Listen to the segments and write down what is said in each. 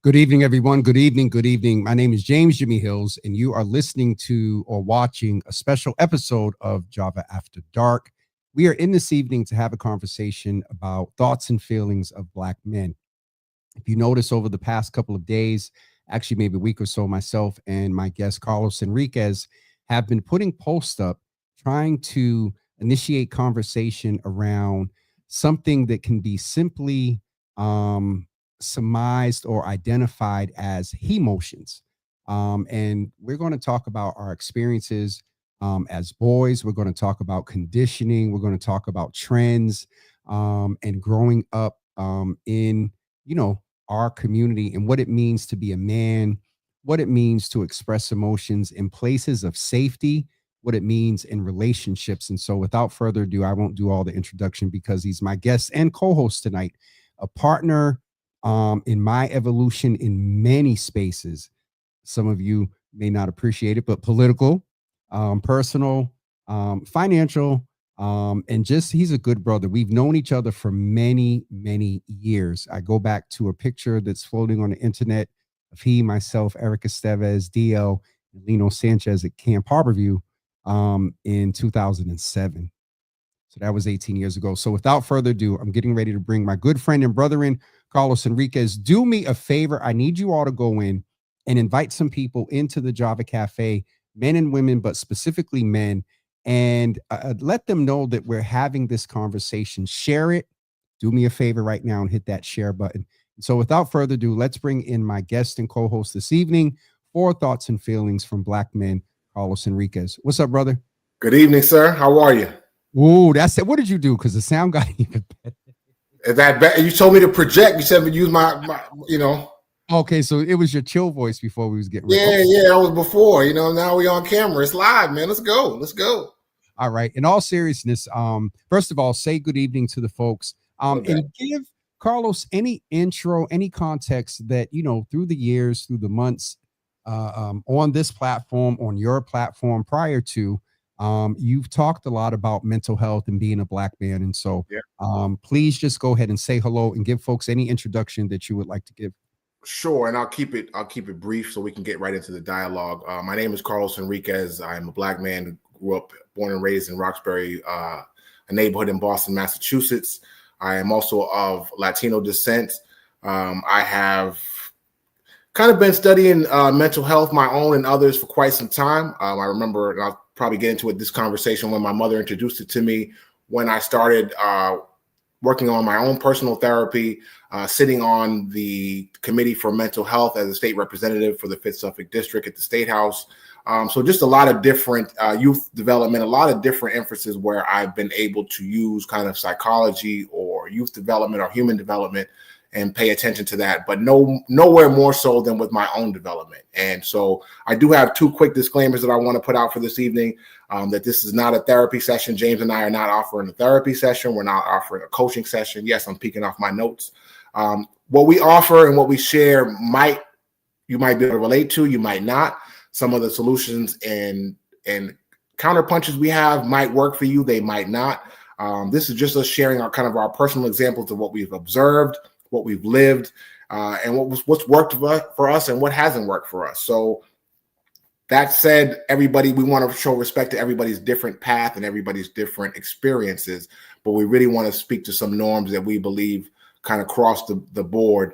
Good evening, everyone. Good evening. Good evening. My name is James Jimmy Hills, and you are listening to or watching a special episode of Java After Dark. We are in this evening to have a conversation about thoughts and feelings of Black men. If you notice over the past couple of days, actually maybe a week or so, myself and my guest Carlos Henriquez have been putting posts up trying to initiate conversation around something that can be simply surmised or identified as he motions. And we're going to talk about our experiences as boys. We're going to talk about conditioning. We're going to talk about trends and growing up in, our community and what it means to be a man, what it means to express emotions in places of safety, what it means in relationships. And so, without further ado, I won't do all the introduction because he's my guest and co-host tonight, a partner in my evolution in many spaces. Some of you may not appreciate it, but political, personal, financial, and just he's a good brother. We've known each other for many, many years. I go back to a picture that's floating on the internet of he, myself, Eric Estevez, DL, and Lino Sanchez at Camp Harborview in 2007. So that was 18 years ago. So without further ado, I'm getting ready to bring my good friend and brother in, Carlos Henriquez. Do me a favor. I need you all to go in and invite some people into the Java Cafe, men and women, but specifically men, and let them know that we're having this conversation. Share it. Do me a favor right now and hit that share button. So without further ado, let's bring in my guest and co-host this evening for Thoughts and Feelings from Black Men, Carlos Henriquez. What's up, brother? Good evening, sir. How are you? Ooh, that's it. What did you do? Because the sound got even better. Is that better? You told me to project. You said use my. Okay, so it was your chill voice before we was getting ready. Yeah, that was before. Now we on camera. It's live, man. Let's go. All right. In all seriousness, first of all, say good evening to the folks. Okay. And give Carlos any intro, any context that, through the years, through the months, on this platform, on your platform prior to, you've talked a lot about mental health and being a Black man. And so please just go ahead and say hello and give folks any introduction that you would like to give. Sure, and I'll keep it brief so we can get right into the dialogue. My name is Carlos Henriquez. I'm a Black man who grew up, born and raised in Roxbury, a neighborhood in Boston, Massachusetts. I am also of Latino descent. I have kind of been studying mental health, my own and others, for quite some time. I remember, and I'll probably get into this conversation, when my mother introduced it to me, when I started working on my own personal therapy, sitting on the committee for mental health as a state representative for the 5th Suffolk District at the State House. So just a lot of different youth development, a lot of different emphasis where I've been able to use kind of psychology or youth development or human development and pay attention to that, but nowhere more so than with my own development. And so I do have two quick disclaimers that I want to put out for this evening, that this is not a therapy session. James and I are not offering a therapy session. We're not offering a coaching session. Yes, I'm peeking off my notes. What we offer and what we share you might be able to relate to, you might not. Some of the solutions and counter punches we have might work for you. They might not. This is just us sharing our personal examples of what we've observed, what we've lived, and what's worked for us and what hasn't worked for us. So that said, everybody, we want to show respect to everybody's different path and everybody's different experiences, but we really want to speak to some norms that we believe kind of cross the board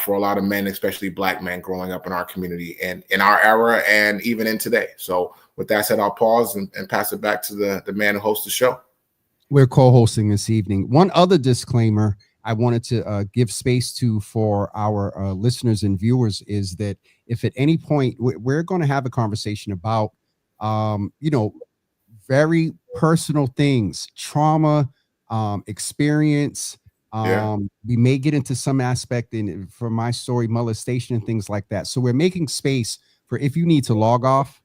for a lot of men, especially Black men growing up in our community and in our era and even in today. So with that said, I'll pause and pass it back to the man who hosts the show. We're co-hosting this evening. One other disclaimer I wanted to give space to for our listeners and viewers is that if at any point we're going to have a conversation about, very personal things, trauma, experience. We may get into some aspect from my story, molestation and things like that. So we're making space for, if you need to log off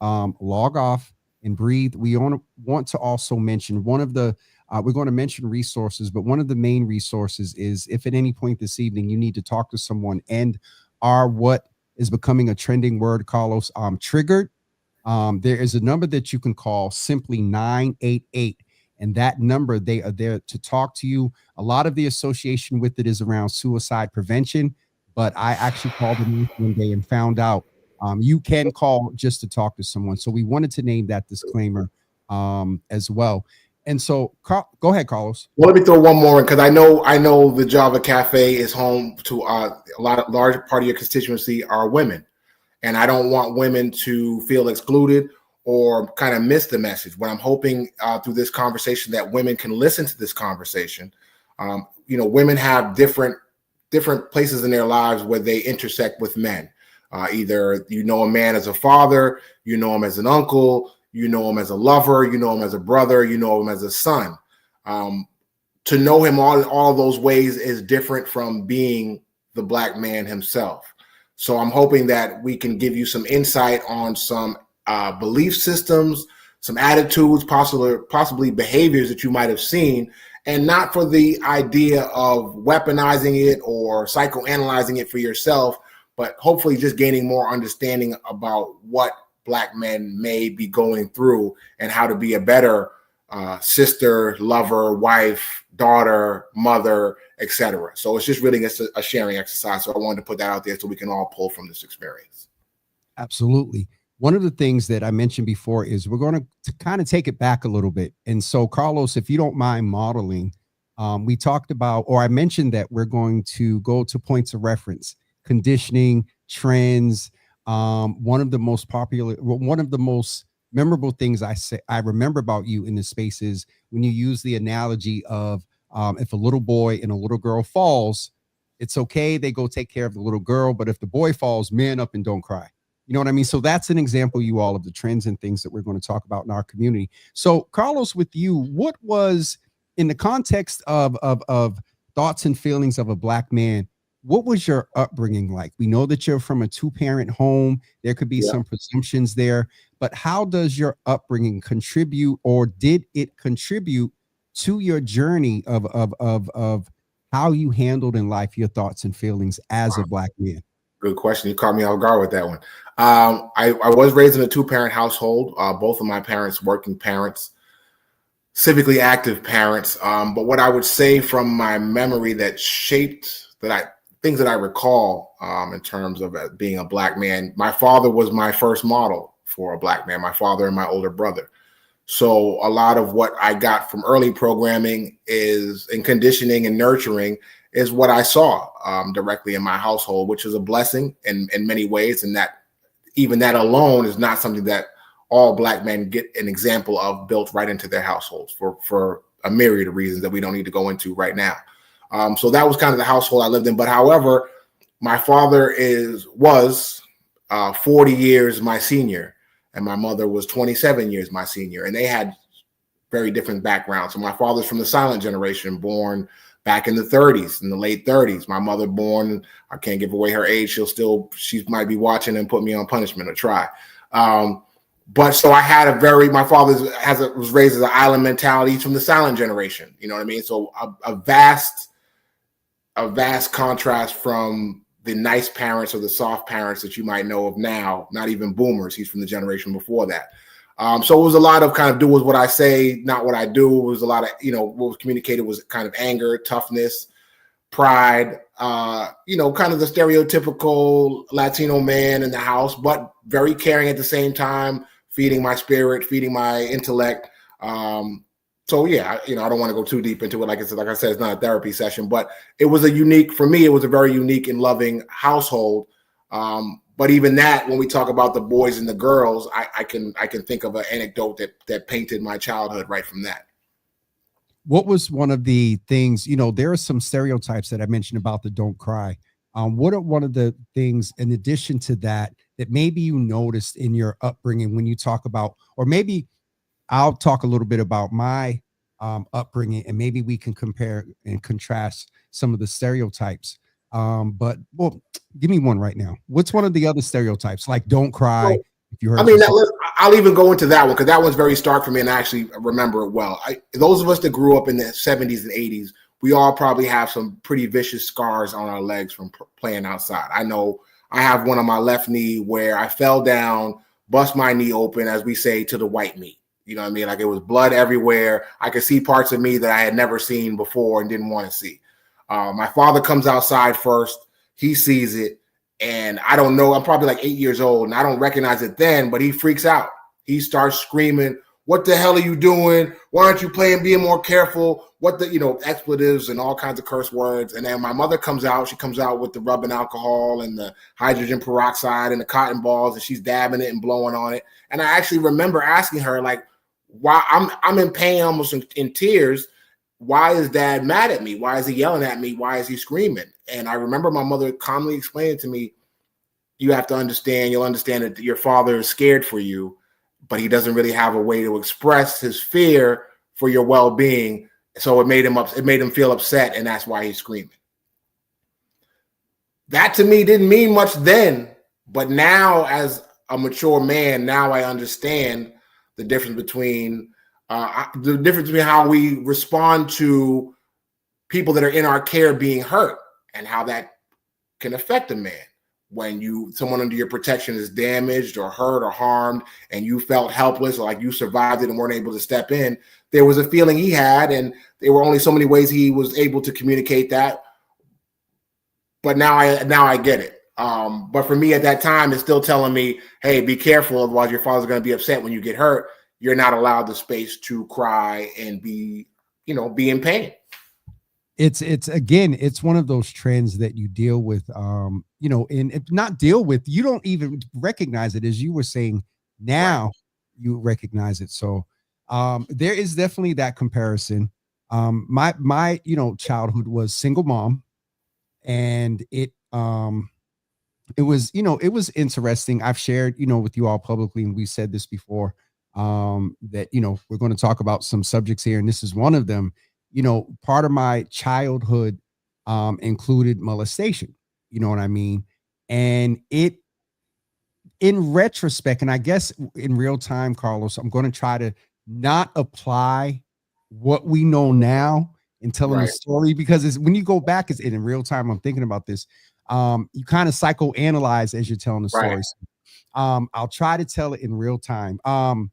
and breathe. We want to also mention one of the, we're going to mention resources, but one of the main resources is if at any point this evening you need to talk to someone and are what is becoming a trending word, Carlos, triggered, there is a number that you can call, simply 988. And that number, they are there to talk to you. A lot of the association with it is around suicide prevention. but I actually called him one day and found out you can call just to talk to someone. So we wanted to name that disclaimer as well. And so, go ahead, Carlos. Well, let me throw one more in because I know the Java Cafe is home to a large part of your constituency are women, and I don't want women to feel excluded or kind of miss the message. What I'm hoping through this conversation that women can listen to this conversation. Women have different places in their lives where they intersect with men. Either you know a man as a father, you know him as an uncle, you know him as a lover, you know him as a brother, you know him as a son. To know him all of those ways is different from being the Black man himself. So I'm hoping that we can give you some insight on some belief systems, some attitudes, possibly behaviors that you might have seen, and not for the idea of weaponizing it or psychoanalyzing it for yourself, but hopefully just gaining more understanding about what Black men may be going through and how to be a better sister, lover, wife, daughter, mother, etc. So it's just really a sharing exercise. So I wanted to put that out there so we can all pull from this experience. Absolutely. One of the things that I mentioned before is we're going to kind of take it back a little bit. And so, Carlos, if you don't mind modeling, we talked about, or I mentioned that we're going to go to points of reference, conditioning, trends. One of the most memorable things I remember about you in this space is when you use the analogy of if a little boy and a little girl falls, it's okay. They go take care of the little girl. But if the boy falls, man up and don't cry. You know what I mean? So that's an example, you all, of the trends and things that we're going to talk about in our community. So, Carlos, with you, what was, in the context of thoughts and feelings of a Black man, what was your upbringing like? We know that you're from a two-parent home. There could be some presumptions there, but how does your upbringing contribute, or did it contribute to your journey of how you handled in life your thoughts and feelings as a Black man? Good question. You caught me off guard with that one. I was raised in a two-parent household. Both of my parents, working parents, civically active parents. But what I would say from my memory that shaped things that I recall in terms of being a Black man, my father was my first model for a Black man, my father and my older brother. So a lot of what I got from early programming is in conditioning and nurturing is what I saw directly in my household, which is a blessing in many ways. And that even that alone is not something that all Black men get an example of built right into their households for a myriad of reasons that we don't need to go into right now. So that was kind of the household I lived in. But however, my father was 40 years my senior, and my mother was 27 years my senior, and they had very different backgrounds. So my father's from the silent generation, born back in the 30s, in the late 30s. My mother born, I can't give away her age. She might be watching and put me on punishment or try. But so I had my father was raised as an island mentality. He's from the silent generation. You know what I mean? So a vast contrast from the nice parents or the soft parents that you might know of now, not even boomers. He's from the generation before that. So it was a lot of kind of do what I say, not what I do. It was a lot of, what was communicated was kind of anger, toughness, pride, kind of the stereotypical Latino man in the house, but very caring at the same time, feeding my spirit, feeding my intellect. So yeah, I don't want to go too deep into it. Like I said, it's not a therapy session, but it was for me, it was a very unique and loving household. But even that, when we talk about the boys and the girls, I can think of an anecdote that painted my childhood right from that. What was one of the things, there are some stereotypes that I mentioned about the don't cry. What are one of the things in addition to that maybe you noticed in your upbringing when you talk about, or maybe I'll talk a little bit about my upbringing, and maybe we can compare and contrast some of the stereotypes. But give me one right now. What's one of the other stereotypes? Like don't cry. If you heard, I'll even go into that one because that one's very stark for me, and I actually remember it well. Those of us that grew up in the 70s and 80s, we all probably have some pretty vicious scars on our legs from playing outside. I know I have one on my left knee where I fell down, bust my knee open, as we say, to the white meat. You know what I mean? Like it was blood everywhere. I could see parts of me that I had never seen before and didn't want to see. My father comes outside first, He sees it, and I don't know. I'm probably like 8 years old, and I don't recognize it then. But he freaks out. He starts screaming, "What the hell are you doing? Why aren't you playing? Being more careful." What the, expletives and all kinds of curse words. And then my mother comes out. She comes out with the rubbing alcohol and the hydrogen peroxide and the cotton balls, and she's dabbing it and blowing on it. And I actually remember asking her, like, why I'm in pain, almost in tears. Why is Dad mad at me? Why is he yelling at me? Why is he screaming? And I remember my mother calmly explaining to me, you have to understand, you'll understand that your father is scared for you, but he doesn't really have a way to express his fear for your well-being. So it made him feel upset, and that's why he's screaming. That to me didn't mean much then, but now as a mature man, now I understand the difference between how we respond to people that are in our care being hurt, and how that can affect a man. When someone under your protection is damaged or hurt or harmed, and you felt helpless, or like you survived it and weren't able to step in, there was a feeling he had, and there were only so many ways he was able to communicate that. But now I get it. But for me at that time, it's still telling me, hey, be careful, otherwise your father's going to be upset when you get hurt. You're not allowed the space to cry and be in pain. It's again, it's one of those trends that you deal with, and if not deal with, you don't even recognize it. As you were saying, now you recognize it. So there is definitely that comparison. My childhood was single mom, and it was interesting. I've shared with you all publicly, and we said this before, that we're going to talk about some subjects here, and this is one of them. Part of my childhood included molestation, you know what I mean? And it, in retrospect, and I guess in real time, Carlos, I'm going to try to not apply what we know now in telling the story, because it's, when you go back, it's in real time. I'm thinking about this. You kind of psychoanalyze as you're telling the story. I'll try to tell it in real time. Grew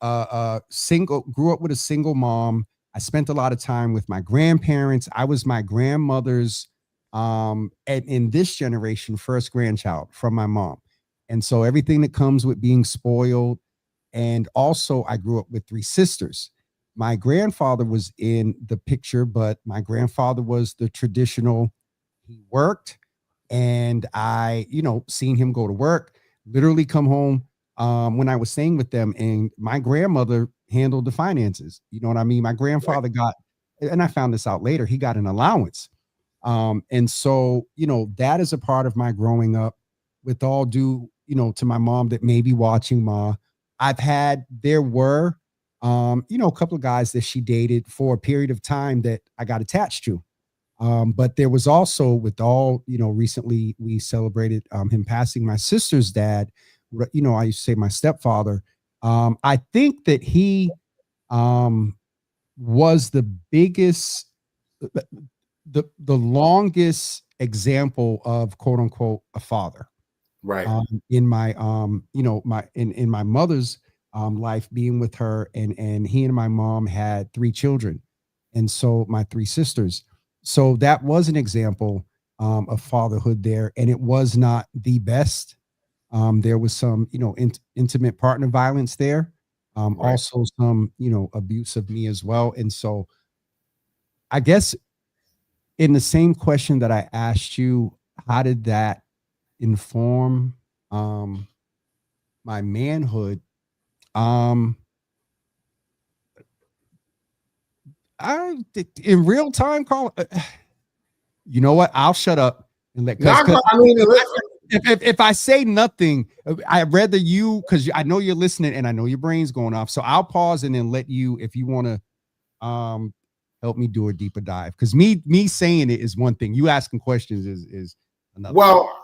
up with a single mom. I spent a lot of time with my grandparents. I was my grandmother's, and in this generation, first grandchild from my mom. And so everything that comes with being spoiled. And also I grew up with 3 sisters. My grandfather was in the picture, but my grandfather was the traditional, he worked, and I, seen him go to work, literally come home when I was staying with them, and my grandmother handled the finances. You know what I mean? My grandfather got, and I found this out later, he got an allowance. And so, that is a part of my growing up. With all due, to my mom that may be watching, Ma, there were, a couple of guys that she dated for a period of time that I got attached to. But there was also, with all, recently we celebrated him passing, my sister's dad. I used to say my stepfather. I think that he was the biggest, the longest example of quote unquote a father. In my in my mother's life, being with her, and he and my mom had 3 children, and so my 3 sisters. So that was an example of fatherhood there, and it was not the best. There was some, intimate partner violence there. Also some, abuse of me as well. And so I guess in the same question that I asked you, how did that inform my manhood? In real time, Carl, you know what? I'll shut up and let, if I say nothing, I'd rather you, because I know you're listening and I know your brain's going off. So I'll pause and then let you, if you want to help me do a deeper dive. Because me saying it is one thing. You asking questions is another. Well,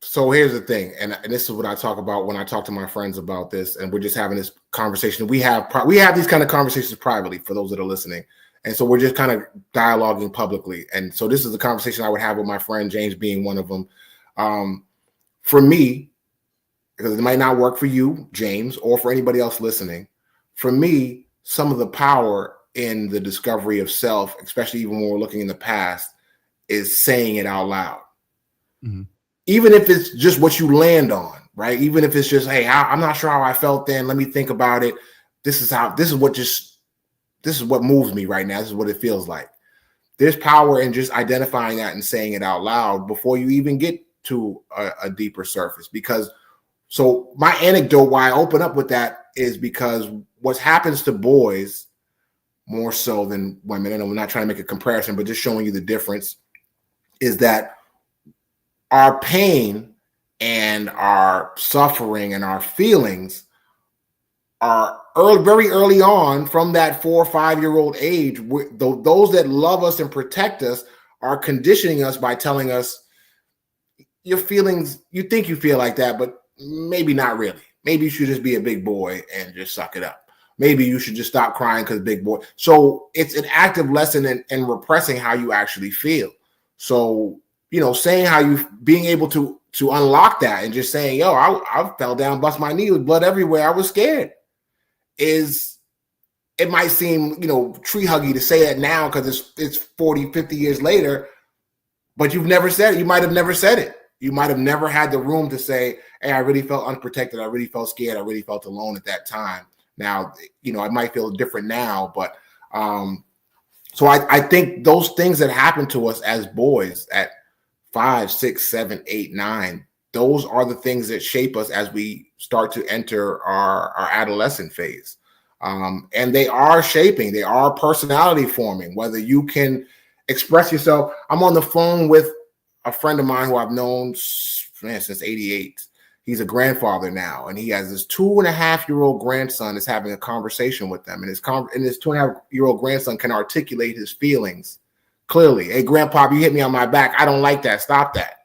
so here's the thing, and this is what I talk about when I talk to my friends about this, and we're just having this conversation. We have these kind of conversations privately for those that are listening. And so we're just kind of dialoguing publicly. And so this is the conversation I would have with my friend, James being one of them. For me, because it might not work for you, James, or for anybody else listening, for me, some of the power in the discovery of self, especially even when we're looking in the past, is saying it out loud. Mm-hmm. Even if it's just what you land on, right? Even if it's just, hey, I'm not sure how I felt then. Let me think about it. This is what moves me right now. This is what it feels like. There's power in just identifying that and saying it out loud before you even get to a deeper surface. Because, so my anecdote, why I open up with that, is because what happens to boys more so than women, and I'm not trying to make a comparison, but just showing you the difference, is that our pain and our suffering and our feelings are very early on, from that 4 or 5 year old age. Those that love us and protect us are conditioning us by telling us, your feelings, you think you feel like that, but maybe not really. Maybe you should just be a big boy and just suck it up. Maybe you should just stop crying because big boy. So it's an active lesson in repressing how you actually feel. So, saying how you, being able to unlock that and just saying, yo, I fell down, bust my knee with blood everywhere, I was scared, it might seem, tree huggy to say that now because it's 40, 50 years later, but you've never said it. You might have never said it. You might have never had the room to say, hey, I really felt unprotected. I really felt scared. I really felt alone at that time. Now, I might feel different now, but so I think those things that happen to us as boys at 5, 6, 7, 8, 9, those are the things that shape us as we start to enter our adolescent phase. And they are shaping, they are personality forming, whether you can express yourself. I'm on the phone with a friend of mine who I've known since 88. He's a grandfather now, and he has this 2.5-year-old grandson is having a conversation with them. And his 2.5-year-old grandson can articulate his feelings clearly. Hey, grandpa, you hit me on my back. I don't like that. Stop that.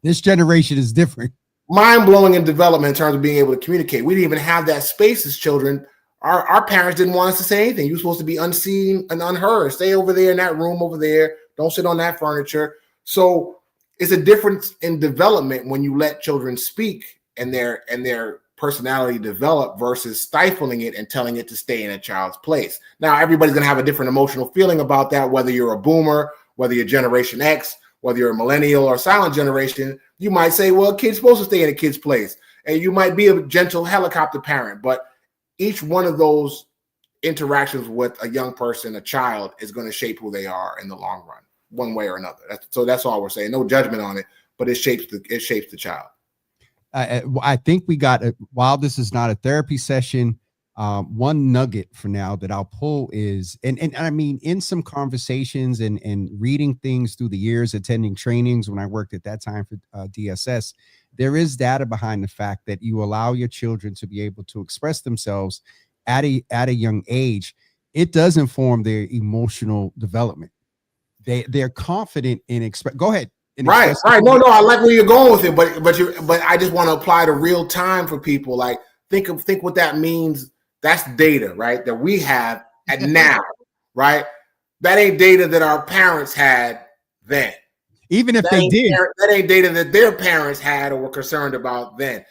This generation is different. Mind-blowing in development in terms of being able to communicate. We didn't even have that space as children. Our parents didn't want us to say anything. You were supposed to be unseen and unheard. Stay over there in that room over there. Don't sit on that furniture. So it's a difference in development when you let children speak and their personality develop versus stifling it and telling it to stay in a child's place. Now, everybody's going to have a different emotional feeling about that, whether you're a boomer, whether you're Generation X, whether you're a millennial or silent generation. You might say, well, a kid's supposed to stay in a kid's place. And you might be a gentle helicopter parent, but each one of those interactions with a young person, a child, is going to shape who they are in the long run, one way or another. That's all we're saying. No judgment on it, but it shapes the child. I think we got, while this is not a therapy session, one nugget for now that I'll pull is, and I mean, in some conversations and reading things through the years, attending trainings when I worked at that time for DSS, there is data behind the fact that you allow your children to be able to express themselves at a young age. It does inform their emotional development. They're confident in go ahead. Right. No, I like where you're going with it, but I just want to apply to real time for people. Like, think what that means. That's data, right? That we have at now, right? That ain't data that our parents had then. Even if they did, that ain't data that their parents had or were concerned about then.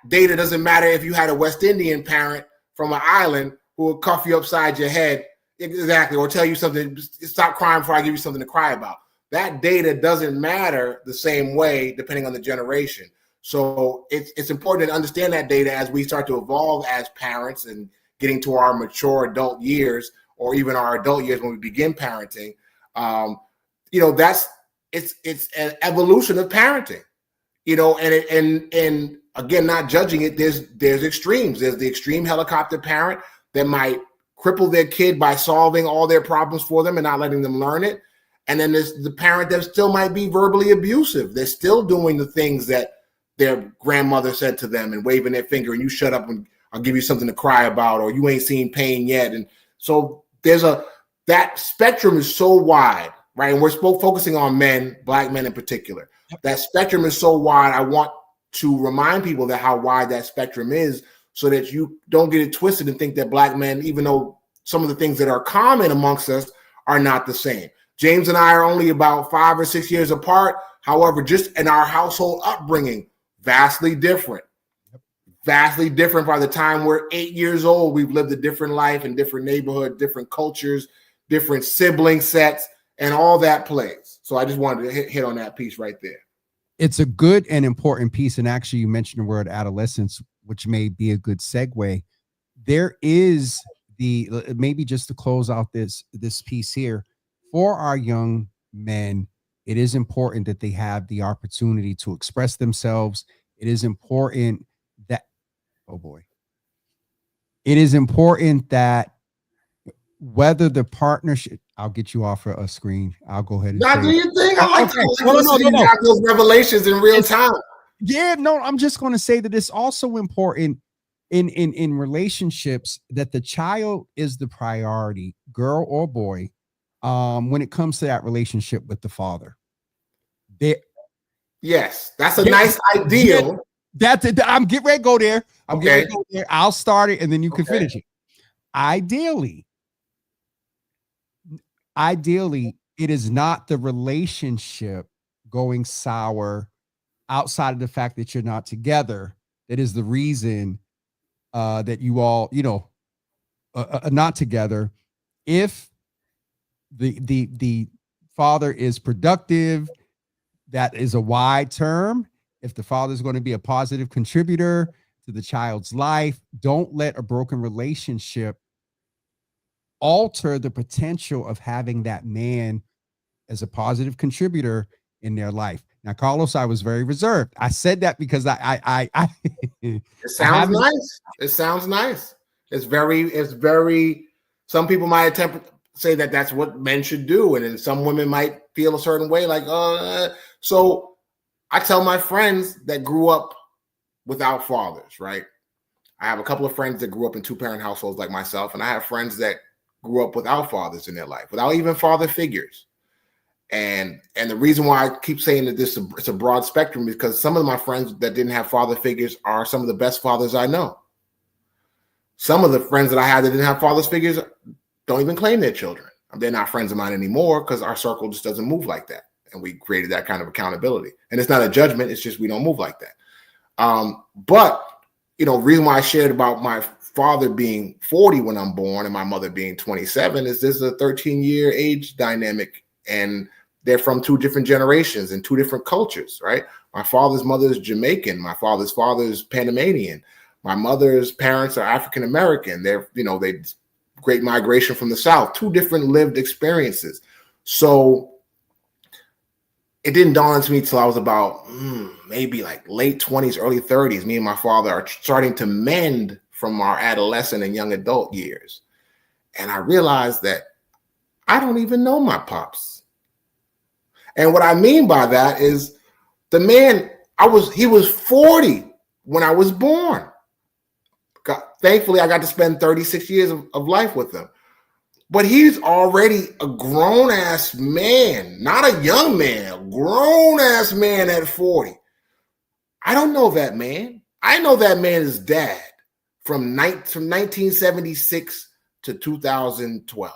Data doesn't matter if you had a West Indian parent from an island who would cuff you upside your head, exactly, or tell you something. Stop crying before I give you something to cry about. That data doesn't matter the same way depending on the generation. So it's important to understand that data as we start to evolve as parents and getting to our mature adult years, or even our adult years when we begin parenting. It's an evolution of parenting, and again, not judging it. There's extremes. There's the extreme helicopter parent that might cripple their kid by solving all their problems for them and not letting them learn it. And then there's the parent that still might be verbally abusive. They're still doing the things that their grandmother said to them and waving their finger, and you shut up and I'll give you something to cry about, or you ain't seen pain yet. And so that spectrum is so wide, right? And we're focusing on men, Black men in particular. That spectrum is so wide. I want to remind people that how wide that spectrum is, so that you don't get it twisted and think that Black men, even though some of the things that are common amongst us are not the same. James and I are only about 5 or 6 years apart. However, just in our household upbringing, vastly different. Vastly different. By the time we're 8 years old, we've lived a different life in different neighborhoods, different cultures, different sibling sets, and all that plays. So I just wanted to hit on that piece right there. it's a good and important piece. And actually, you mentioned the word adolescence, which may be a good segue. There is maybe just to close out this piece here for our young men. It is important that they have the opportunity to express themselves. It is important that, oh boy, it is important that whether the partnership, I'll get you off a screen. I'll go ahead and Now, do say, you think I like okay, to no, listen to you have those revelations in real time? Yeah, no, I'm just going to say that it's also important in relationships that the child is the priority, girl or boy, when it comes to that relationship with the father. There, Yes, that's a yeah, nice yeah, ideal. I'm getting ready to go there. I'm getting ready to go there. I'll start it and then you can Okay. finish it. Ideally, it is not the relationship going sour outside of the fact that you're not together that is the reason that you all, not together. If the father is productive, that is a wide term. If the father is going to be a positive contributor to the child's life, don't let a broken relationship alter the potential of having that man as a positive contributor in their life. Now, Carlos, I was very reserved. I said that because I it I sounds haven't. nice. It sounds nice. It's very. Some people might attempt to say that that's what men should do, and then some women might feel a certain way, like, So I tell my friends that grew up without fathers, right? I have a couple of friends that grew up in 2-parent households like myself, and I have friends that grew up without fathers in their life, without even father figures. And the reason why I keep saying that it's a broad spectrum is because some of my friends that didn't have father figures are some of the best fathers I know. Some of the friends that I had that didn't have father figures don't even claim their children. They're not friends of mine anymore because our circle just doesn't move like that. And we created that kind of accountability. And it's not a judgment. It's just we don't move like that. But, reason why I shared about my father being 40 when I'm born and my mother being 27 is there's a 13-year age dynamic. And they're from 2 different generations and 2 different cultures, right? My father's mother is Jamaican. My father's father is Panamanian. My mother's parents are African-American. They're, they great migration from the South, 2 different lived experiences. So it didn't dawn on me till I was about maybe like late 20s, early 30s. Me and my father are starting to mend from our adolescent and young adult years. And I realized that I don't even know my pops. And what I mean by that is the man, he was 40 when I was born. Thankfully, I got to spend 36 years of life with him. But he's already a grown-ass man, not a young man, a grown-ass man at 40. I don't know that man. I know that man is dad from 1976 to 2012.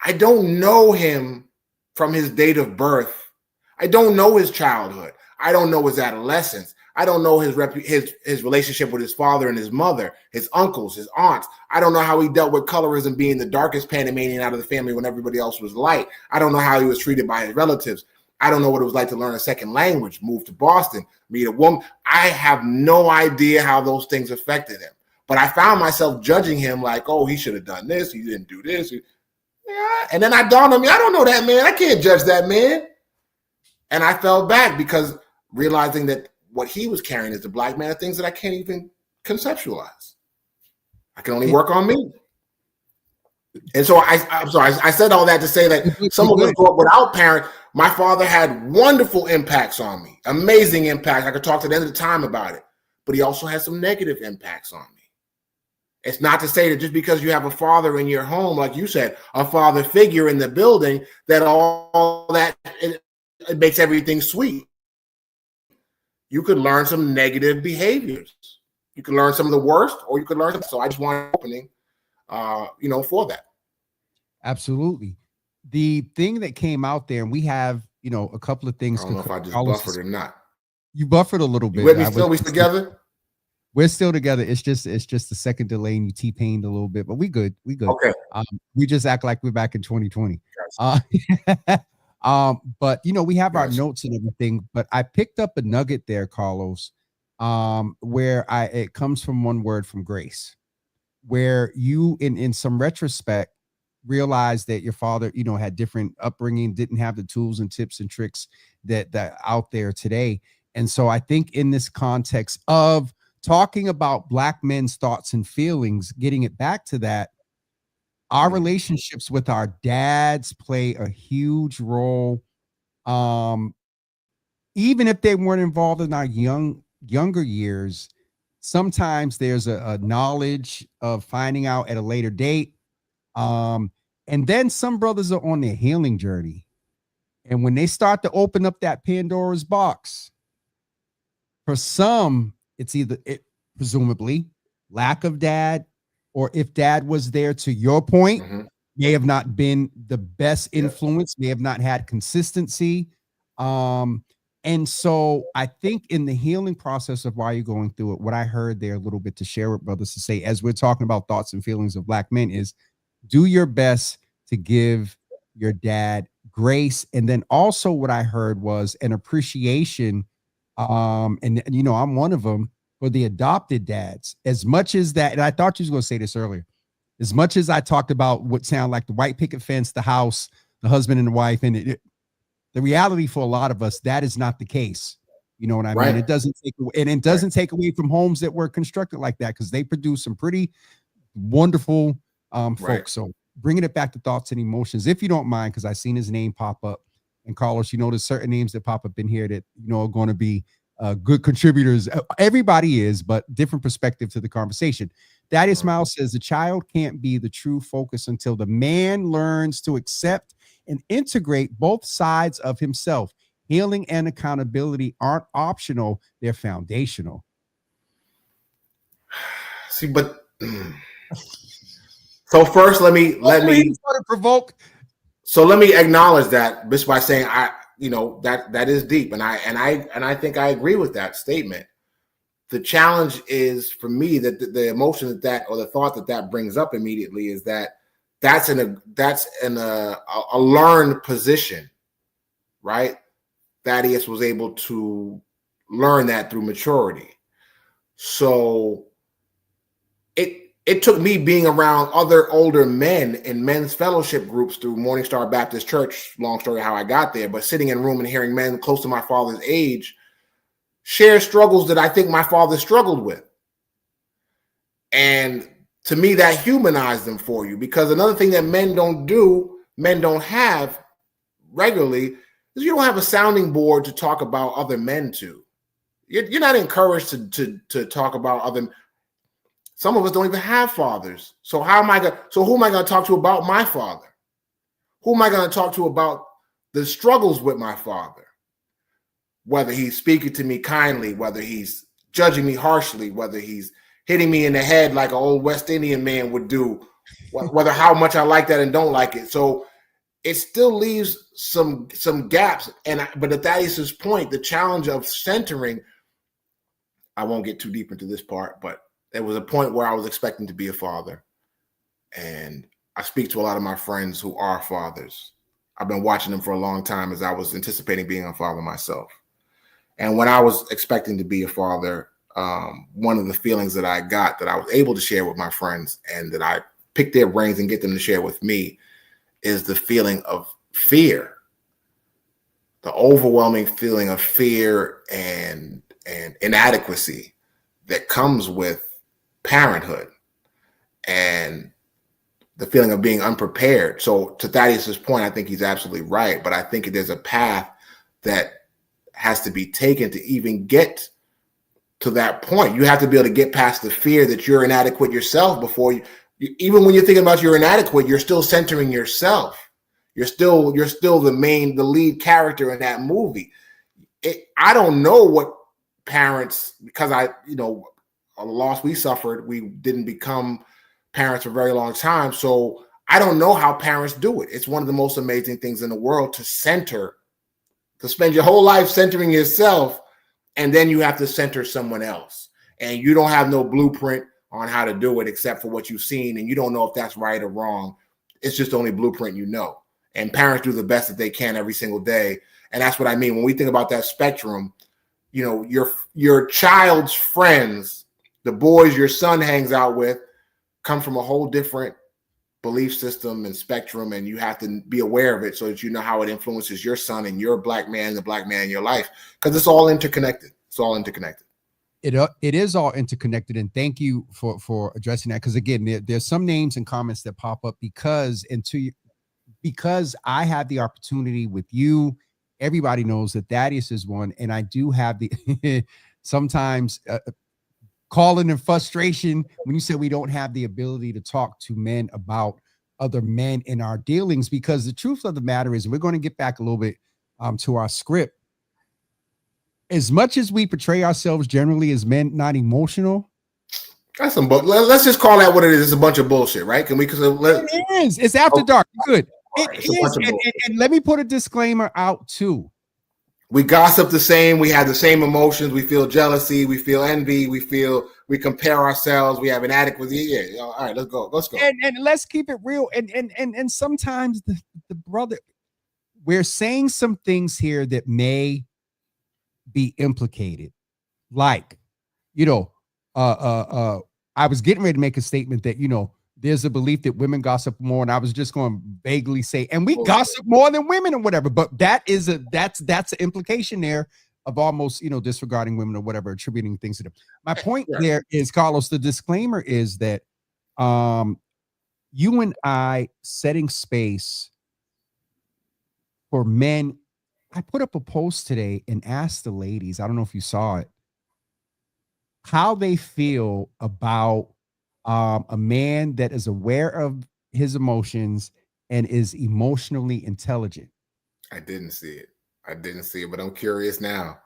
I don't know him from his date of birth. I don't know his childhood. I don't know his adolescence. I don't know his relationship with his father and his mother, his uncles, his aunts. I don't know how he dealt with colorism, being the darkest Panamanian out of the family when everybody else was light. I don't know how he was treated by his relatives. I don't know what it was like to learn a second language, move to Boston, meet a woman. I have no idea how those things affected him. But I found myself judging him like, oh, he should have done this. He didn't do this. Yeah. And then I dawned on me, I don't know that man. I can't judge that man. And I fell back because realizing that what he was carrying as a black man are things that I can't even conceptualize. I can only work on me. And so I'm sorry, I said all that to say that some of us grew up without parents. My father had wonderful impacts on me, amazing impacts. I could talk to the end of the time about it, but he also had some negative impacts on me. It's not to say that just because you have a father in your home, like you said, a father figure in the building, that all that it makes everything sweet. You could learn some negative behaviors. You could learn some of the worst, or you could learn. So I just want an opening, for that. Absolutely. The thing that came out there, and we have, a couple of things. I don't know if I just buffered or not. You buffered a little bit. With me still? We together? We're still together. It's just the second delay, and you T-pained a little bit, but we good. We good. Okay. We just act like we're back in 2020. But we have our Gotcha. notes and everything. But I picked up a nugget there, Carlos, where it comes from one word, from grace, where you in some retrospect realize that your father had different upbringing, didn't have the tools and tips and tricks that out there today. And so I think in this context of talking about Black men's thoughts and feelings, getting it back to that, our Mhm. relationships with our dads play a huge role. um Even if they weren't involved in our younger years, sometimes there's a knowledge of finding out at a later date. And then some brothers are on their healing journey, and when they start to open up that Pandora's box, for some, it's either presumably lack of dad, or if dad was there, to your point, Mhm. may have not been the best Yeah. influence, may have not had consistency. Um, and so I think in the healing process of why you're going through it, what I heard there a little bit to share with brothers to say, as we're talking about thoughts and feelings of Black men, is do your best to give your dad grace. And then also what I heard was an appreciation. And I'm one of them, for the adopted dads. As much as that, and I thought you was going to say this earlier, as much as I talked about what sound like the white picket fence, the house, the husband and the wife, and the reality for a lot of us, that is not the case. You know what I mean? Right. It doesn't take away, and it Right. doesn't take away from homes that were constructed like that, because they produce some pretty wonderful Right. folks. So bringing it back to thoughts and emotions, if you don't mind, because I seen his name pop up. And Carlos, there's certain names that pop up in here that are going to be good contributors. Everybody is, but different perspective to the conversation. Daddy Mhm. Smile says the child can't be the true focus until the man learns to accept and integrate both sides of himself. Healing and accountability aren't optional; they're foundational. See, but so first, let Oh, me he's going to provoke. so let me acknowledge that just by saying that is deep, and I think I agree with that statement. The challenge is for me that the emotion that or the thought that brings up immediately is that that's in a learned position, right? Thaddeus was able to learn that through maturity. So it took me being around other older men in men's fellowship groups through Morning Star Baptist Church. Long story how I got there, but sitting in a room and hearing men close to my father's age share struggles that I think my father struggled with. And to me, that humanized them for you, because another thing that men don't have regularly, is you don't have a sounding board to talk about other men to. You're not encouraged to talk about other. Some of us don't even have fathers. So who am I going to talk to about my father? Who am I going to talk to about the struggles with my father? Whether he's speaking to me kindly, whether he's judging me harshly, whether he's hitting me in the head like an old West Indian man would do, whether how much I like that and don't like it. So it still leaves some gaps. But at Thaddeus's point, the challenge of centering, I won't get too deep into this part, but there was a point where I was expecting to be a father. And I speak to a lot of my friends who are fathers. I've been watching them for a long time as I was anticipating being a father myself. And when I was expecting to be a father, one of the feelings that I got that I was able to share with my friends and that I picked their brains and get them to share with me is the feeling of fear, the overwhelming feeling of fear and inadequacy that comes with parenthood, and the feeling of being unprepared. So to Thaddeus's point, I think he's absolutely right. But I think there's a path that has to be taken to even get to that point. You have to be able to get past the fear that you're inadequate yourself before even when you're thinking about you're inadequate, you're still centering yourself. You're still the lead character in that movie. I don't know what parents, because a loss we suffered, we didn't become parents for a very long time. So I don't know how parents do it. It's one of the most amazing things in the world to spend your whole life centering yourself, and then you have to center someone else. And you don't have no blueprint on how to do it except for what you've seen, and you don't know if that's right or wrong. It's just the only blueprint you know. and parents do the best that they can every single day. And that's what I mean when we think about that spectrum. You know, your child's friends, the boys your son hangs out with, come from a whole different belief system and spectrum, and you have to be aware of it so that you know how it influences your son and your black man, the black man in your life, because it's all interconnected. It's all interconnected. It is all interconnected, and thank you for addressing that, because again, there's some names and comments that pop up because I had the opportunity with you. Everybody knows that Thaddeus is one, and I do have the sometimes calling in frustration when you said we don't have the ability to talk to men about other men in our dealings, because the truth of the matter is, we're going to get back a little bit to our script. As much as we portray ourselves generally as men not emotional, that's some let's just call that what it is. It's a bunch of bullshit, right? Can we? It is. It's after dark. Good. It is. And let me put a disclaimer out too. We gossip the same. We have the same emotions. We feel jealousy. We feel envy. We compare ourselves. We have inadequacy. Yeah. All right, let's go. And let's keep it real. And sometimes the brother, we're saying some things here that may be implicated. Like, I was getting ready to make a statement that, there's a belief that women gossip more, and I was just going to vaguely say, and we gossip more than women or whatever, but that's an implication there of almost, disregarding women or whatever, attributing things to them. My point there is, Carlos, the disclaimer is that you and I setting space for men. I put up a post today and asked the ladies, I don't know if you saw it, how they feel about a man that is aware of his emotions and is emotionally intelligent. I didn't see it, but I'm curious now.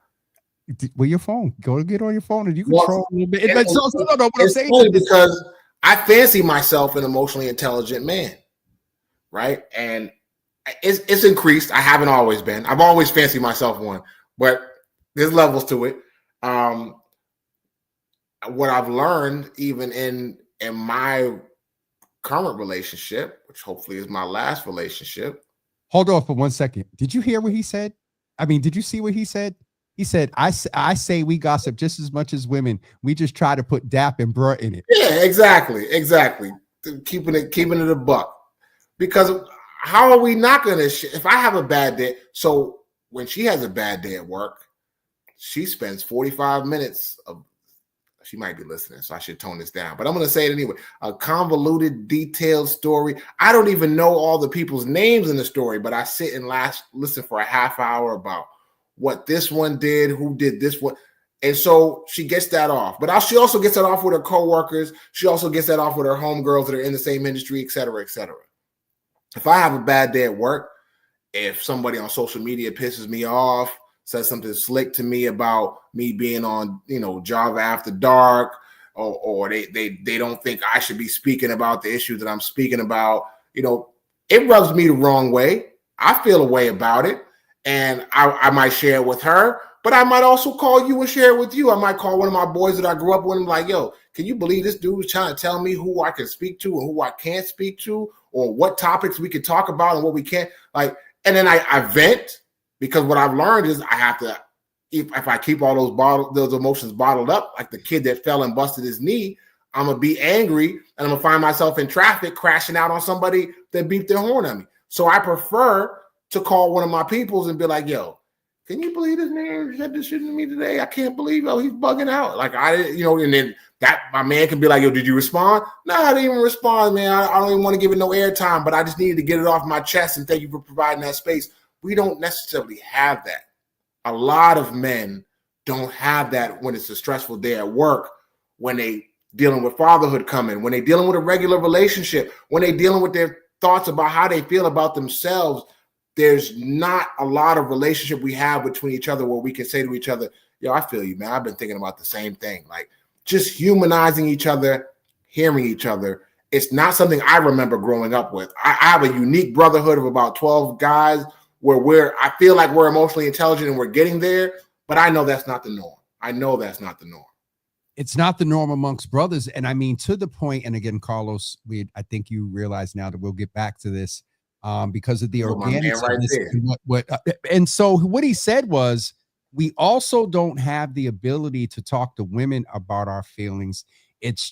With your phone, go get on your phone and you control a little bit. What I'm saying is because I fancy myself an emotionally intelligent man, right? And it's increased. I haven't always been. I've always fancied myself one, but there's levels to it. What I've learned, even in my current relationship, which hopefully is my last relationship. Hold on for 1 second. Did you hear what he said? I mean, did you see what he said? He said, I say we gossip just as much as women. We just try to put dap and bruh in it. Yeah, exactly. Keeping it a buck. Because how are we not going to, if I have a bad day, so when she has a bad day at work, she spends 45 minutes of, she might be listening, so I should tone this down, but I'm going to say it anyway. A convoluted, detailed story. I don't even know all the people's names in the story, but I sit and listen for a half hour about what this one did, who did this one. And so she gets that off. But she also gets that off with her coworkers. She also gets that off with her homegirls that are in the same industry, et cetera, et cetera. If I have a bad day at work, if somebody on social media pisses me off, says something slick to me about me being on, Java After Dark, or they don't think I should be speaking about the issue that I'm speaking about, it rubs me the wrong way. I feel a way about it, and I might share it with her, but I might also call you and share it with you. I might call one of my boys that I grew up with and like, yo, can you believe this dude was trying to tell me who I can speak to and who I can't speak to, or what topics we can talk about and what we can't, like, and then I vent. Because what I've learned is I have to, if I keep all those emotions bottled up, like the kid that fell and busted his knee, I'm going to be angry and I'm going to find myself in traffic crashing out on somebody that beeped their horn at me. So I prefer to call one of my peoples and be like, yo, can you believe this man said this shit to me today? I can't believe, he's bugging out. Like and then that my man can be like, yo, did you respond? No, I didn't even respond, man. I don't even want to give it no airtime, but I just needed to get it off my chest, and thank you for providing that space. We don't necessarily have that. A lot of men don't have that when it's a stressful day at work, when they dealing with fatherhood coming, when they dealing with a regular relationship, when they dealing with their thoughts about how they feel about themselves. There's not a lot of relationship we have between each other where we can say to each other, yo, I feel you, man. I've been thinking about the same thing. Like, just humanizing each other, hearing each other. It's not something I remember growing up with. I have a unique brotherhood of about 12 guys where I feel like we're emotionally intelligent and we're getting there, but I know that's not the norm. It's not the norm amongst brothers. And I mean, to the point, and again, Carlos, I think you realize now that we'll get back to this. because of the Put my man organics of right this. there. And so what he said was, we also don't have the ability to talk to women about our feelings. It's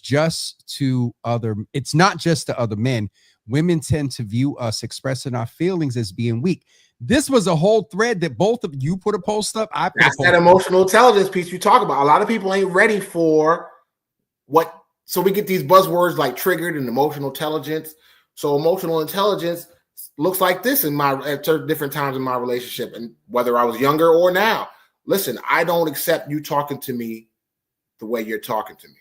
not just to other men. Women tend to view us expressing our feelings as being weak. This was a whole thread that both of you put a post up. I put That's a post that emotional intelligence piece you talk about. A lot of people ain't ready for what. So we get these buzzwords like triggered and emotional intelligence. So emotional intelligence looks like this at different times in my relationship, and whether I was younger or now. Listen, I don't accept you talking to me the way you're talking to me.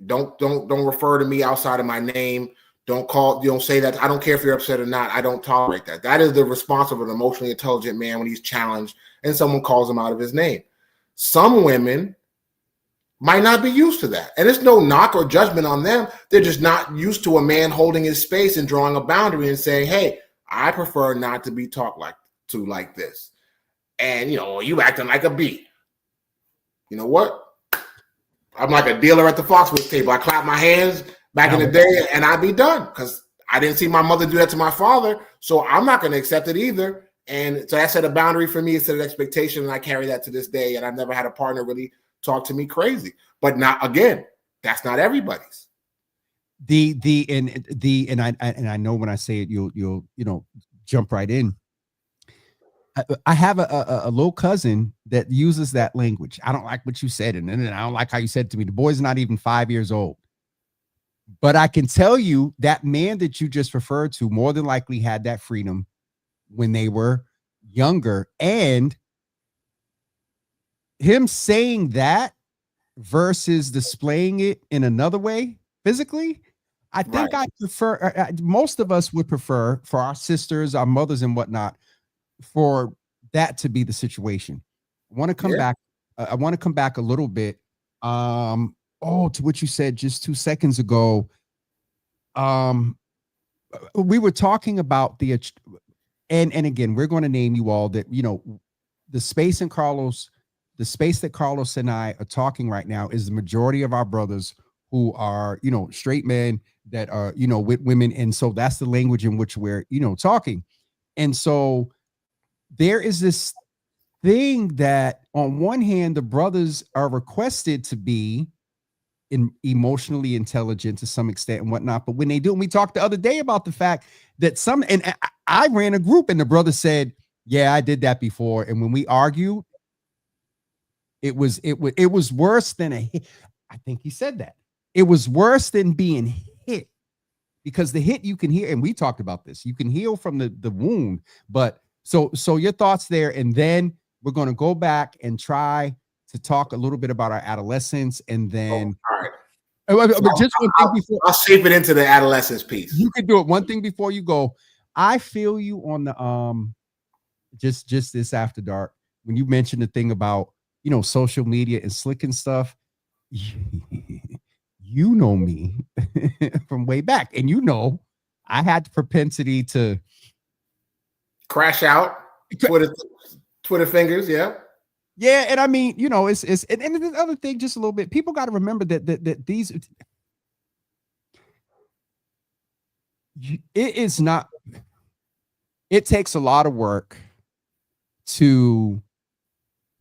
Don't refer to me outside of my name. Don't say that. I don't care if you're upset or not. I don't tolerate that. That is the response of an emotionally intelligent man when he's challenged and someone calls him out of his name. Some women might not be used to that. And it's no knock or judgment on them. They're just not used to a man holding his space and drawing a boundary and saying, hey, I prefer not to be talked like this. And, you acting like a bee. You know what? I'm like a dealer at the Foxwoods table. I clap my hands back in the day and I'd be done because I didn't see my mother do that to my father. So I'm not going to accept it either. And so that set a boundary for me. It set an expectation, and I carry that to this day. And I've never had a partner really talk to me crazy. But that's not everybody's. And I know when I say it, you'll jump right in. I have a little cousin that uses that language. I don't like what you said, and I don't like how you said it to me. The boy's not even 5 years old. But I can tell you that man that you just referred to more than likely had that freedom when they were younger. And him saying that versus displaying it in another way physically, I think I prefer, most of us would prefer for our sisters, our mothers and whatnot, for that to be the situation. I want to come back. I want to come back a little bit. To what you said just 2 seconds ago. We were talking about and again, we're going to name you all that, the space that Carlos and I are talking right now is the majority of our brothers who are, straight men that are, with women. And so that's the language in which we're, talking. And so there is this thing that on one hand, the brothers are requested to be emotionally intelligent to some extent and whatnot. But when they do, and we talked the other day about the fact that I ran a group and the brother said, yeah, I did that before. And when we argued, it was worse than a hit. I think he said that. It was worse than being hit, because the hit you can hear, and we talked about this, you can heal from the wound. But so your thoughts there, and then we're going to go back and try to talk a little bit about our adolescence, and then all right. But just one thing before I'll shape it into the adolescence piece. You can do it. One thing before you go, I feel you on the just this after dark when you mentioned the thing about social media and slick and stuff. You know me from way back, and I had the propensity to crash out, Twitter fingers, yeah. Yeah, and I mean, it's and the other thing, just a little bit. People got to remember that these, it is not. It takes a lot of work to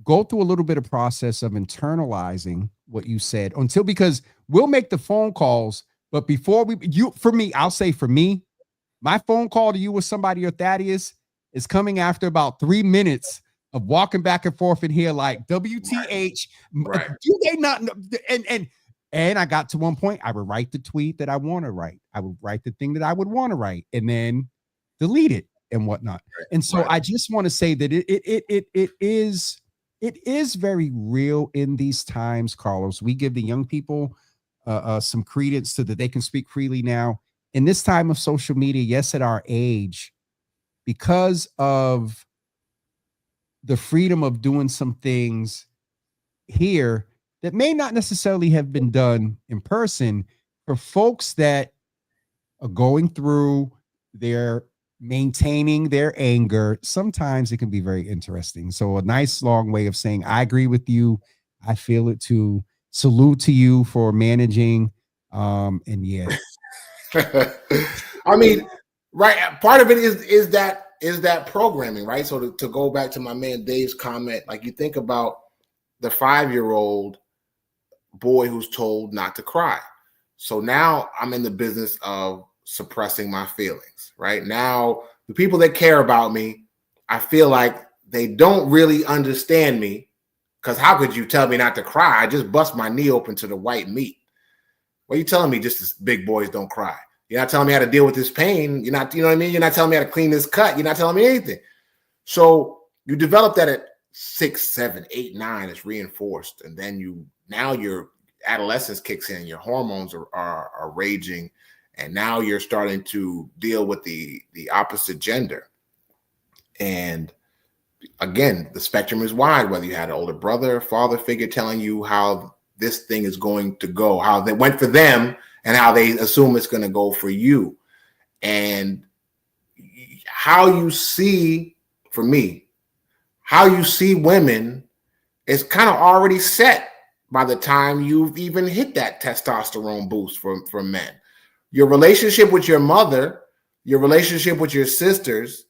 go through a little bit of process of internalizing what you said because we'll make the phone calls, but before I'll say for me, my phone call to you with somebody or Thaddeus is coming after about 3 minutes of walking back and forth in here like WTH. Right. Do they not know? And I got to one point, I would write the tweet that I want to write. I would write the thing that I would want to write and then delete it and whatnot. Right. And so I just want to say that it is very real in these times, Carlos. We give the young people some credence so that they can speak freely now. In this time of social media, yes, at our age, because of the freedom of doing some things here that may not necessarily have been done in person, for folks that are going through maintaining their anger, sometimes it can be very interesting. So a nice long way of saying, I agree with you. I feel it too. Salute to you for managing. And yeah. I mean, Right. Part of it is that programming, right? So to go back to my man Dave's comment, like you think about the 5-year-old boy who's told not to cry. So now I'm in the business of suppressing my feelings, right? Now the people that care about me, I feel like they don't really understand me, because how could you tell me not to cry? I just bust my knee open to the white meat. What are you telling me? Just as big boys don't cry. You're not telling me how to deal with this pain. You're not, you know what I mean? You're not telling me how to clean this cut. You're not telling me anything. So you develop that at 6, 7, 8, 9. It's reinforced. And then your adolescence kicks in. Your hormones are raging. And now you're starting to deal with the opposite gender. And again, the spectrum is wide, whether you had an older brother, father figure telling you how this thing is going to go, how they went for them, and how they assume it's going to go for you. And how you see, for me, how you see women is kind of already set by the time you've even hit that testosterone boost for men. Your relationship with your mother, your relationship with your sisters,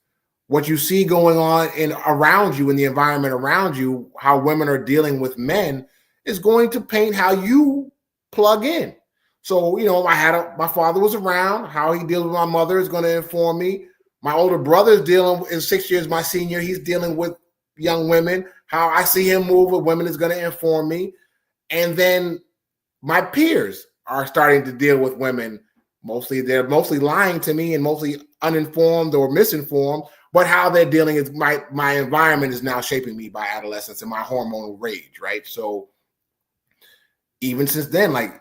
what you see going on around you, in the environment around you, how women are dealing with men, is going to paint how you plug in. So, my father was around. How he deals with my mother is going to inform me. My older brother is dealing, in 6 years, my senior, he's dealing with young women. How I see him move with women is going to inform me. And then my peers are starting to deal with women. They're mostly lying to me and mostly uninformed or misinformed. But how they're dealing is my environment is now shaping me by adolescence and my hormonal rage, right? So even since then, like,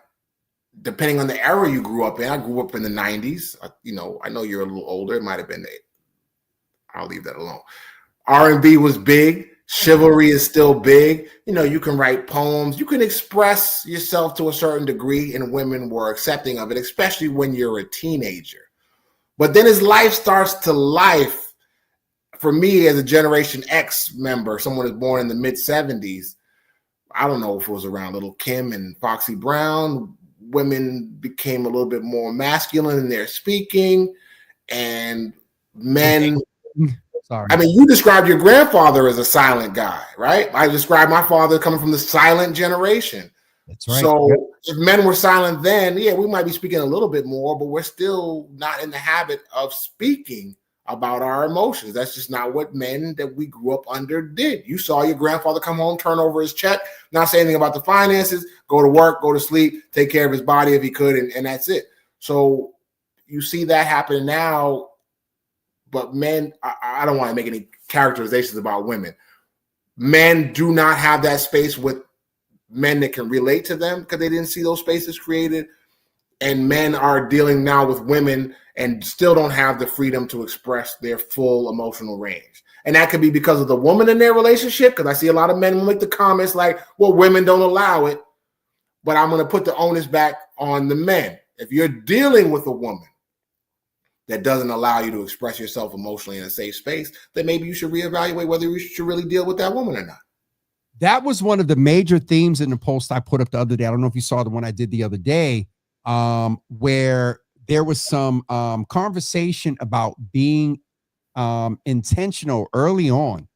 depending on the era you grew up in, I grew up in the 90s. I know you're a little older. It might have been I'll leave that alone. R&B was big. Chivalry is still big. You can write poems. You can express yourself to a certain degree, and women were accepting of it, especially when you're a teenager. But then as life starts to life, for me as a Generation X member, someone who's born in the mid-70s, I don't know if it was around Little Kim and Foxy Brown, women became a little bit more masculine in their speaking, and men... Sorry. I mean, you described your grandfather as a silent guy, right? I described my father coming from the silent generation. That's right. So yep. If men were silent then, yeah, we might be speaking a little bit more, but we're still not in the habit of speaking about our emotions. That's just not what men that we grew up under did. You saw your grandfather come home, turn over his check, not say anything about the finances, go to work, go to sleep, take care of his body if he could, and that's it. So you see that happen now. But men, I don't want to make any characterizations about women. Men do not have that space with men that can relate to them because they didn't see those spaces created. And men are dealing now with women and still don't have the freedom to express their full emotional range. And that could be because of the woman in their relationship, because I see a lot of men make the comments like, well, women don't allow it. But I'm going to put the onus back on the men. If you're dealing with a woman that doesn't allow you to express yourself emotionally in a safe space, then maybe you should reevaluate whether you should really deal with that woman or not. That was one of the major themes in the post I put up the other day. I don't know if you saw the one I did the other day, where there was some conversation about being intentional early on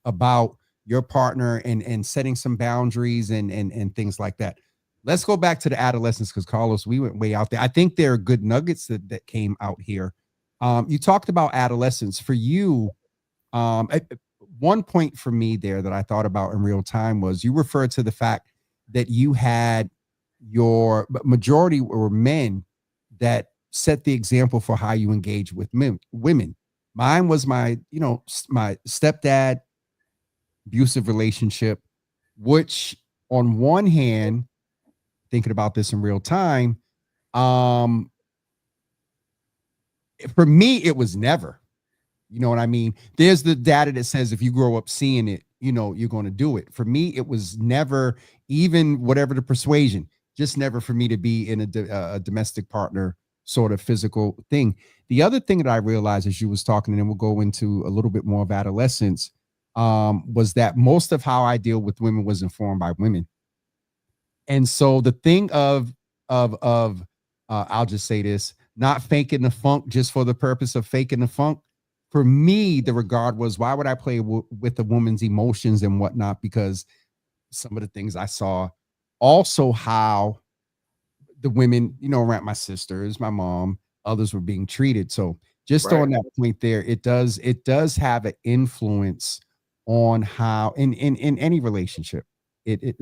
about your partner and setting some boundaries and things like that. Let's go back to the adolescence, because Carlos, we went way out there. I think there are good nuggets that came out here. You talked about adolescence. For you, one point for me there that I thought about in real time was you referred to the fact that you had your majority were men that set the example for how you engage with women. Mine was my stepdad, abusive relationship, which on one hand, thinking about this in real time, for me, it was never, you know what I mean? There's the data that says if you grow up seeing it, you're going to do it. For me, it was never, even whatever the persuasion, just never for me to be in a domestic partner sort of physical thing. The other thing that I realized as you was talking, and then we'll go into a little bit more of adolescence, was that most of how I deal with women was informed by women. And so the thing of I'll just say this, not faking the funk just for the purpose of faking the funk. For me, the regard was, why would I play with a woman's emotions and whatnot? Because some of the things I saw, also how the women, around my sisters, my mom, others were being treated. So just Right. on that point there, it does have an influence on how in any relationship. It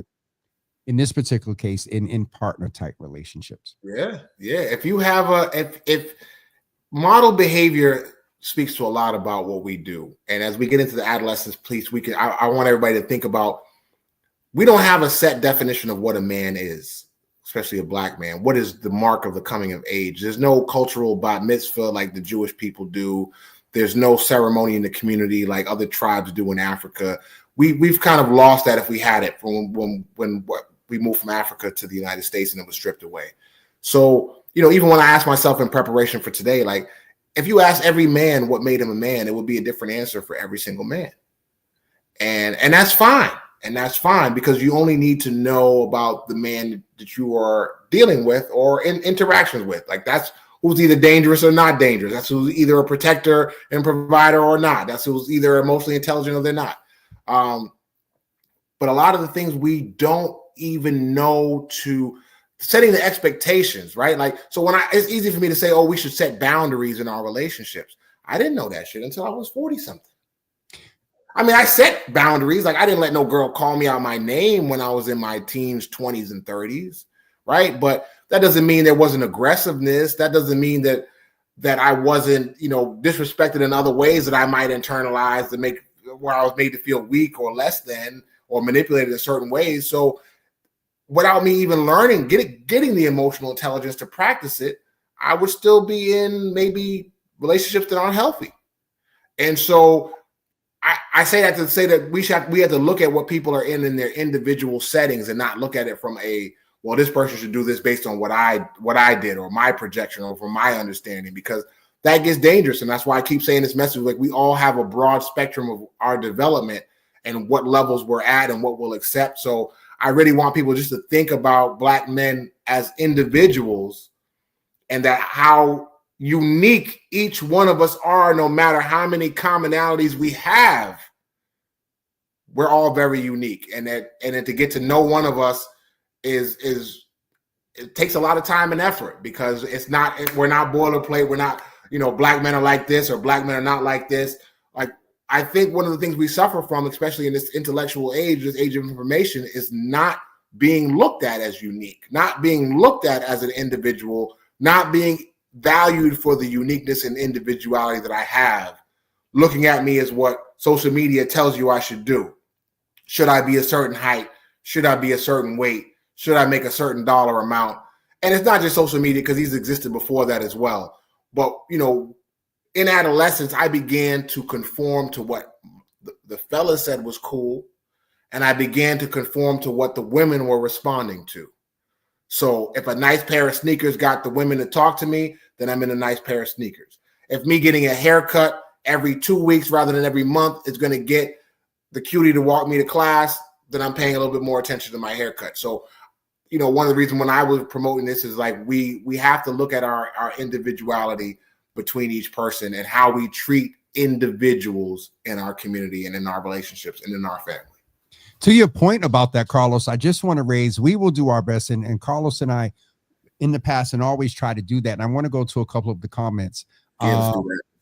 in this particular case, in partner type relationships. Yeah. Yeah. If you have if model behavior speaks to a lot about what we do. And as we get into the adolescence, please, I want everybody to think about, we don't have a set definition of what a man is, especially a black man. What is the mark of the coming of age? There's no cultural bat mitzvah like the Jewish people do. There's no ceremony in the community like other tribes do in Africa. We've kind of lost that if we had it from when we moved from Africa to the United States and it was stripped away. So, even when I asked myself in preparation for today, like, if you ask every man what made him a man, it would be a different answer for every single man. And that's fine. And that's fine, because you only need to know about the man that you are dealing with or in interactions with. Like, that's who's either dangerous or not dangerous. That's who's either a protector and provider or not. That's who's either emotionally intelligent or they're not. But a lot of the things we don't even know to setting the expectations, right? Like, so it's easy for me to say, oh, we should set boundaries in our relationships. I didn't know that shit until I was 40 something. I mean, I set boundaries. Like, I didn't let no girl call me out my name when I was in my teens, 20s, and 30s, right? But that doesn't mean there wasn't aggressiveness. That doesn't mean that I wasn't, disrespected in other ways that I might internalize where I was made to feel weak or less than, or manipulated in certain ways. So without me even learning, getting the emotional intelligence to practice it, I would still be in maybe relationships that aren't healthy. And so I say that to say that we have to look at what people are in their individual settings and not look at it from well, this person should do this based on what I did or my projection or from my understanding, because that gets dangerous. And that's why I keep saying this message, like, we all have a broad spectrum of our development and what levels we're at and what we'll accept. So I really want people just to think about Black men as individuals, and that how unique each one of us are, no matter how many commonalities we have. We're all very unique, and then to get to know one of us is it takes a lot of time and effort, because we're not boilerplate. We're not, Black men are like this or Black men are not like this. Like, I think one of the things we suffer from, especially in this intellectual age, this age of information, is not being looked at as unique, not being looked at as an individual, not being valued for the uniqueness and individuality that I have. Looking at me as what social media tells you I should do. Should I be a certain height? Should I be a certain weight? Should I make a certain dollar amount? And it's not just social media, because these existed before that as well. But, in adolescence, I began to conform to what the fellas said was cool. And I began to conform to what the women were responding to. So if a nice pair of sneakers got the women to talk to me, then I'm in a nice pair of sneakers. If me getting a haircut every 2 weeks rather than every month is going to get the cutie to walk me to class, then I'm paying a little bit more attention to my haircut. So, one of the reasons when I was promoting this is, like, we have to look at our individuality between each person and how we treat individuals in our community and in our relationships and in our family. To your point about that, Carlos, I just want to raise, we will do our best. And Carlos and I in the past and always try to do that. And I want to go to a couple of the comments. Yeah,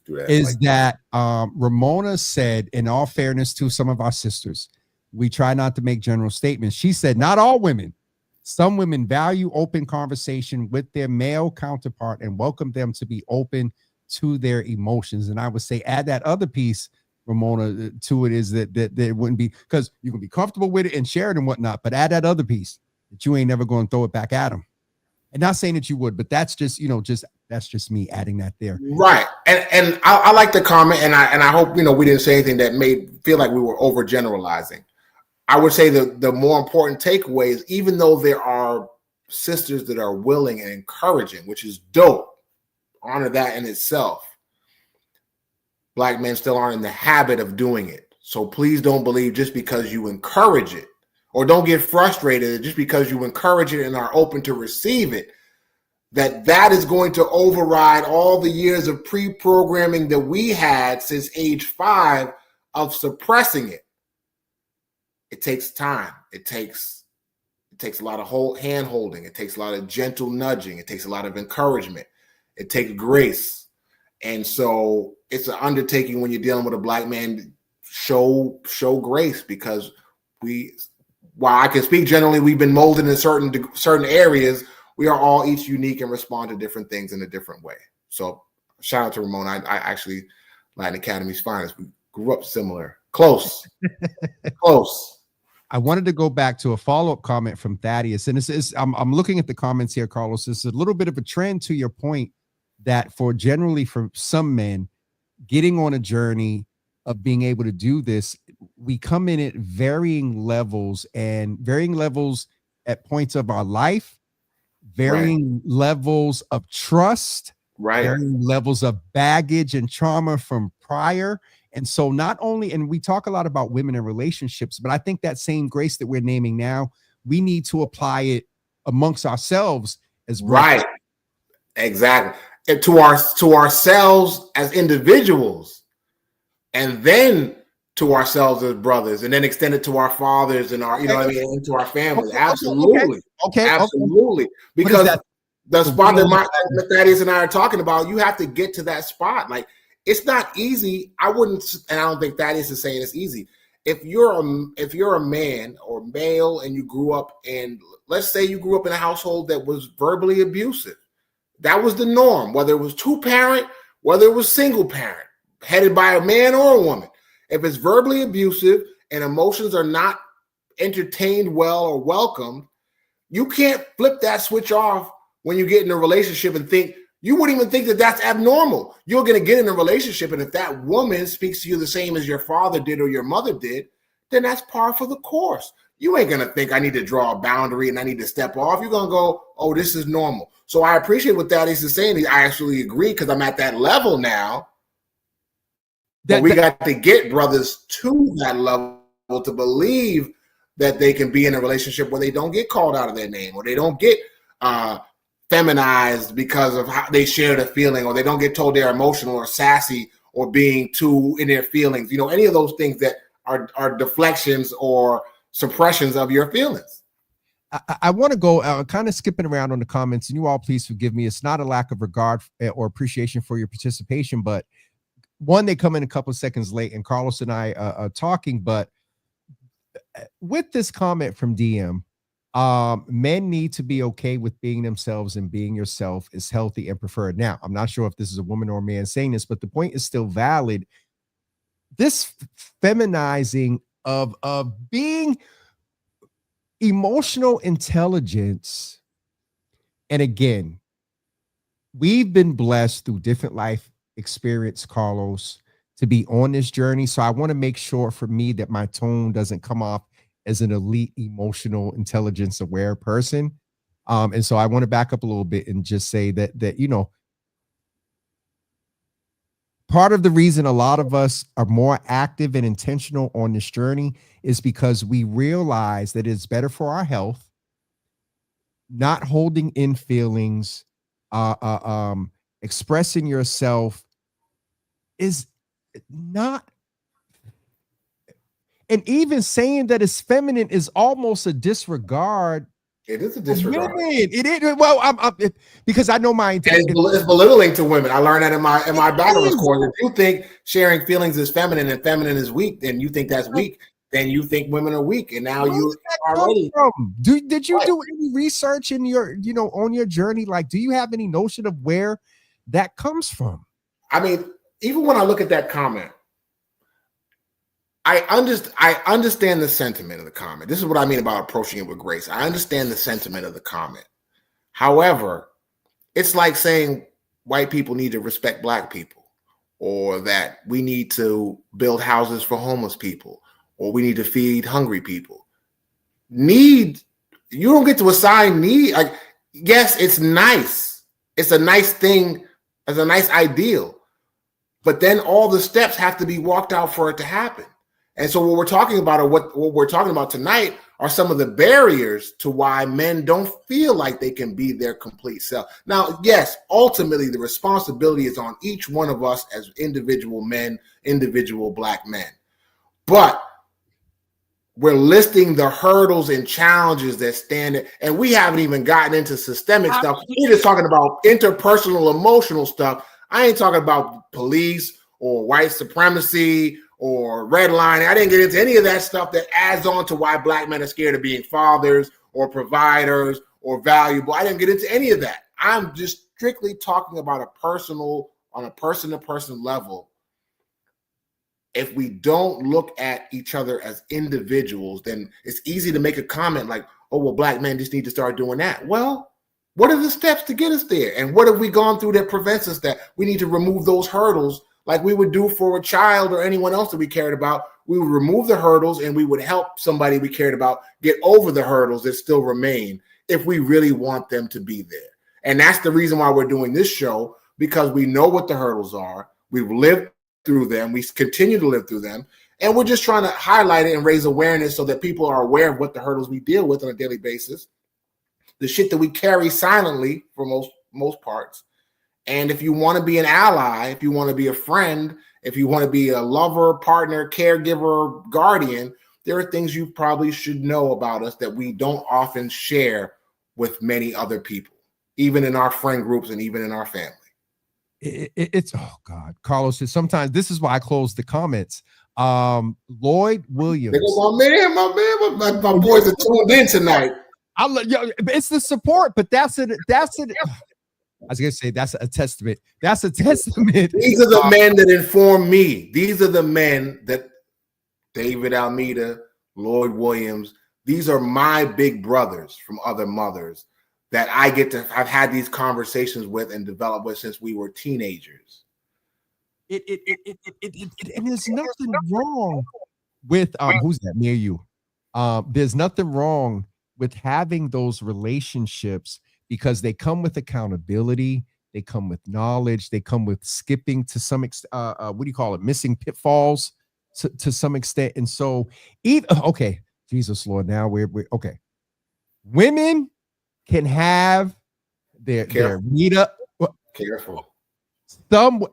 let's do that. Ramona said, in all fairness to some of our sisters, we try not to make general statements. She said, not all women. Some women value open conversation with their male counterpart and welcome them to be open to their emotions. And I would say, add that other piece, Ramona, to it, is that it wouldn't be, because you can be comfortable with it and share it and whatnot, but add that other piece that you ain't never going to throw it back at them. And not saying that you would, but that's just, that's just me adding that there. Right. And I like the comment, and I hope, we didn't say anything that made feel like we were overgeneralizing. I would say the more important takeaway is, even though there are sisters that are willing and encouraging, which is dope, honor that in itself, Black men still aren't in the habit of doing it. So please don't believe just because you encourage it, or don't get frustrated just because you encourage it and are open to receive it, that is going to override all the years of pre-programming that we had since age 5 of suppressing it. It takes time. It takes a lot of hand holding. It takes a lot of gentle nudging. It takes a lot of encouragement. It takes grace. And so it's an undertaking when you're dealing with a black man. Show grace, because while I can speak generally, we've been molded in certain areas. We are all each unique and respond to different things in a different way. So shout out to Ramon. I actually Latin Academy's finest. We grew up similar, close. I wanted to go back to a follow-up comment from Thaddeus, and I'm looking at the comments here, Carlos. It's a little bit of a trend to your point that for some men, getting on a journey of being able to do this, we come in at varying levels at points of our life, varying levels of trust, varying levels of baggage and trauma from prior. And so not only, and we talk a lot about women in relationships, but I think that same grace that we're naming now, we need to apply it amongst ourselves as well. Right. Exactly. And to ourselves as individuals, and then to ourselves as brothers, and then extend it to our fathers and our, and to our families. Absolutely. Okay. Absolutely. Because the spot that Thaddeus and I are talking about, you have to get to that spot. Like, it's not easy. I don't think Thaddeus is saying it's easy. If you're a man or male and you grew up let's say you grew up in a household that was verbally abusive, that was the norm, whether it was 2-parent, whether it was single parent, headed by a man or a woman. If it's verbally abusive and emotions are not entertained well or welcomed, you can't flip that switch off when you get in a relationship and you wouldn't even think that that's abnormal. You're going to get in a relationship, and if that woman speaks to you the same as your father did or your mother did, then that's par for the course. You ain't going to think I need to draw a boundary and I need to step off. You're going to go, oh, this is normal. So I appreciate what Thaddeus is saying. I actually agree, because I'm at that level now. But we got to get brothers to that level to believe that they can be in a relationship where they don't get called out of their name, or they don't get feminized because of how they share the feeling, or they don't get told they're emotional or sassy or being too in their feelings. Any of those things that are deflections or suppressions of your feelings. I want to go kind of skipping around on the comments, and you all please forgive me. It's not a lack of regard or appreciation for your participation, but one, they come in a couple of seconds late, and Carlos and I are talking. But with this comment from DM, men need to be okay with being themselves, and being yourself is healthy and preferred. Now, I'm not sure if this is a woman or a man saying this, but the point is still valid. This feminizing of being emotional intelligence, and again, we've been blessed through different life experience, Carlos, to be on this journey. So I want to make sure for me that my tone doesn't come off as an elite emotional intelligence aware person. And so I want to back up a little bit and just say that part of the reason a lot of us are more active and intentional on this journey is because we realize that it's better for our health, not holding in feelings, expressing yourself is not, and even saying that it's feminine is almost a disregard. It is a disregard. It is. Well, because I know my intent. It's belittling to women. I learned that in my bachelor's course. If you think sharing feelings is feminine and feminine is weak, then you think that's weak. Then you think women are weak, and now you already. Did you do any research in your, on your journey? Like, do you have any notion of where that comes from? I mean, even when I look at that comment, I understand the sentiment of the comment. This is what I mean about approaching it with grace. I understand the sentiment of the comment. However, it's like saying white people need to respect black people, or that we need to build houses for homeless people, or we need to feed hungry people. Need, you don't get to assign need. Like, yes, it's nice. It's a nice thing. It's a nice ideal. But then all the steps have to be walked out for it to happen. And so what we're talking about, or what we're talking about tonight, are some of the barriers to why men don't feel like they can be their complete self. Now, yes, ultimately the responsibility is on each one of us as individual men, individual Black men. But we're listing the hurdles and challenges that stand there, and we haven't even gotten into systemic stuff. We're just talking about interpersonal, emotional stuff. I ain't talking about police or white supremacy or redlining. I didn't get into any of that stuff that adds on to why Black men are scared of being fathers or providers or valuable. I didn't get into any of that. I'm just strictly talking about on a person-to-person level. If we don't look at each other as individuals, then it's easy to make a comment like, oh, well, Black men just need to start doing that. Well, what are the steps to get us there? And what have we gone through that prevents us that? We need to remove those hurdles like we would do for a child or anyone else that we cared about. We would remove the hurdles and we would help somebody we cared about get over the hurdles that still remain if we really want them to be there. And that's the reason why we're doing this show, because we know what the hurdles are. We've lived through them. We continue to live through them. And we're just trying to highlight it and raise awareness so that people are aware of what the hurdles we deal with on a daily basis, the shit that we carry silently for most parts. And if you want to be an ally, if you want to be a friend, if you want to be a lover, partner, caregiver, guardian, there are things you probably should know about us that we don't often share with many other people, even in our friend groups and even in our family. It's oh God, Carlos. Sometimes this is why I close the comments. Lloyd Williams, my boys are tuned in tonight. It's the support, but that's it. I was gonna say that's a testament. That's a testament. These are the men that inform me. These are the men that David Almeida, Lloyd Williams. These are my big brothers from other mothers that I've had these conversations with and developed with since we were teenagers. And there's nothing wrong with who's that near you? There's nothing wrong with having those relationships because they come with accountability, they come with knowledge, they come with skipping to some extent. What do you call it? Missing pitfalls to some extent. And so, okay, Jesus Lord, now we're okay. Women can have their meetup. Careful. Because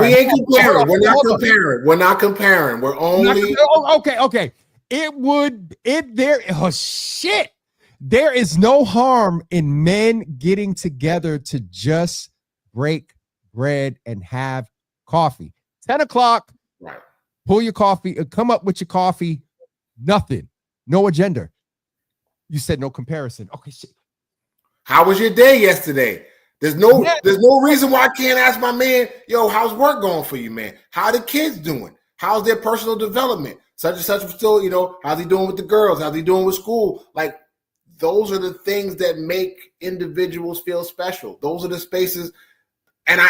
we ain't comparing. We're not comparing. We're only okay. Shit. There is no harm in men getting together to just break bread and have coffee. 10 o'clock, right. Pull your coffee, come up with your coffee, nothing, no agenda. You said no comparison. Okay, shit. How was your day yesterday? There's no reason why I can't ask my man, yo, how's work going for you, man? How are the kids doing? How's their personal development? Such and such still, how's he doing with the girls? How's he doing with school? Like, those are the things that make individuals feel special. Those are the spaces. And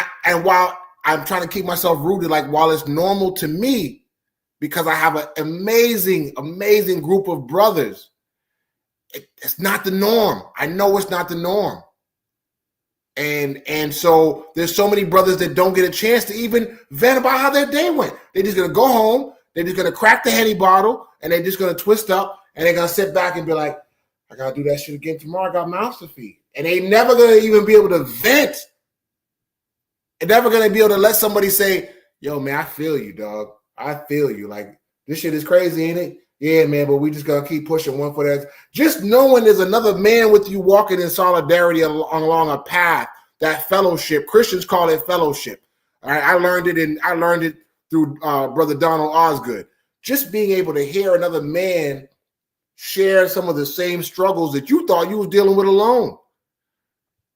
while I'm trying to keep myself rooted, like while it's normal to me, because I have an amazing, amazing group of brothers, it's not the norm. I know it's not the norm. And so there's so many brothers that don't get a chance to even vent about how their day went. They're just going to go home. They're just going to crack the Henny bottle and they're just going to twist up and they're going to sit back and be like, I got to do that shit again tomorrow. I got mouths to feed. And they never going to even be able to vent. They're never going to be able to let somebody say, yo, man, I feel you, dog. I feel you. Like, this shit is crazy, ain't it? Yeah, man, but we just going to keep pushing one for that. Just knowing there's another man with you walking in solidarity along a path, that fellowship. Christians call it fellowship. All right, I learned it through Brother Donald Osgood. Just being able to hear another man share some of the same struggles that you thought you was dealing with alone.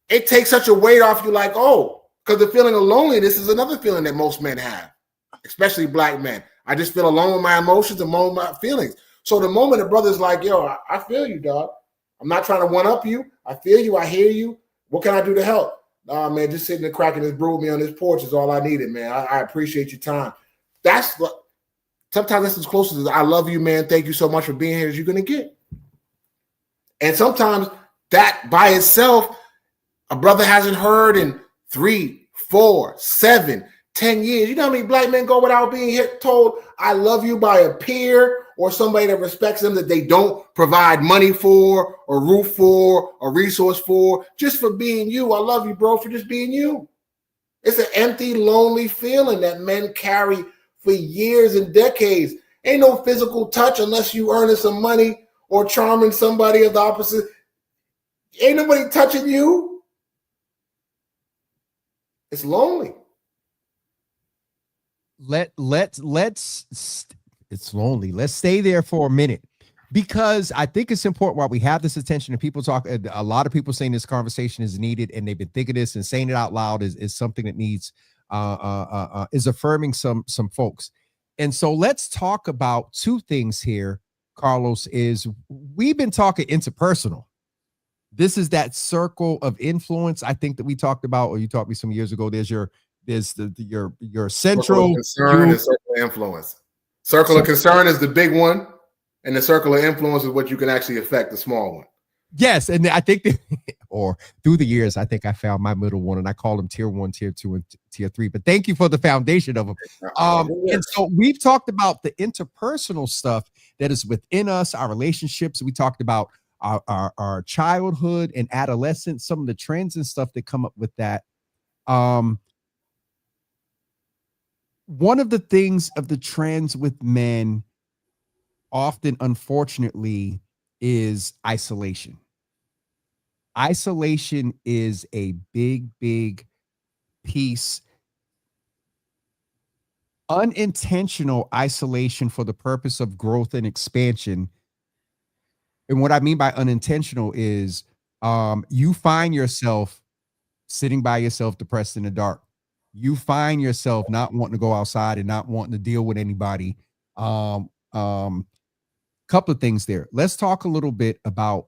It takes such a weight off you, like, oh, because the feeling of loneliness is another feeling that most men have, especially Black men. I just feel alone with my emotions and alone with my feelings. So the moment a brother's like, yo, I feel you, dog. I'm not trying to one-up you. I feel you. I hear you. What can I do to help? Nah, man, just sitting there cracking this brew with me on this porch is all I needed, man. I appreciate your time. That's what. Sometimes that's as close as I love you, man. Thank you so much for being here as you're going to get. And sometimes that by itself, a brother hasn't heard in 3, 4, 7, 10 years. You know how many black men go without being told, I love you by a peer or somebody that respects them that they don't provide money for or root for or resource for, just for being you. I love you, bro, for just being you. It's an empty, lonely feeling that men carry for years and decades. Ain't no physical touch unless you earning some money or charming somebody of the opposite. Ain't nobody touching you. It's lonely. It's lonely. Let's stay there for a minute, because I think it's important while we have this attention and people talk. A lot of people saying this conversation is needed, and they've been thinking this, and saying it out loud is something that needs is affirming some folks. And so let's talk about two things here, Carlos. Is we've been talking interpersonal. This is that circle of influence I think that we talked about, or you taught me some years ago. There's your central concern and circle of influence. Circle of concern is the big one, and the circle of influence is what you can actually affect, the small one. Yes, and I think that, or through the years, I think I found my middle one, and I call them tier 1, tier 2, and tier 3. But thank you for the foundation of them. And so we've talked about the interpersonal stuff that is within us, our relationships. We talked about our childhood and adolescence, some of the trends and stuff that come up with that. One of the things of the trends with men often, unfortunately, is isolation. Isolation is a big piece. Unintentional isolation for the purpose of growth and expansion. And what I mean by unintentional is you find yourself sitting by yourself, depressed in the dark. You find yourself not wanting to go outside and not wanting to deal with anybody. Couple of things there. Let's talk a little bit about,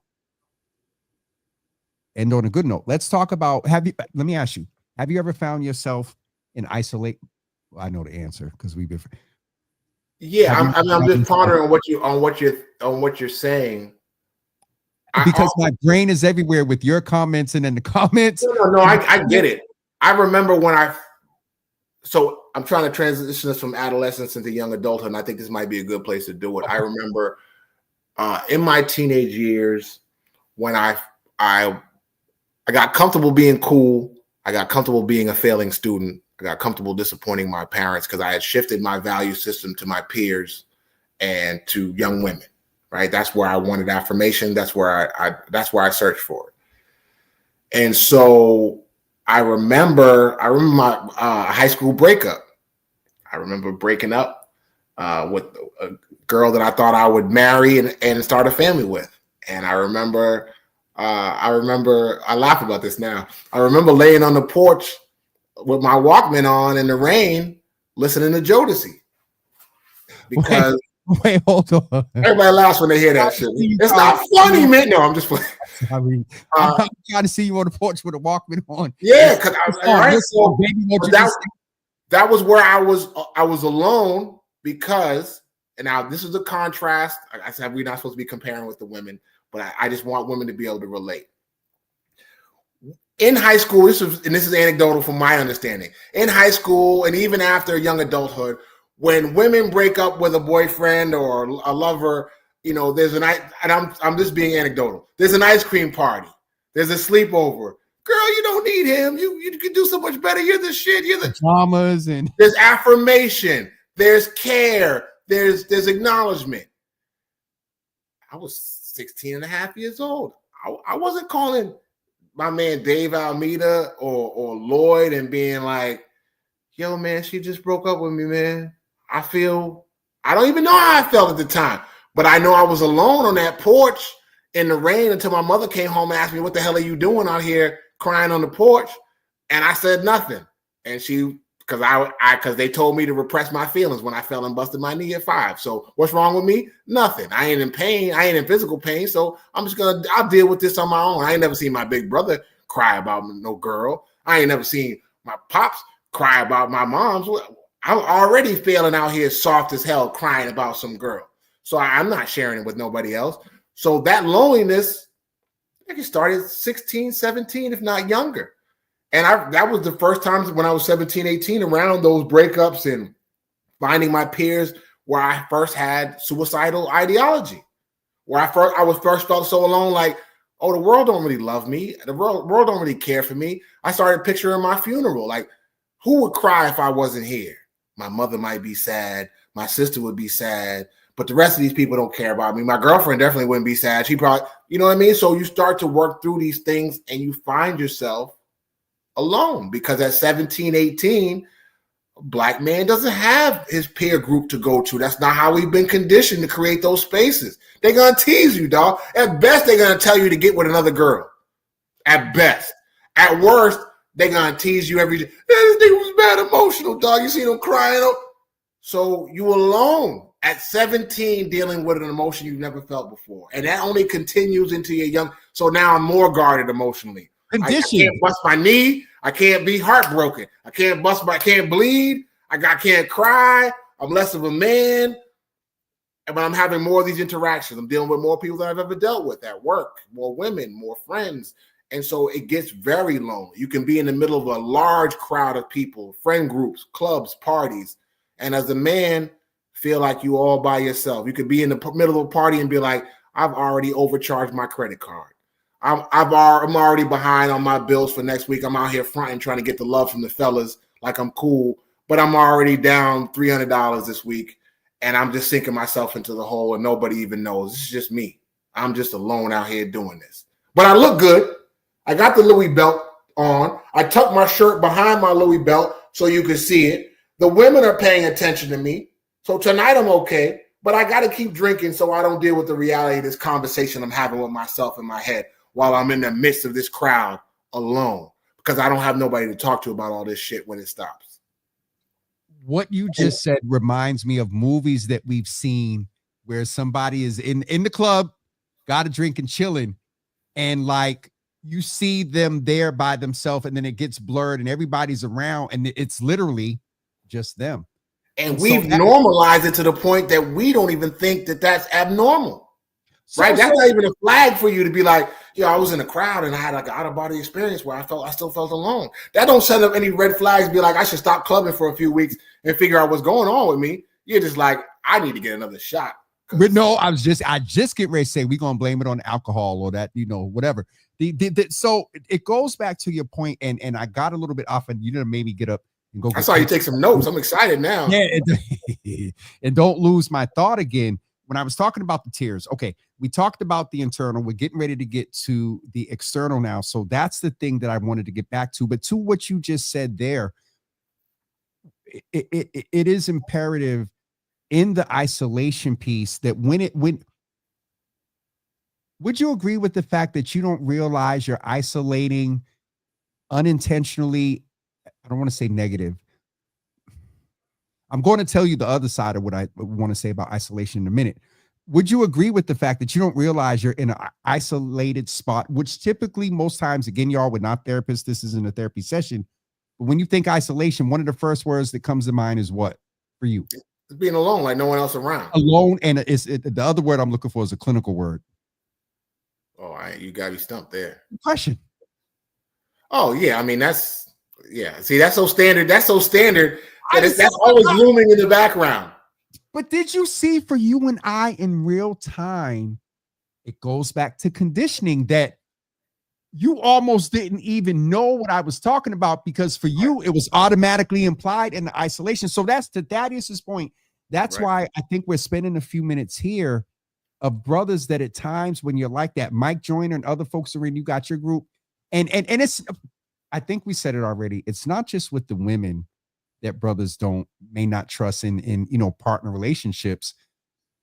and on a good note, let's talk about, let me ask you, have you ever found yourself in isolate? Well, I know the answer because we've been. Yeah, I'm just pondering on what you're saying. Because my brain is everywhere with your comments and then the comments. No, I get it. I remember when so I'm trying to transition this from adolescence into young adulthood, and I think this might be a good place to do it. I remember in my teenage years when I got comfortable being cool. I got comfortable being a failing student. I got comfortable disappointing my parents because I had shifted my value system to my peers and to young women. Right, that's where I wanted affirmation. That's where I searched for it. And so I remember my high school breakup. I remember breaking up with a girl that I thought I would marry and start a family with. And I remember, I laugh about this now. I remember laying on the porch with my Walkman on in the rain, listening to Jodeci. Because wait, hold on. Everybody laughs when they hear that shit. It's not funny, man. No, I'm just playing. I mean, I'm trying to see you on the porch with a Walkman on. Yeah, because that was where I was alone because, and now this is a contrast. I said we're not supposed to be comparing with the women, but I just want women to be able to relate. In high school, this is anecdotal from my understanding. In high school and even after young adulthood, when women break up with a boyfriend or a lover, you know, I'm just being anecdotal. There's an ice cream party. There's a sleepover. Girl, you don't need him. You can do so much better. You're the shit. You're the dramas, and there's affirmation. There's care. There's acknowledgement. I was 16 and a half years old. I wasn't calling my man Dave Almeida or Lloyd and being like, yo, man, she just broke up with me, man. I don't even know how I felt at the time, but I know I was alone on that porch in the rain until my mother came home and asked me, what the hell are you doing out here crying on the porch? And I said nothing. And because they told me to repress my feelings when I fell and busted my knee at 5. So what's wrong with me? Nothing. I ain't in pain. I ain't in physical pain. So I'll deal with this on my own. I ain't never seen my big brother cry about no girl. I ain't never seen my pops cry about my mom's. I'm already feeling out here soft as hell crying about some girl. So I'm not sharing it with nobody else. So that loneliness, I think it started 16, 17, if not younger. And that was the first time when I was 17, 18, around those breakups and finding my peers, where I first had suicidal ideology, where I was first felt so alone, like, oh, the world don't really love me. The world don't really care for me. I started picturing my funeral. Like, who would cry if I wasn't here? My mother might be sad. My sister would be sad. But the rest of these people don't care about me. My girlfriend definitely wouldn't be sad. She probably, you know what I mean? So you start to work through these things and you find yourself alone, because at 17, 18, a Black man doesn't have his peer group to go to. That's not how we've been conditioned to create those spaces. They're going to tease you, dog. At best, they're going to tell you to get with another girl. At best. At worst, they're going to tease you every day. This nigga was bad emotional, dog. You see him crying. So you alone at 17 dealing with an emotion you've never felt before. And that only continues into your young. So now I'm more guarded emotionally. I can't bust my knee. I can't be heartbroken. I can't bleed. I can't cry. I'm less of a man. But I'm having more of these interactions. I'm dealing with more people than I've ever dealt with at work, more women, more friends. And so it gets very lonely. You can be in the middle of a large crowd of people, friend groups, clubs, parties. And as a man, feel like you all by yourself. You could be in the middle of a party and be like, I've already overcharged my credit card. I'm already behind on my bills for next week. I'm out here fronting, trying to get the love from the fellas like I'm cool, but I'm already down $300 this week, and I'm just sinking myself into the hole, and nobody even knows. It's just me. I'm just alone out here doing this. But I look good. I got the Louis belt on. I tucked my shirt behind my Louis belt so you can see it. The women are paying attention to me. So tonight I'm okay, but I got to keep drinking so I don't deal with the reality of this conversation I'm having with myself in my head while I'm in the midst of this crowd alone, because I don't have nobody to talk to about all this shit when it stops. What you just said reminds me of movies that we've seen where somebody is in the club, got a drink and chilling, and like you see them there by themselves, and then it gets blurred and everybody's around, and it's literally just them. And we've normalized it to the point that we don't even think that that's abnormal. Right? That's not even a flag for you to be like, I was in a crowd and I had like an out-of-body experience where I still felt alone. That don't set up any red flags, be like, I should stop clubbing for a few weeks and figure out what's going on with me. You're just like, I need to get another shot. But no, I just get ready to say we're gonna blame it on alcohol or that, whatever. So it goes back to your point, and I got a little bit off, and you didn't maybe get up and go. I saw you take some notes. I'm excited now. Yeah, and don't lose my thought again. When I was talking about the tears, okay, we talked about the internal. We're getting ready to get to the external now. So that's the thing that I wanted to get back to. But to what you just said there, it is imperative in the isolation piece that when would you agree with the fact that you don't realize you're isolating unintentionally? I don't want to say negative. I'm going to tell you the other side of what I want to say about isolation in a minute. Would you agree with the fact that you don't realize you're in an isolated spot, which typically most times, again, y'all, we're not therapists, this isn't a therapy session, but when you think isolation, one of the first words that comes to mind is what for you? It's being alone, like no one else around. Alone, and the other word I'm looking for is a clinical word. Oh, you got me stumped there. Question. Oh, yeah. I mean, see, that's so standard. That's always looming in the background. But did you see, for you and I in real time, it goes back to conditioning that you almost didn't even know what I was talking about, because for you, it was automatically implied in the isolation. So that's to Thaddeus's point. That's why I think we're spending a few minutes here of brothers that at times when you're like that, Mike Joyner and other folks are in, you got your group. And it's, I think we said it already. It's not just with the women that brothers may not trust in partner relationships.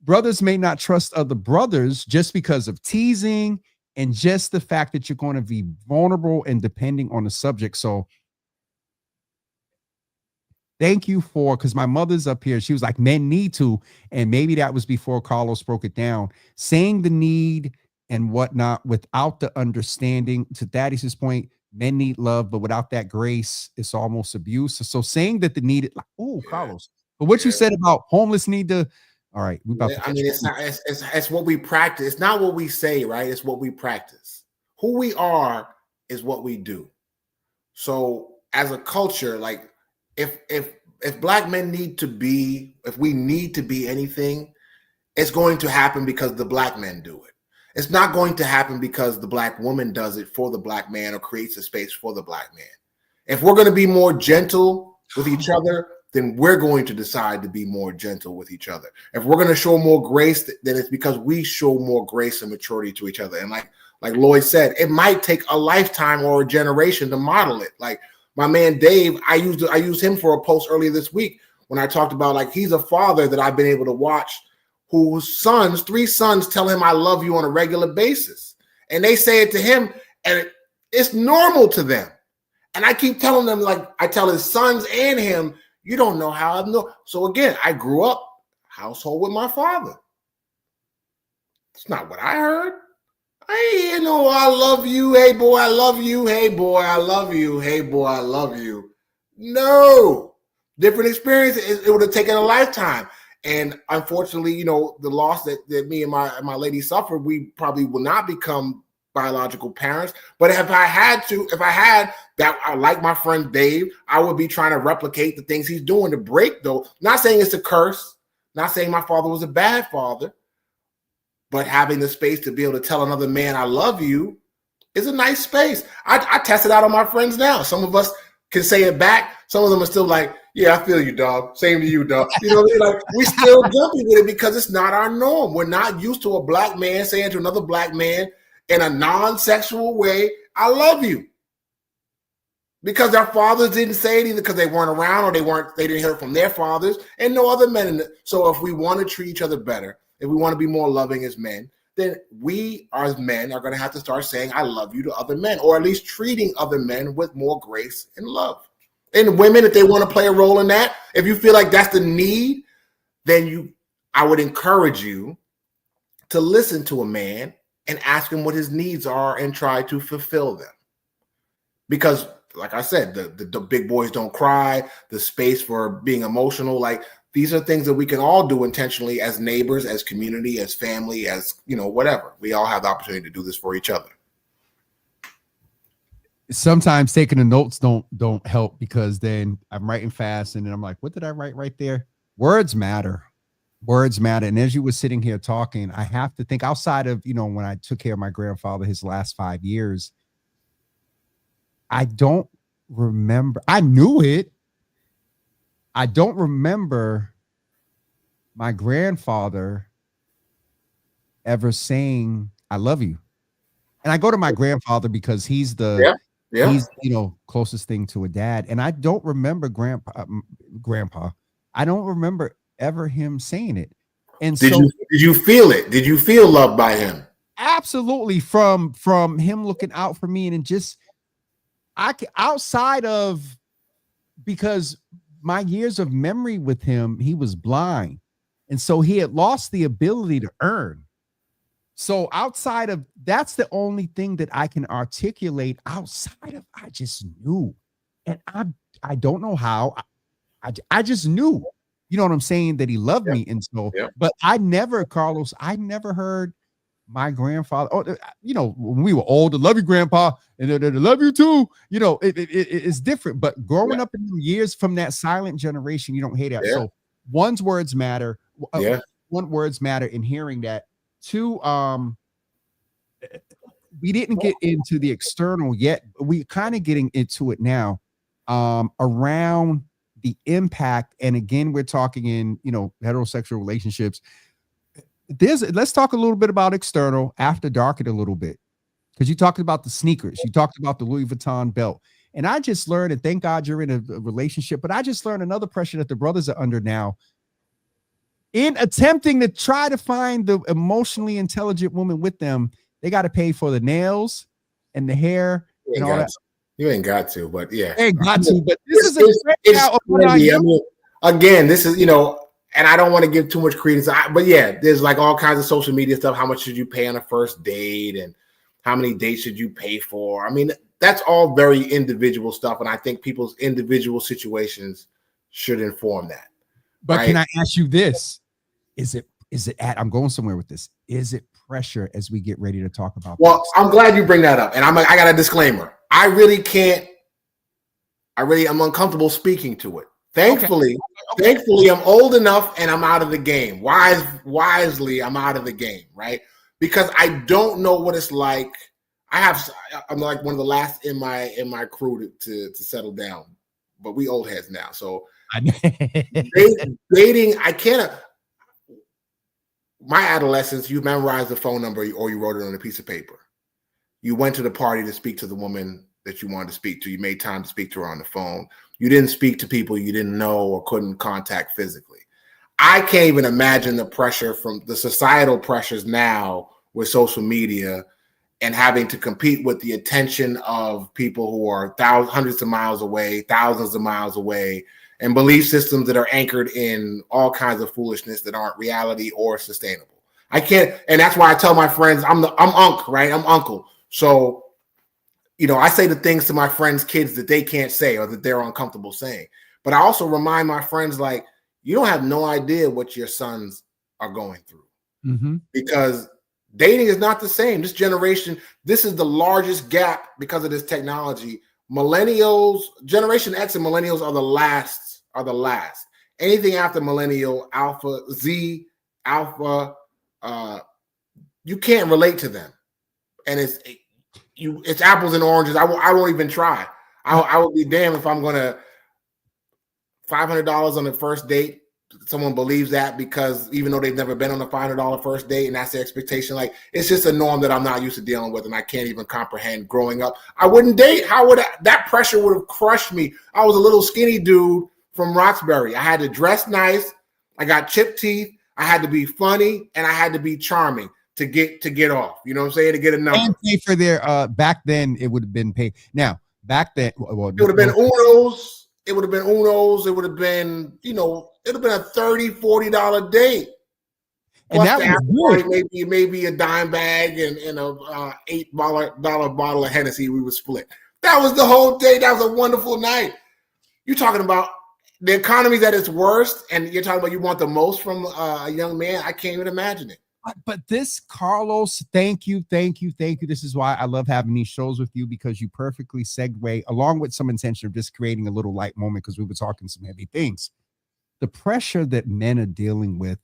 Brothers may not trust other brothers just because of teasing and just the fact that you're going to be vulnerable and depending on the subject. So thank you because my mother's up here. She was like, men need to, and maybe that was before Carlos broke it down, saying the need and whatnot without the understanding. To Thaddeus' point, men need love, but without that grace, it's almost abuse. So saying that the need, Carlos, but what you said about homeless need to, all right, we about to. I mean, it's what we practice. It's not what we say, right? It's what we practice. Who we are is what we do. So as a culture, like if black men if we need to be anything, it's going to happen because the black men do it. It's not going to happen because the black woman does it for the black man or creates a space for the black man. If we're going to be more gentle with each other, then we're going to decide to be more gentle with each other. If we're going to show more grace, then it's because we show more grace and maturity to each other. And like Lloyd said, it might take a lifetime or a generation to model it. Like my man Dave, I used him for a post earlier this week when I talked about, like, he's a father that I've been able to watch whose three sons tell him I love you on a regular basis. And they say it to him and it's normal to them. And I keep telling them, like I tell his sons and him, you don't know how I know. So again, I grew up household with my father. It's not what I heard. I love you. Hey boy, I love you. Hey boy, I love you. Hey boy, I love you. No, different experience. It would have taken a lifetime. And unfortunately, the loss that me and my lady suffered, we probably will not become biological parents. But if I had that, I like my friend Dave, I would be trying to replicate the things he's doing to break, though. Not saying it's a curse, not saying my father was a bad father, but having the space to be able to tell another man I love you is a nice space. I test it out on my friends now. Some of us can say it back. Some of them are still like, yeah, I feel you, dog. Same to you, dog. You know what I mean? Like, we still jumpy with it because it's not our norm. We're not used to a black man saying to another black man in a non-sexual way, I love you. Because our fathers didn't say it either because they weren't around or they didn't hear it from their fathers and no other men. So if we want to treat each other better, if we want to be more loving as men, then we as men are going to have to start saying I love you to other men, or at least treating other men with more grace and love. And women, if they want to play a role in that, if you feel like that's the need, then I would encourage you to listen to a man and ask him what his needs are and try to fulfill them. Because like I said, the big boys don't cry, the space for being emotional, like these are things that we can all do intentionally as neighbors, as community, as family, as, whatever. We all have the opportunity to do this for each other. Sometimes taking the notes don't help because then I'm writing fast and then I'm like, what did I write right there? Words matter. Words matter. And as you were sitting here talking, I have to think outside of, when I took care of my grandfather his last 5 years, I don't remember. I knew it. I don't remember my grandfather ever saying, I love you. And I go to my grandfather because he's he's, closest thing to a dad. And I don't remember grandpa. I don't remember ever him saying it. And did you feel it? Did you feel loved by him? Absolutely. From him looking out for me and just, outside of, because my years of memory with him, he was blind. And so he had lost the ability to earn. So outside of, that's the only thing that I can articulate outside of, I just knew. And I don't know how, I just knew, you know what I'm saying, that he loved me. And so, but I never, Carlos, I never heard my grandfather, when we were older, love you, grandpa, and they love you too. It's different. But growing up in the years from that silent generation, you don't hate that. So one's words matter. One, words matter in hearing that. Two, we didn't get into the external yet. We're kind of getting into it now, around the impact. And again, we're talking in, heterosexual relationships. Let's talk a little bit about external after dark it a little bit. Because you talked about the sneakers, you talked about the Louis Vuitton belt. And I just learned, and thank God you're in a relationship, but I just learned another pressure that the brothers are under now. In attempting to try to find the emotionally intelligent woman with them, they got to pay for the nails and the hair and all that. You ain't got to, but yeah. Ain't got to, but this is again, this is, and I don't want to give too much credence, but yeah, there's like all kinds of social media stuff. How much should you pay on a first date? And how many dates should you pay for? I mean, that's all very individual stuff. And I think people's individual situations should inform that. But right? Can I ask you this? Is it I'm going somewhere with this. Is it pressure as we get ready to talk about this? I'm glad you bring that up. And I got a disclaimer. I really can't I'm uncomfortable speaking to it. Thankfully, I'm old enough and I'm out of the game. Wisely, I'm out of the game, right? Because I don't know what it's like. I'm like one of the last in my crew to settle down, but we old heads now. So dating, I can't. My adolescence, you memorized the phone number or you wrote it on a piece of paper. You went to the party to speak to the woman that you wanted to speak to. You made time to speak to her on the phone. You didn't speak to people you didn't know or couldn't contact physically. I can't even imagine the pressure from the societal pressures now with social media and having to compete with the attention of people who are hundreds of miles away, thousands of miles away, and belief systems that are anchored in all kinds of foolishness that aren't reality or sustainable. I can't, and that's why I tell my friends, I'm uncle, right? I'm uncle. So, I say the things to my friends' kids that they can't say or that they're uncomfortable saying. But I also remind my friends, like, you don't have no idea what your sons are going through because dating is not the same. This generation, this is the largest gap because of this technology. Millennials, Generation X and millennials are the last. Anything after millennial, alpha, Z, alpha, you can't relate to them. And it's apples and oranges. I won't even try. I will be damned if I'm going to $500 on the first date. Someone believes that because even though they've never been on a $500 first date and that's their expectation, like it's just a norm that I'm not used to dealing with and I can't even comprehend growing up. I wouldn't date. That pressure would have crushed me. I was a little skinny dude from Roxbury. I had to dress nice. I got chipped teeth. I had to be funny and I had to be charming to get off. You know what I'm saying? To get a number. And pay for their back then it would have been paid. Now back then it would have been Unos. It would have been Unos. It would have been, it would have been a $30-$40 date. And plus that was good. Maybe a dime bag and a $8 bottle of Hennessy we would split. That was the whole day. That was a wonderful night. You're talking about the economy's at its worst, and you're talking about you want the most from a young man. I can't even imagine it. But this, Carlos, thank you. This is why I love having these shows with you, because you perfectly segue along with some intention of just creating a little light moment, because we were talking some heavy things. The pressure that men are dealing with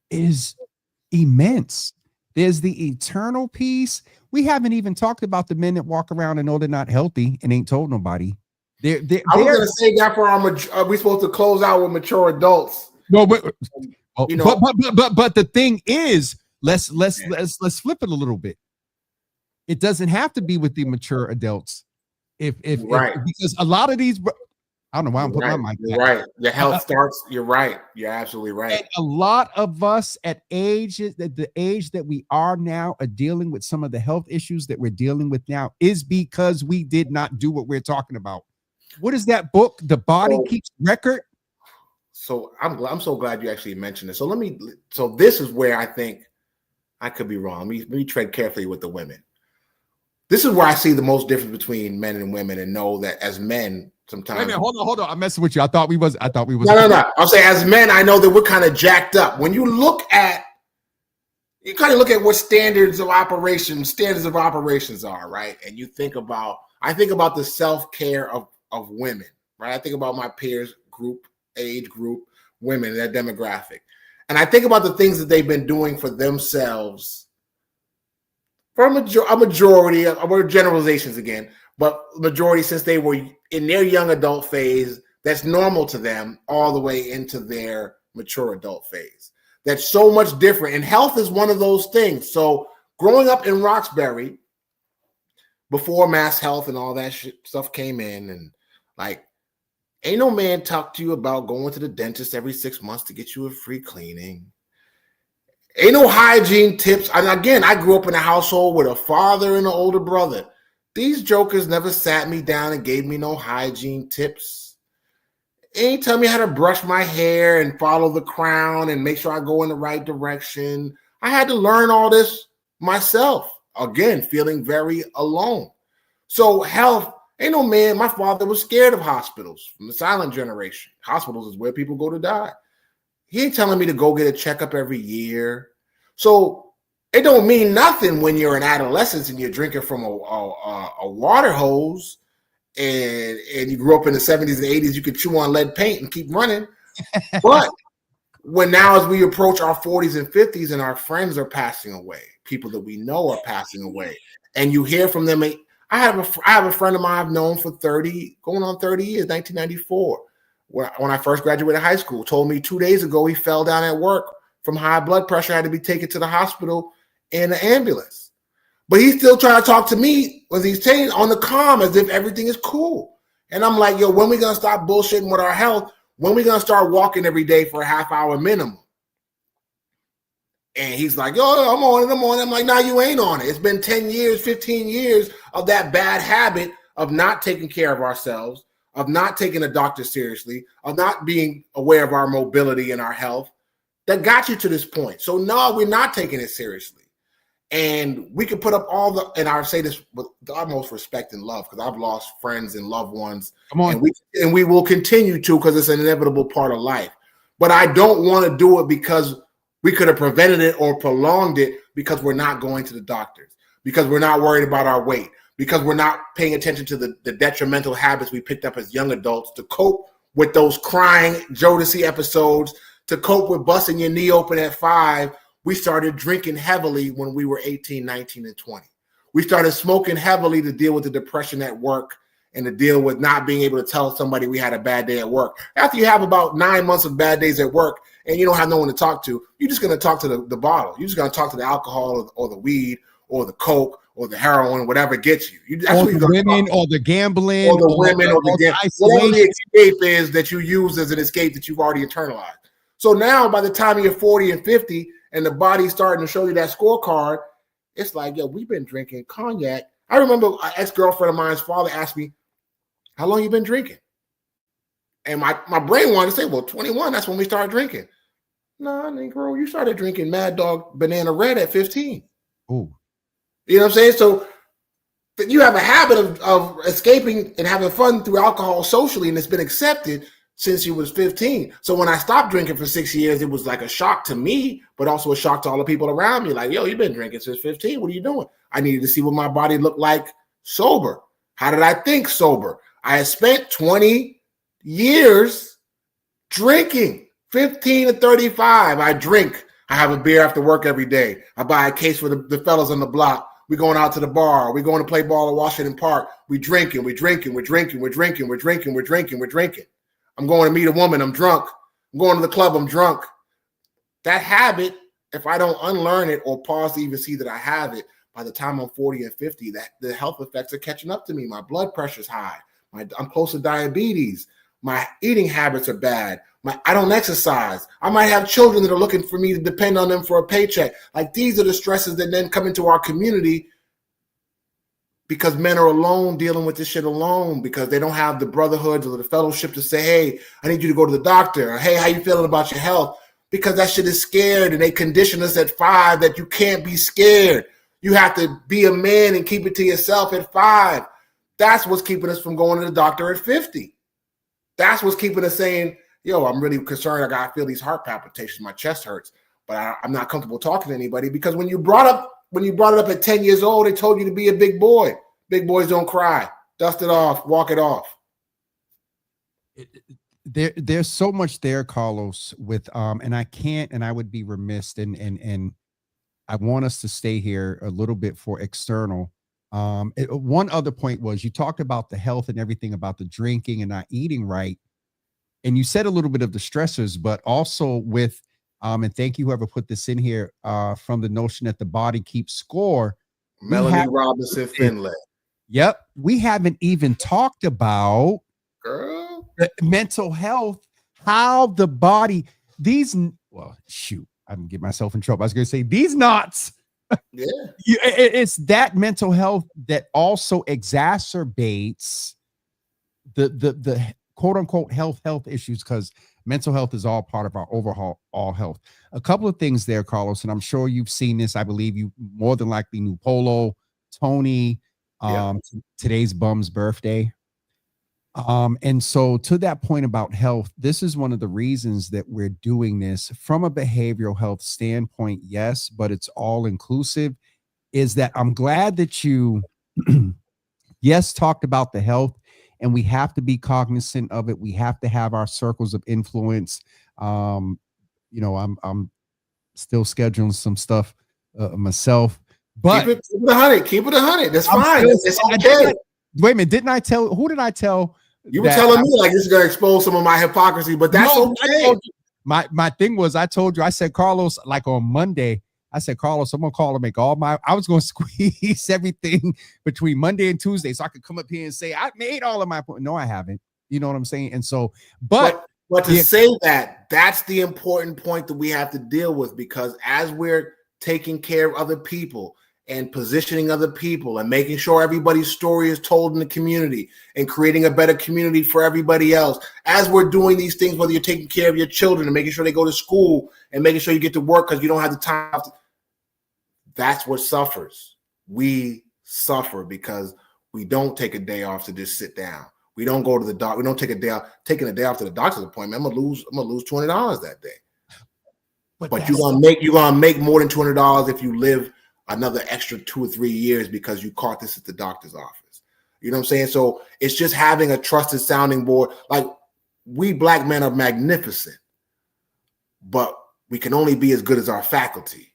is immense. There's the eternal piece. We haven't even talked about the men that walk around and know they're not healthy and ain't told nobody. I was going to say that for we're supposed to close out with mature adults. No, but the thing is, let's flip it a little bit. It doesn't have to be with the mature adults. If because a lot of these, I don't know why I'm putting my mic back. Right. The health starts. You're right. You're absolutely right. And a lot of us at the age that we are now are dealing with some of the health issues that we're dealing with now is because we did not do what we're talking about. What is that book? The Body Keeps Record. So I'm so glad you actually mentioned this. So this is where I think I could be wrong. Let me tread carefully with the women. This is where I see the most difference between men and women, and know that as men, sometimes. Wait a minute, hold on. I'm messing with you. I thought we was. No. I'll say as men, I know that we're kind of jacked up. When you kind of look at what standards of operations are, right? And I think about the self-care of women, right? I think about my peers age group, women, that demographic. And I think about the things that they've been doing for themselves for a majority, we're generalizations again, but majority since they were in their young adult phase, that's normal to them all the way into their mature adult phase. That's so much different. And health is one of those things. So growing up in Roxbury, before Mass Health and all that stuff came in, and like, ain't no man talk to you about going to the dentist every 6 months to get you a free cleaning. Ain't no hygiene tips. And again, I grew up in a household with a father and an older brother. These jokers never sat me down and gave me no hygiene tips. Ain't tell me how to brush my hair and follow the crown and make sure I go in the right direction. I had to learn all this myself. Again, feeling very alone. So health, ain't no man. My father was scared of hospitals from the silent generation. Hospitals is where people go to die. He ain't telling me to go get a checkup every year. So it don't mean nothing when you're in adolescence and you're drinking from a water hose and you grew up in the 70s and 80s, you could chew on lead paint and keep running. But when now as we approach our 40s and 50s and our friends are passing away, people that we know are passing away, and you hear from them. I have a friend of mine I've known for 30, going on 30 years, 1994. When I first graduated high school, told me 2 days ago he fell down at work from high blood pressure, had to be taken to the hospital in an ambulance. But he's still trying to talk to me when he's saying on the calm as if everything is cool. And I'm like, yo, when we going to stop bullshitting with our health? When we going to start walking every day for a half hour minimum? And he's like, yo, I'm on it. I'm like, nah, you ain't on it. It's been 10 years, 15 years of that bad habit of not taking care of ourselves, of not taking the doctor seriously, of not being aware of our mobility and our health that got you to this point. So no, we're not taking it seriously. And we can put up all the, and I say this with the utmost respect and love, because I've lost friends and loved ones. Come on. And we will continue to, because it's an inevitable part of life. But I don't want to do it because we could have prevented it or prolonged it, because we're not going to the doctors, because we're not worried about our weight, because we're not paying attention to the detrimental habits we picked up as young adults to cope with those crying Jodeci episodes, to cope with busting your knee open at 5. We started drinking heavily when we were 18, 19, and 20. We started smoking heavily to deal with the depression at work and to deal with not being able to tell somebody we had a bad day at work. After you have about 9 months of bad days at work and you don't have no one to talk to, you're just going to talk to the bottle. You're just going to talk to the alcohol or the weed or the coke or the heroin, whatever gets you. Or the women or the gambling. Or the women or the gambling. Whatever the escape is that you use as an escape that you've already internalized. So now by the time you're 40 and 50 and the body's starting to show you that scorecard, it's like, yo, we've been drinking cognac. I remember an ex-girlfriend of mine's father asked me, how long you been drinking? And my brain wanted to say, well, 21, that's when we started drinking. No, Negro, you started drinking Mad Dog Banana Red at 15. Ooh. You know what I'm saying? So you have a habit of escaping and having fun through alcohol socially, and it's been accepted since you was 15. So when I stopped drinking for 6 years, it was like a shock to me, but also a shock to all the people around me. Like, yo, you've been drinking since 15. What are you doing? I needed to see what my body looked like sober. How did I think sober? I had spent 20 years drinking. 15 to 35, I drink. I have a beer after work every day. I buy a case for the fellas on the block. We're going out to the bar. We're going to play ball at Washington Park. We're drinking. I'm going to meet a woman. I'm drunk. I'm going to the club. I'm drunk. That habit, if I don't unlearn it or pause to even see that I have it, by the time I'm 40 and 50, that the health effects are catching up to me. My blood pressure's high. I'm close to diabetes. My eating habits are bad. I don't exercise. I might have children that are looking for me to depend on them for a paycheck. Like, these are the stresses that then come into our community because men are alone dealing with this shit alone, because they don't have the brotherhoods or the fellowship to say, hey, I need you to go to the doctor. Or, hey, how you feeling about your health? Because that shit is scared, and they condition us at 5 that you can't be scared. You have to be a man and keep it to yourself at 5. That's what's keeping us from going to the doctor at 50. That's what's keeping us saying, yo, I'm really concerned. I feel these heart palpitations. My chest hurts, but I'm not comfortable talking to anybody, because when you brought it up at 10 years old, they told you to be a big boy. Big boys don't cry. Dust it off. Walk it off. There's so much there, Carlos, with and I can't, and I would be remiss, and I want us to stay here a little bit for external. One other point was, you talked about the health and everything about the drinking and not eating right. And you said a little bit of the stressors, but also with, and thank you whoever put this in here, from the notion that the body keeps score. Melanie Robinson Finlay. Yep. We haven't even talked about mental health, how the body, shoot, I can get myself in trouble. I was going to say these knots. Yeah. It's that mental health that also exacerbates the quote unquote health issues, because mental health is all part of our overall health. A couple of things there, Carlos, and I'm sure you've seen this. I believe you more than likely knew Polo, Tony, today's bum's birthday. And so to that point about health, this is one of the reasons that we're doing this from a behavioral health standpoint. Yes, but it's all inclusive. Is that I'm glad that you, yes, talked about the health and we have to be cognizant of it. We have to have our circles of influence. Um, I'm still scheduling some stuff myself, Keep but it 100. Keep it 100. That's I'm fine. still, It's okay. wait a minute, didn't I tell, who did I tell You were that telling me like this is gonna expose some of my hypocrisy, but that's no, okay. my thing was, I told you, I said, Carlos, like on Monday, I said, Carlos, I'm gonna call and make all my, I was gonna squeeze everything between Monday and Tuesday so I could come up here and say I made all of my points. No, I haven't. You know what I'm saying? And so, but to say that, that's the important point that we have to deal with, because as we're taking care of other people and positioning other people and making sure everybody's story is told in the community and creating a better community for everybody else, as we're doing these things, whether you're taking care of your children and making sure they go to school and making sure you get to work because you don't have the time to, that's what suffers. We suffer because we don't take a day off to just sit down. We don't go to the doctor. We don't take a day off. Taking a day off to the doctor's appointment, I'm gonna lose $20 that day. But you're gonna make more than $200 if you live another extra 2 or 3 years because you caught this at the doctor's office. You know what I'm saying? So it's just having a trusted sounding board. Like, we black men are magnificent, but we can only be as good as our faculty.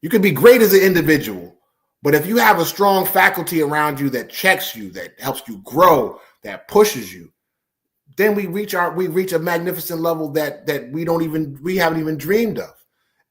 You can be great as an individual, but if you have a strong faculty around you that checks you, that helps you grow, that pushes you, then we reach a magnificent level that we haven't even dreamed of.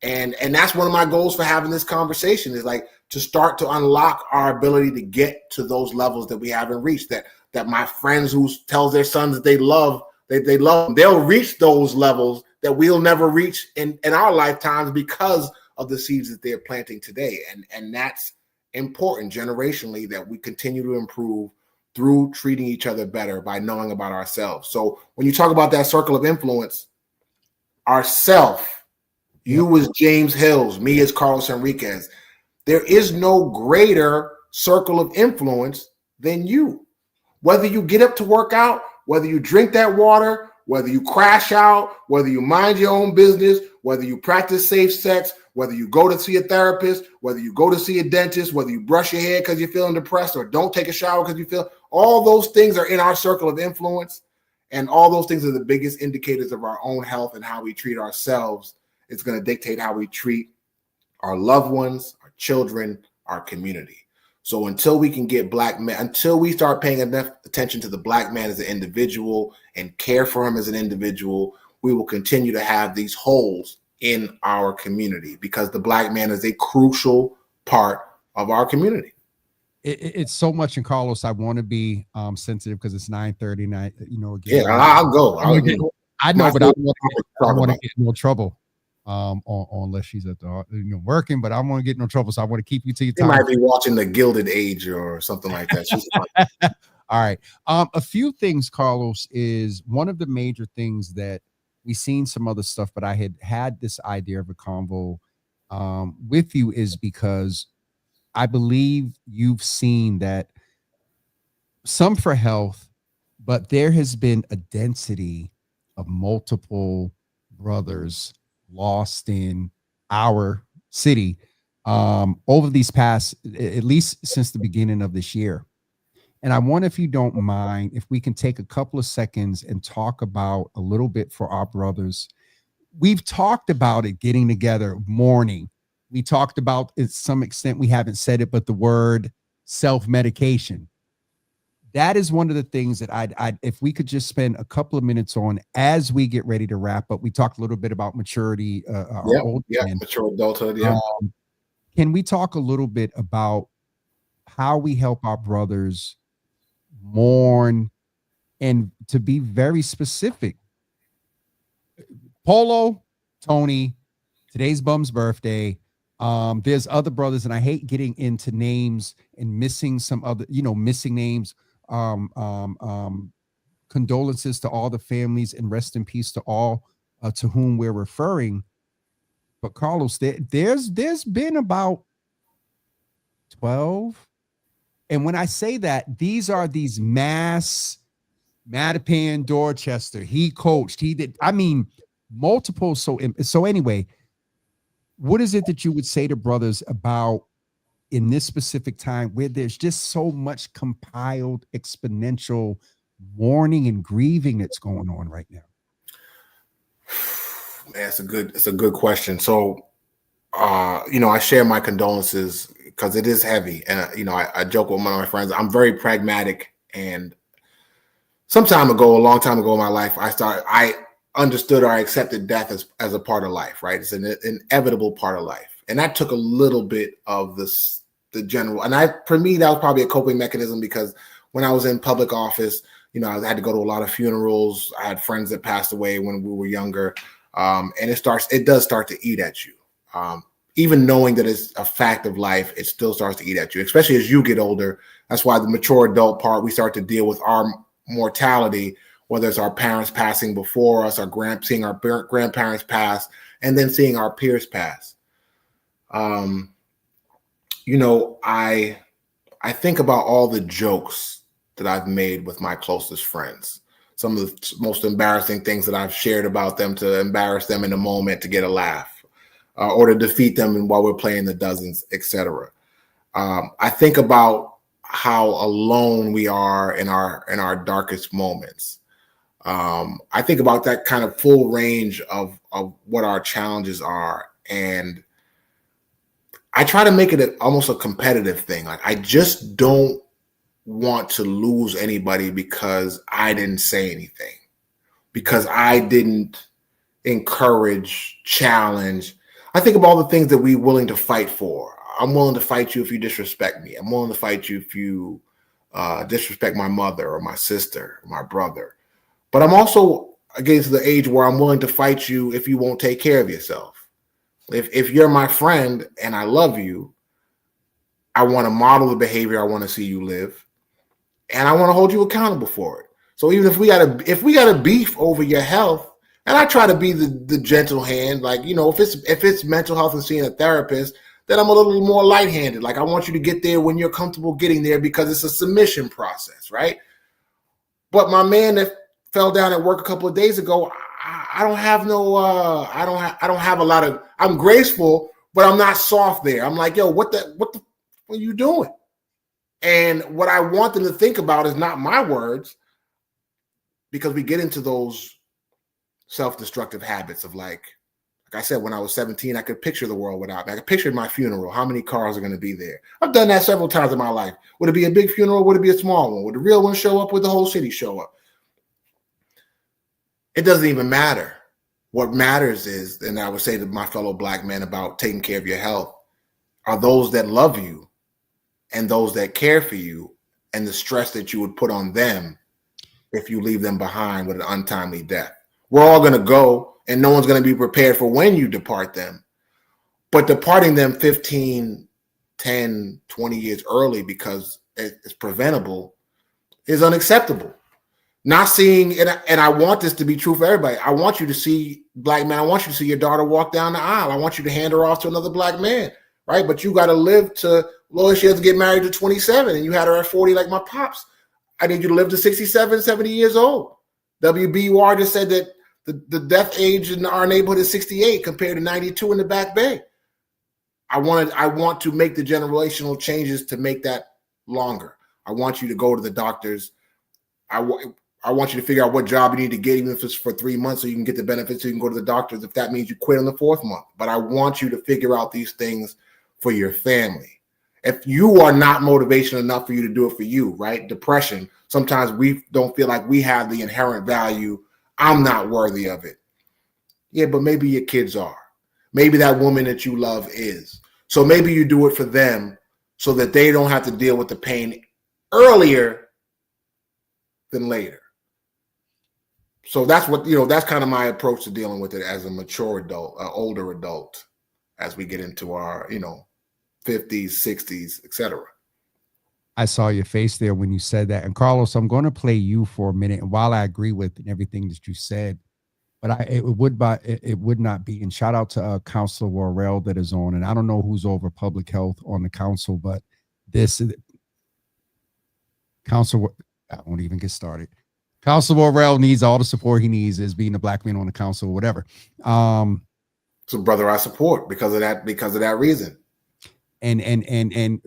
And that's one of my goals for having this conversation, is like to start to unlock our ability to get to those levels that we haven't reached, that my friends who tells their sons that they love them, they'll reach those levels that we'll never reach in our lifetimes because of the seeds that they're planting today. And that's important generationally, that we continue to improve through treating each other better by knowing about ourselves. So when you talk about that circle of influence, ourself, you as James Hills, me as Carlos Henriquez, there is no greater circle of influence than you. Whether you get up to work out, whether you drink that water, whether you crash out, whether you mind your own business, whether you practice safe sex, whether you go to see a therapist, whether you go to see a dentist, whether you brush your hair because you're feeling depressed or don't take a shower because you feel, all those things are in our circle of influence. And all those things are the biggest indicators of our own health, and how we treat ourselves. It's going to dictate how we treat our loved ones, our children, our community. So until we can get black men, until we start paying enough attention to the black man as an individual and care for him as an individual, we will continue to have these holes in our community, because the black man is a crucial part of our community. It's so much. And Carlos, I want to be sensitive because it's 9:30, and again, yeah, I'll go. I know, but I want to get in no trouble. Unless she's at the working, but I don't want to get in no trouble, so I want to keep you to your time. You might be watching The Gilded Age or something like that. She's fine. All right. A few things, Carlos, is one of the major things that we've seen some other stuff, but I had this idea of a convo with you, is because I believe you've seen that some for health, but there has been a density of multiple brothers lost in our city over these past, at least since the beginning of this year. And I wonder, if you don't mind, if we can take a couple of seconds and talk about a little bit for our brothers. We've talked about it, getting together, mourning. We talked about, to some extent, we haven't said it, but the word self-medication. That is one of the things that I'd if we could just spend a couple of minutes on as we get ready to wrap up. We talked a little bit about maturity, mature adulthood. Yeah. Can we talk a little bit about how we help our brothers mourn, and to be very specific? Polo, Tony, today's Bum's birthday. There's other brothers, and I hate getting into names and missing some other, missing names. Condolences to all the families, and rest in peace to all to whom we're referring. But Carlos, there's been about 12, and when I say that, these are these mass, Mattapan, Dorchester, he coached, he did, I mean, multiple. So anyway, what is it that you would say to brothers about in this specific time where there's just so much compiled exponential mourning and grieving that's going on right now? Man, it's a good question. So, I share my condolences because it is heavy. And, I joke with one of my friends, I'm very pragmatic. And a long time ago in my life, I understood or I accepted death as a part of life, right? It's an inevitable part of life. And that took a little bit of the general. And for me, that was probably a coping mechanism because when I was in public office, I had to go to a lot of funerals. I had friends that passed away when we were younger. And it does start to eat at you. Even knowing that it's a fact of life, it still starts to eat at you, especially as you get older. That's why the mature adult part, we start to deal with our mortality, whether it's our parents passing before us, seeing our grandparents pass, and then seeing our peers pass. I think about all the jokes that I've made with my closest friends. Some of the most embarrassing things that I've shared about them to embarrass them in a moment to get a laugh, or to defeat them while we're playing the dozens, etc. I think about how alone we are in our darkest moments. I think about that kind of full range of what our challenges are, and I try to make it almost a competitive thing. Like, I just don't want to lose anybody because I didn't say anything, because I didn't encourage, challenge. I think of all the things that we're willing to fight for. I'm willing to fight you if you disrespect me. I'm willing to fight you if you disrespect my mother or my sister or my brother. But I'm also against the age where I'm willing to fight you if you won't take care of yourself. If you're my friend and I love you, I want to model the behavior I want to see you live. And I want to hold you accountable for it. So even if we got a beef over your health, and I try to be the gentle hand, like, if it's mental health and seeing a therapist, then I'm a little more light-handed. Like, I want you to get there when you're comfortable getting there because it's a submission process, right? But my man that fell down at work a couple of days ago, I don't have a lot of. I'm graceful, but I'm not soft there. I'm like, yo, what are you doing? And what I want them to think about is not my words, because we get into those self-destructive habits of like I said, when I was 17, I could picture the world without me. I could picture my funeral, how many cars are going to be there. I've done that several times in my life. Would it be a big funeral? Would it be a small one? Would the real one show up? Would the whole city show up? It doesn't even matter. What matters is, and I would say to my fellow Black men about taking care of your health, are those that love you and those that care for you, and the stress that you would put on them if you leave them behind with an untimely death. We're all going to go, and no one's going to be prepared for when you depart them. But departing them 15, 10, 20 years early because it's preventable is unacceptable. Not seeing, and I want this to be true for everybody. I want you to see, Black men, I want you to see your daughter walk down the aisle. I want you to hand her off to another Black man, right? But you got to live to, Lord, she has to get married to 27, and you had her at 40 like my pops. I need you to live to 67, 70 years old. WBUR just said that the death age in our neighborhood is 68 compared to 92 in the Back Bay. I want to make the generational changes to make that longer. I want you to go to the doctors. I want you to figure out what job you need to get, even if it's for 3 months, so you can get the benefits, so you can go to the doctors if that means you quit on the 4th month. But I want you to figure out these things for your family. If you are not motivation enough for you to do it for you, right? Depression. Sometimes we don't feel like we have the inherent value. I'm not worthy of it. Yeah, but maybe your kids are. Maybe that woman that you love is. So maybe you do it for them so that they don't have to deal with the pain earlier than later. So that's what, that's kind of my approach to dealing with it as a mature adult, an older adult, as we get into our, 50s, 60s, etc. I saw your face there when you said that. And Carlos, I'm going to play you for a minute. And while I agree with everything that you said, but it would not be. And shout out to Councilor Worrell that is on. And I don't know who's over public health on the council, but Councilor, I won't even get started. Councilor Worrell needs all the support he needs as being a Black man on the council or whatever. So, brother, I support because of that reason. and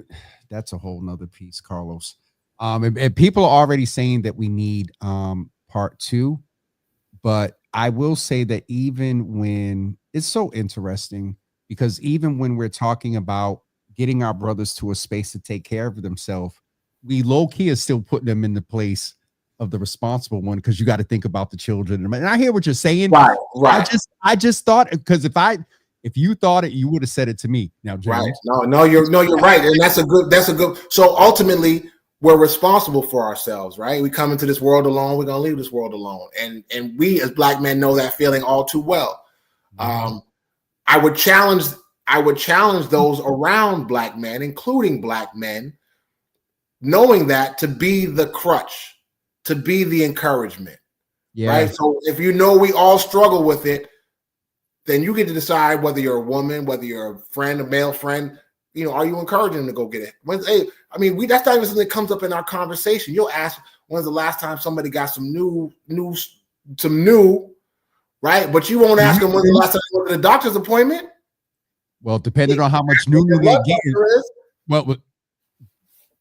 that's a whole nother piece, Carlos. And people are already saying that we need part two, but I will say that even when it's so interesting, because even when we're talking about getting our brothers to a space to take care of themselves, we low key is still putting them in the place of the responsible one, because you got to think about the children. And I hear what you're saying. Right, right. I just thought, because if you thought it, you would have said it to me. Now, James. Right. No, you're right. And that's a good. So ultimately, we're responsible for ourselves, right? We come into this world alone. We're going to leave this world alone. And we as Black men know that feeling all too well. I would challenge those around Black men, including Black men, knowing that, to be the crutch, to be the encouragement. Yeah. Right. So if you know we all struggle with it, then you get to decide whether you're a woman, whether you're a friend, a male friend, are you encouraging them to go get it? That's not even something that comes up in our conversation. You'll ask, when's the last time somebody got some new, right? But you won't ask them when's the last time they went to the doctor's appointment. Well, depending on how much new they get. Well,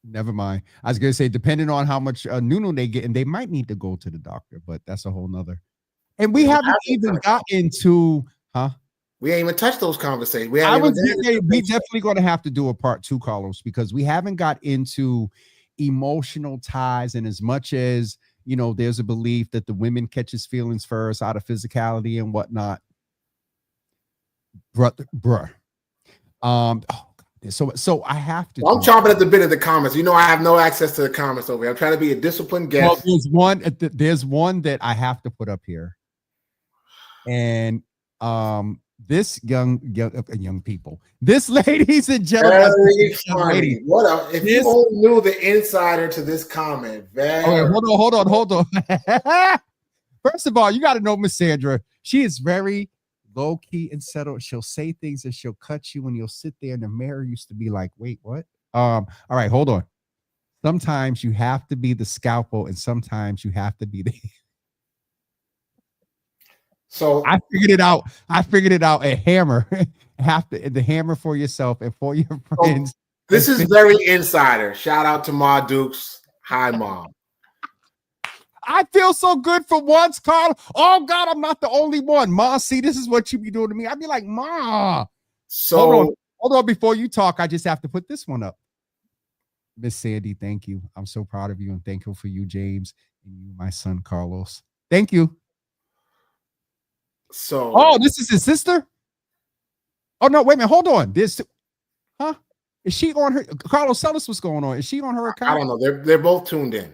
never mind. I was going to say, depending on how much new they get, and they might need to go to the doctor, but that's a whole nother. And we haven't even got into, we ain't even touched those conversations. We definitely going to have to do a part two, Carlos, because we haven't got into emotional ties. And as much as, there's a belief that the women catches feelings first out of physicality and whatnot. Bruh. So I have to. Well, I'm chomping at the bit of the comments. I have no access to the comments over here. I'm trying to be a disciplined guest. Well, there's one that I have to put up here. And this young people, this, ladies and gentlemen, very funny. If you only knew the insider to this comment. Hold on. First of all, you got to know Miss Sandra. She is very low key and settled. She'll say things and she'll cut you, and you'll sit there in the mirror. Used to be like, wait, what? All right, hold on. Sometimes you have to be the scalpel, and sometimes you have to be the. So I figured it out. A hammer. The hammer for yourself and for your friends. This is very insider. Shout out to Ma Dukes. Hi, Mom. I feel so good for once, Carl. Oh God, I'm not the only one. Ma, see, this is what you be doing to me. I'd be like, Ma. So hold on. Before you talk, I just have to put this one up. Miss Sandy, thank you. I'm so proud of you, and thankful for you, James, and you, my son, Carlos. Thank you. So, this is his sister? Oh no, wait a minute, hold on. Is she on her? Carlos, tell us what's going on. Is she on her account? I don't know. They're both tuned in.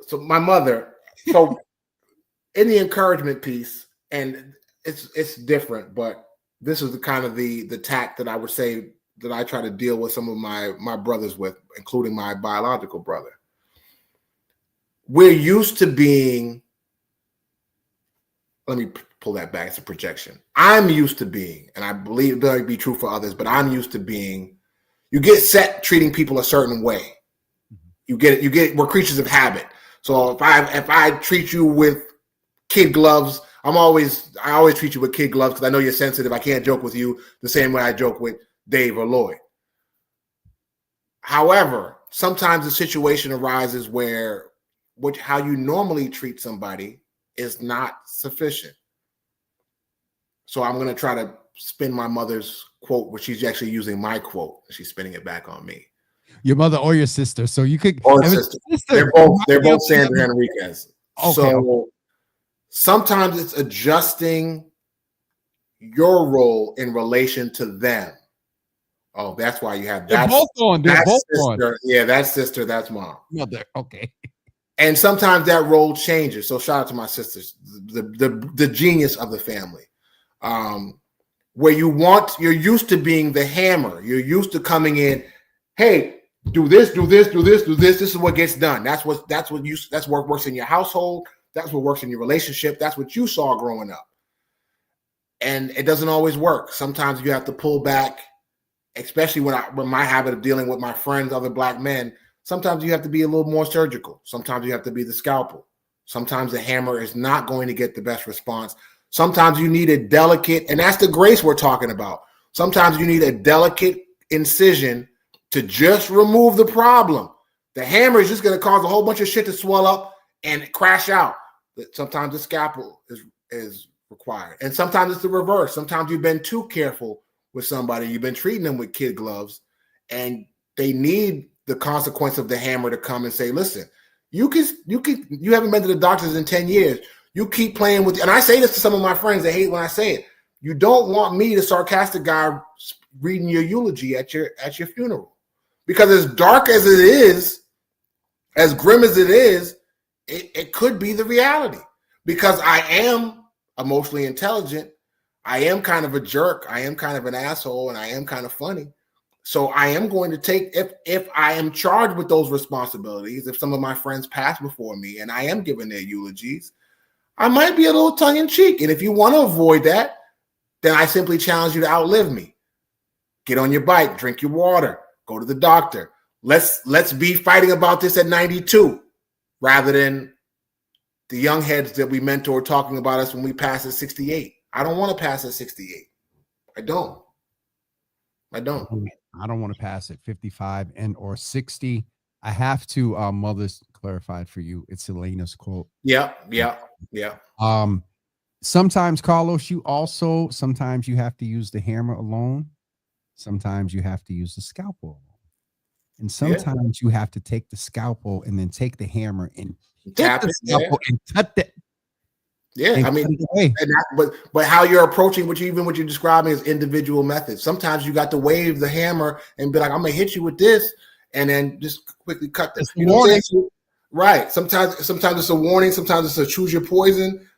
So my mother, in the encouragement piece, and it's different, but this is the kind of the tact that I would say that I try to deal with some of my brothers with, including my biological brother. We're used to being. Let me pull that back. It's a projection. I'm used to being, and I believe it will be true for others, but I'm used to being, you get set treating people a certain way. You get, we're creatures of habit. So if I treat you with kid gloves, I always treat you with kid gloves because I know you're sensitive. I can't joke with you the same way I joke with Dave or Lloyd. However, sometimes the situation arises where how you normally treat somebody is not sufficient. So I'm going to try to spin my mother's quote, which she's actually using my quote. She's spinning it back on me. Your mother or your sister. So you could. Or sister. They're both Sandra Henriquez. Okay. So sometimes it's adjusting your role in relation to them. Oh, that's why you have that. They're both on. Yeah, that's sister. That's mom. Mother. Okay. And sometimes that role changes. So shout out to my sisters, the genius of the family. Where you're used to being the hammer. You're used to coming in, hey, do this. This is what gets done. That's what works in your household. That's what works in your relationship. That's what you saw growing up. And it doesn't always work. Sometimes you have to pull back, especially when my habit of dealing with my friends, other Black men. Sometimes you have to be a little more surgical. Sometimes you have to be the scalpel. Sometimes the hammer is not going to get the best response. Sometimes you need a delicate, and that's the grace we're talking about. Sometimes you need a delicate incision to just remove the problem. The hammer is just going to cause a whole bunch of shit to swell up and crash out. Sometimes the scalpel is required. And sometimes it's the reverse. Sometimes you've been too careful with somebody. You've been treating them with kid gloves, and they need the consequence of the hammer to come and say, listen, you haven't been to the doctors in 10 years. You keep playing with, and I say this to some of my friends, they hate when I say it. You don't want me, the sarcastic guy, reading your eulogy at your funeral. Because as dark as it is, as grim as it is, it could be the reality. Because I am emotionally intelligent. I am kind of a jerk. I am kind of an asshole, and I am kind of funny. So I am going to take, if I am charged with those responsibilities, if some of my friends pass before me and I am giving their eulogies, I might be a little tongue in cheek. And if you want to avoid that, then I simply challenge you to outlive me. Get on your bike, drink your water, go to the doctor. Let's be fighting about this at 92 rather than the young heads that we mentor talking about us when we pass at 68. I don't want to pass at 68. I don't. I don't want to pass at 55 and or 60. I have to, Mother's clarified for you. It's Elena's quote. Yeah. Sometimes, Carlos, sometimes you have to use the hammer alone. Sometimes you have to use the scalpel alone. And sometimes you have to take the scalpel and then take the hammer and tap the scalpel and cut it. Yeah, I mean, but how you're approaching what you're describing is individual methods. Sometimes you got to wave the hammer and be like, I'm gonna hit you with this, and then just quickly cut this. You know what I'm saying? Right. Sometimes it's a warning, sometimes it's a choose your poison,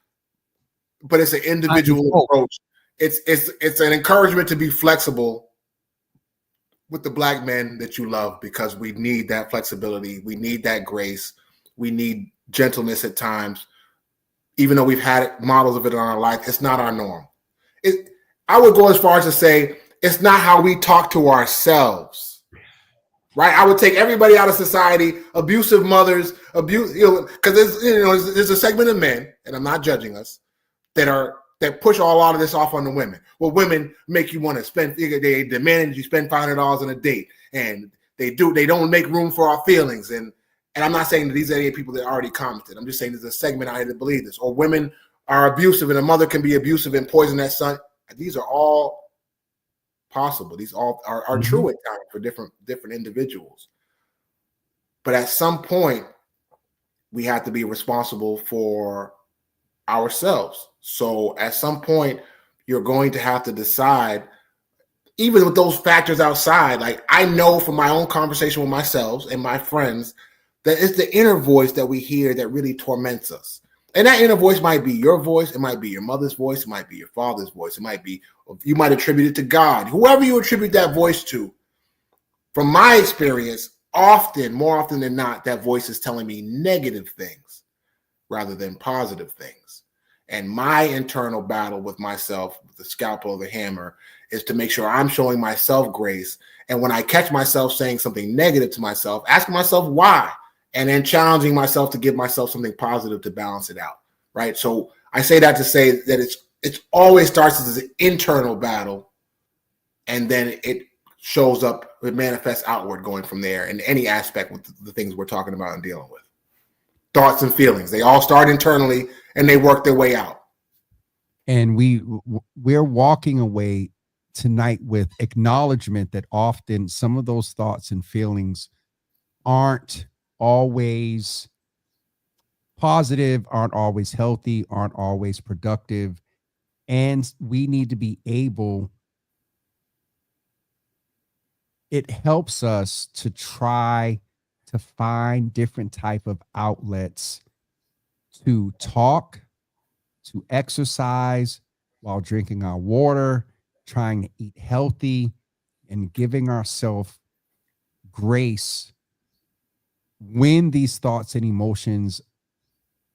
but it's an individual approach. It's an encouragement to be flexible with the Black men that you love, because we need that flexibility, we need that grace, we need gentleness at times. Even though we've had models of it in our life, it's not our norm. I would go as far as to say it's not how we talk to ourselves, right? I would take everybody out of society, abusive mothers, because there's a segment of men, and I'm not judging us, that push a lot of this off on the women. Well, women make you want to spend, they demand you spend $500 on a date, and they don't make room for our feelings. And I'm not saying that these are any people that already commented. I'm just saying there's a segment out here that believe this. Or women are abusive, and a mother can be abusive and poison that son. These are all possible. These all are true at times for different individuals. But at some point, we have to be responsible for ourselves. So at some point, you're going to have to decide, even with those factors outside, like I know from my own conversation with myself and my friends, that it's the inner voice that we hear that really torments us. And that inner voice might be your voice. It might be your mother's voice. It might be your father's voice. It might be, you might attribute it to God. Whoever you attribute that voice to, from my experience, more often than not, that voice is telling me negative things rather than positive things. And my internal battle with myself, with the scalpel or the hammer, is to make sure I'm showing myself grace. And when I catch myself saying something negative to myself, asking myself why, and then challenging myself to give myself something positive to balance it out, right? So I say that to say that it always starts as an internal battle, and then it shows up, it manifests outward going from there in any aspect with the things we're talking about and dealing with. Thoughts and feelings, they all start internally and they work their way out. And we're walking away tonight with acknowledgement that often some of those thoughts and feelings aren't always positive, aren't always healthy, aren't always productive. And we need to be able, it helps us to try to find different type of outlets to talk, to exercise while drinking our water, trying to eat healthy, and giving ourselves grace when these thoughts and emotions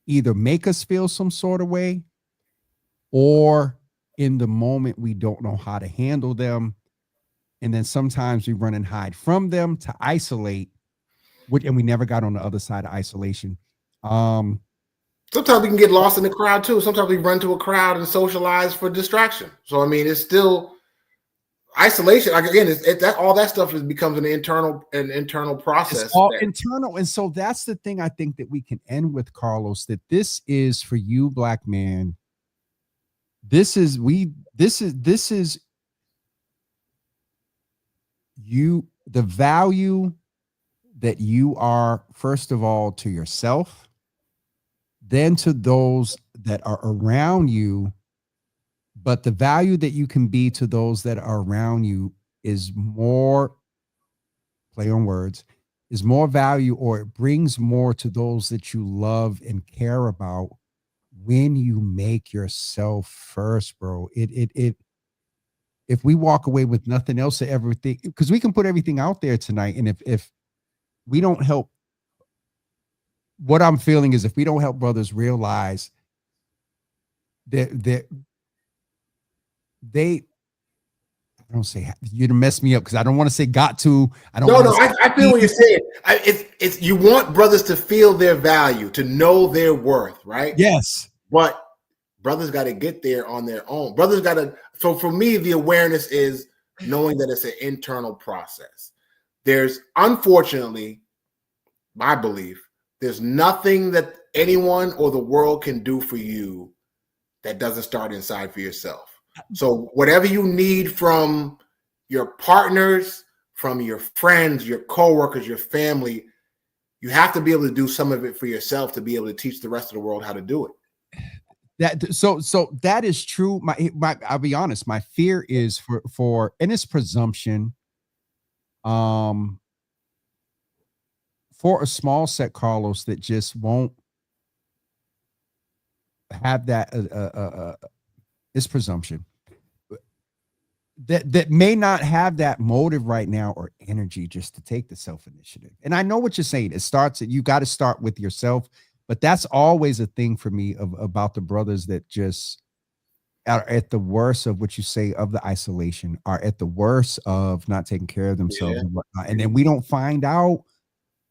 either make us feel some sort of way, or in the moment we don't know how to handle them. And then sometimes we run and hide from them to isolate, and we never got on the other side of isolation. Sometimes we can get lost in the crowd too. Sometimes we run to a crowd and socialize for distraction. So, I mean, it's still, isolation, like again, that all that stuff becomes an internal process. It's all internal. And so that's the thing I think that we can end with, Carlos, that this is for you, black man. This is you, the value that you are, first of all, to yourself, then to those that are around you. But the value that you can be to those that are around you is more, play on words, is more value, or it brings more to those that you love and care about when you make yourself first, bro. If we walk away with nothing else to everything, because we can put everything out there tonight, and if we don't help, what I'm feeling is if we don't help brothers realize that they I don't say you're to mess me up because I don't want to say got to. I don't. No, I feel what you're saying. It's you want brothers to feel their value, to know their worth, right? Yes. But brothers got to get there on their own. Brothers got to. So for me, the awareness is knowing that it's an internal process. There's, unfortunately, my belief, there's nothing that anyone or the world can do for you that doesn't start inside for yourself. So whatever you need from your partners, from your friends, your coworkers, your family, you have to be able to do some of it for yourself to be able to teach the rest of the world how to do it. So that is true. My I'll be honest, my fear is for and it's presumption. For a small set, Carlos, that just won't have that it's presumption that may not have that motive right now or energy just to take the self-initiative. And I know what you're saying. It starts, you got to start with yourself, but that's always a thing for me about the brothers that just are at the worst of what you say of the isolation, are at the worst of not taking care of themselves and whatnot. And then we don't find out.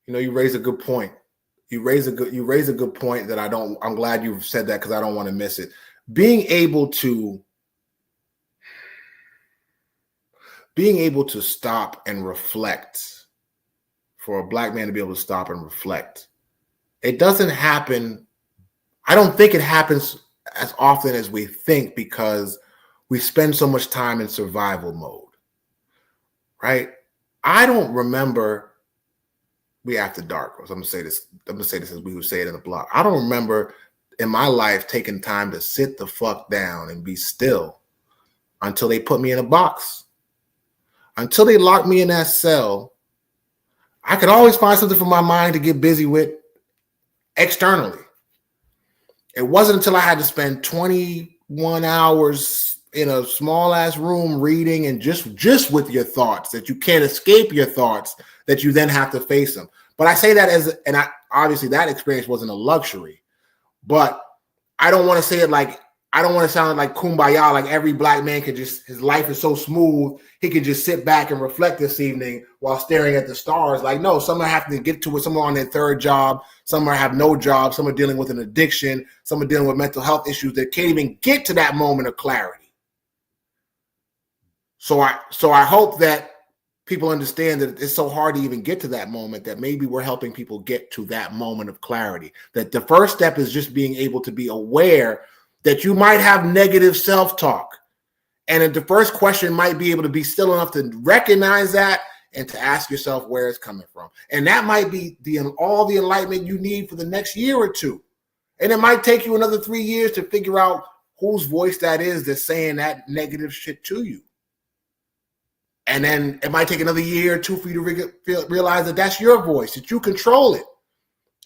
You know, you raise a good point. You raise a good point that I'm glad you said that because I don't want to miss it. Being able to stop and reflect, for a black man to be able to stop and reflect, it doesn't happen. I don't think it happens as often as we think because we spend so much time in survival mode, right? I don't remember, we after dark, I'm gonna say this as we would say it in the block. I don't remember in my life taking time to sit the fuck down and be still until they put me in a box. Until they locked me in that cell, I could always find something for my mind to get busy with externally. It wasn't until I had to spend 21 hours in a small ass room reading and just with your thoughts, that you can't escape your thoughts, that you then have to face them. But I say that obviously that experience wasn't a luxury. But I don't want to say it like, I don't want to sound like kumbaya, like every black man could just, his life is so smooth, he can just sit back and reflect this evening while staring at the stars. Like, no, some are having to get to it. Some are on their third job. Some are have no job. Some are dealing with an addiction. Some are dealing with mental health issues that can't even get to that moment of clarity. So I hope that people understand that it's so hard to even get to that moment, that maybe we're helping people get to that moment of clarity. That the first step is just being able to be aware that you might have negative self-talk. And that the first question might be able to be still enough to recognize that and to ask yourself where it's coming from. And that might be all the enlightenment you need for the next year or two. And it might take you another 3 years to figure out whose voice that is that's saying that negative shit to you. And then it might take another year or two for you to realize that that's your voice, that you control it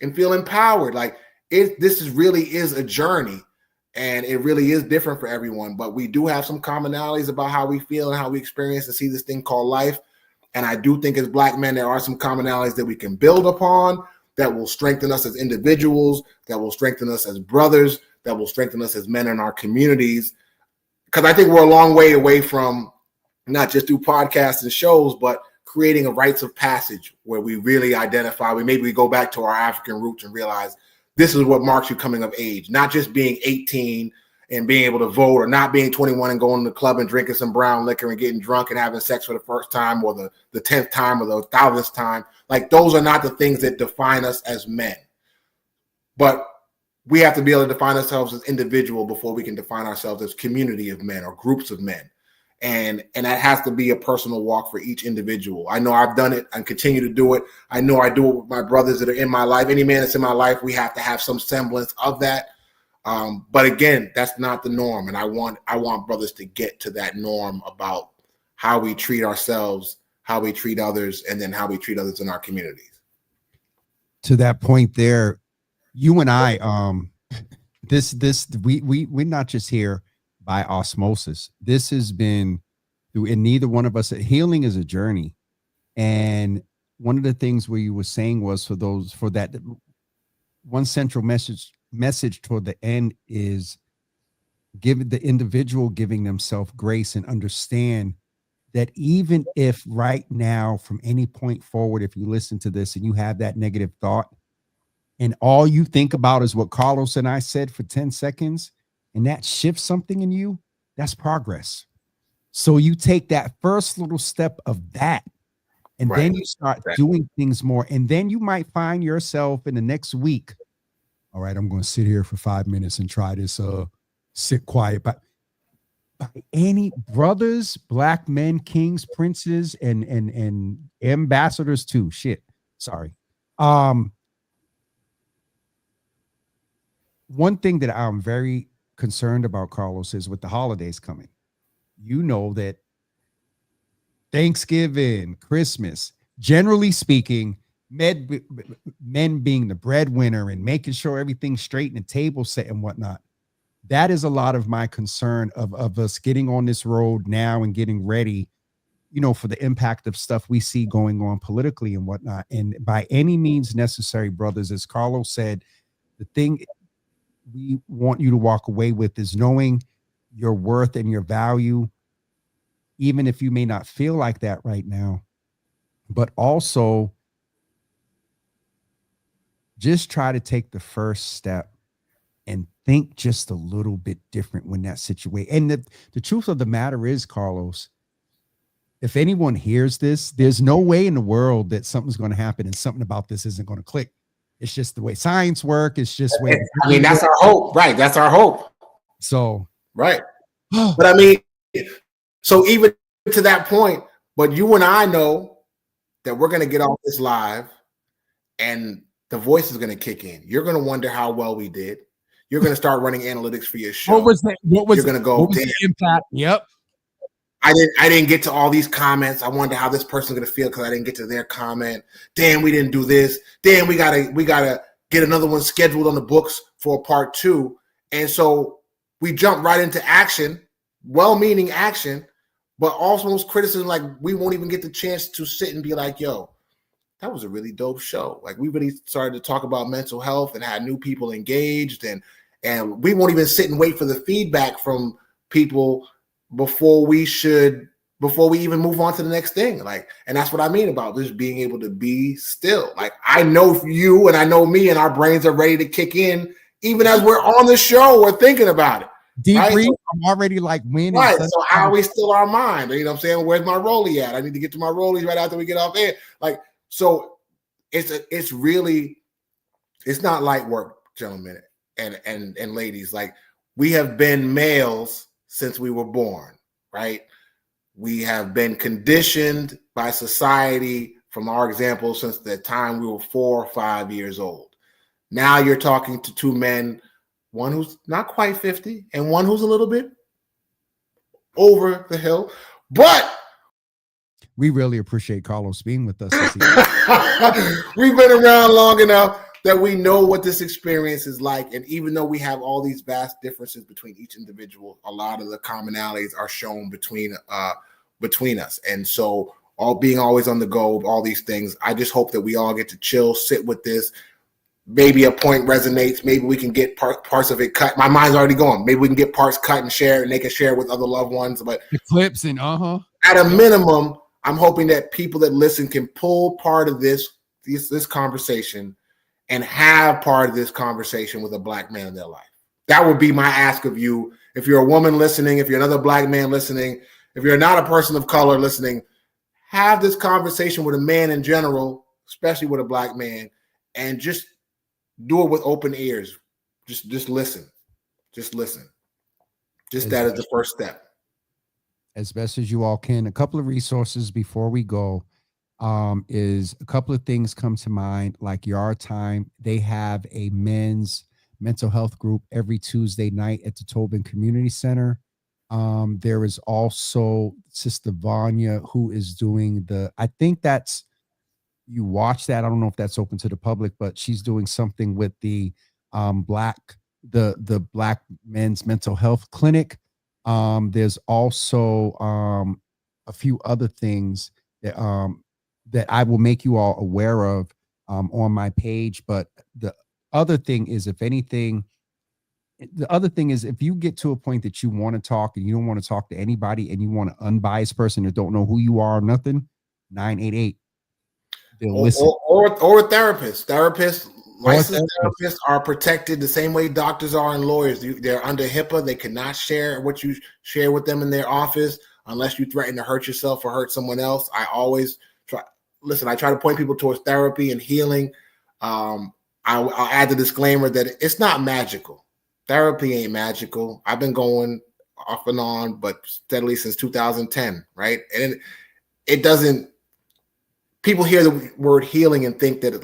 and feel empowered. Like this really is a journey, and it really is different for everyone. But we do have some commonalities about how we feel and how we experience and see this thing called life. And I do think as black men, there are some commonalities that we can build upon that will strengthen us as individuals, that will strengthen us as brothers, that will strengthen us as men in our communities. Because I think we're a long way away from not just through podcasts and shows, but creating a rites of passage where we really identify, maybe we go back to our African roots and realize this is what marks you coming of age, not just being 18 and being able to vote, or not being 21 and going to the club and drinking some brown liquor and getting drunk and having sex for the first time or the 10th time or the 1,000th time. Like, those are not the things that define us as men. But we have to be able to define ourselves as individual before we can define ourselves as community of men or groups of men. And that has to be a personal walk for each individual. I know I've done it and continue to do it. I know I do it with my brothers that are in my life. Any man that's in my life, we have to have some semblance of that. But again, that's not the norm. And I want brothers to get to that norm about how we treat ourselves, how we treat others, and then how we treat others in our communities. To that point there, you and I, we're not just here by osmosis. This has been through, and neither one of us, healing is a journey. And one of the things where you were saying was for that one central message toward the end is give the individual giving themselves grace and understand that even if right now, from any point forward, if you listen to this and you have that negative thought and all you think about is what Carlos and I said for 10 seconds, and that shifts something in you, that's progress. So you take that first little step of that, and then you start doing things more. And then you might find yourself in the next week, all right, I'm going to sit here for 5 minutes and try this, sit quiet. But by any brothers, black men, kings, princes, and ambassadors too. Shit. Sorry. One thing that I'm very concerned about, Carlos, is with the holidays coming. You know that Thanksgiving, Christmas, generally speaking, men being the breadwinner and making sure everything's straight and the table set and whatnot. That is a lot of my concern of us getting on this road now and getting ready, you know, for the impact of stuff we see going on politically and whatnot. And by any means necessary, brothers, as Carlos said, the thing we want you to walk away with is knowing your worth and your value, even if you may not feel like that right now, but also just try to take the first step and think just a little bit different when that situation. And the truth of the matter is, Carlos, if anyone hears this, there's no way in the world that something's going to happen and something about this isn't going to click. It's just the way science works. It's just the way. I mean, that's our hope, right? That's our hope. So, right. But I mean, so even to that point, but you and I know that we're going to get off this live and the voice is going to kick in. You're going to wonder how well we did. You're going to start running analytics for your show. What was that? You're going to go, what was the impact? Yep. I didn't get to all these comments. I wonder how this person's going to feel because I didn't get to their comment. Damn, we didn't do this. Damn, we gotta get another one scheduled on the books for part 2. And so we jump right into action, well-meaning action, but also criticism. Like, we won't even get the chance to sit and be like, yo, that was a really dope show. Like, we really started to talk about mental health and had new people engaged, and we won't even sit and wait for the feedback from people before we even move on to the next thing. Like, and that's what I mean about just being able to be still. Like, I know you and I know me, and our brains are ready to kick in even as we're on the show. We're thinking about it. Debrief. Right? I'm already like winning. Right. So how we still our mind? You know what I'm saying? Where's my rollie at? I need to get to my rollies right after we get off air. Like, so it's really, it's not light work, gentlemen and ladies. Like, we have been males since we were born, right? We have been conditioned by society from our example since the time we were 4 or 5 years old. Now you're talking to two men, one who's not quite 50 and one who's a little bit over the hill. But we really appreciate Carlos being with us. We've been around long enough that we know what this experience is like. And even though we have all these vast differences between each individual, a lot of the commonalities are shown between us. And so being always on the go, all these things, I just hope that we all get to chill, sit with this. Maybe a point resonates. Maybe we can get parts of it cut. My mind's already going. Maybe we can get parts cut and share, and they can share with other loved ones. But the clips and at a minimum, I'm hoping that people that listen can pull part of this conversation and have part of this conversation with a black man in their life. That would be my ask of you. If you're a woman listening, if you're another black man listening, if you're not a person of color listening, have this conversation with a man in general, especially with a black man, and just do it with open ears. Just listen. Just listen. Just that is the first step. As best as you all can. A couple of resources before we go is a couple of things come to mind, like Yard Time. They have a men's mental health group every Tuesday night at the Tobin Community Center. There is also Sister Vanya, who is doing I think that's, you watch that. I don't know if that's open to the public, but she's doing something with the black men's mental health clinic. There's also a few other things that that I will make you all aware of on my page. But the other thing is, if you get to a point that you want to talk and you don't want to talk to anybody and you want an unbiased person that don't know who you are or nothing, 988. They'll listen. Or a therapist. Licensed therapists are protected the same way doctors are and lawyers. They're under HIPAA. They cannot share what you share with them in their office unless you threaten to hurt yourself or hurt someone else. I always I try to point people towards therapy and healing. I'll add the disclaimer that it's not magical. Therapy ain't magical. I've been going off and on, but steadily since 2010, right? And it doesn't. People hear the word healing and think that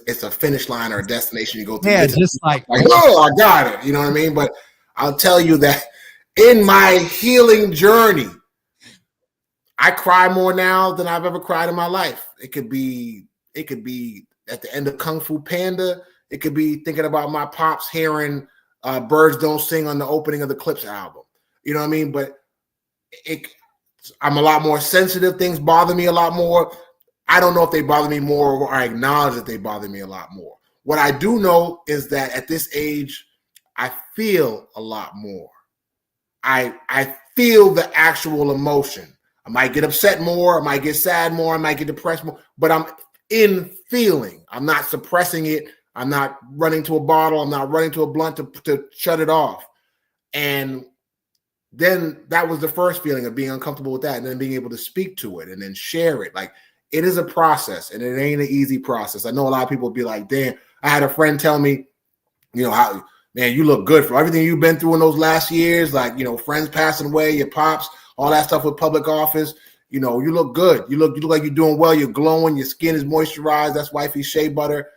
it's a finish line or a destination you go through. Yeah, just like oh, I got it. You know what I mean? But I'll tell you that in my healing journey, I cry more now than I've ever cried in my life. It could be at the end of Kung Fu Panda. It could be thinking about my pops hearing Birds Don't Sing on the opening of the Clips album. You know what I mean? But I'm a lot more sensitive. Things bother me a lot more. I don't know if they bother me more, or I acknowledge that they bother me a lot more. What I do know is that at this age, I feel a lot more. I feel the actual emotion. I might get upset more. I might get sad more. I might get depressed more. But I'm in feeling. I'm not suppressing it. I'm not running to a bottle. I'm not running to a blunt to shut it off. And then that was the first feeling of being uncomfortable with that, and then being able to speak to it and then share it. Like, it is a process, and it ain't an easy process. I know a lot of people be like, damn, I had a friend tell me, how, man, you look good for everything you've been through in those last years. Like, friends passing away, your pops, all that stuff with public office. You look good. You look like you're doing well. You're glowing. Your skin is moisturized. That's wifey shea butter.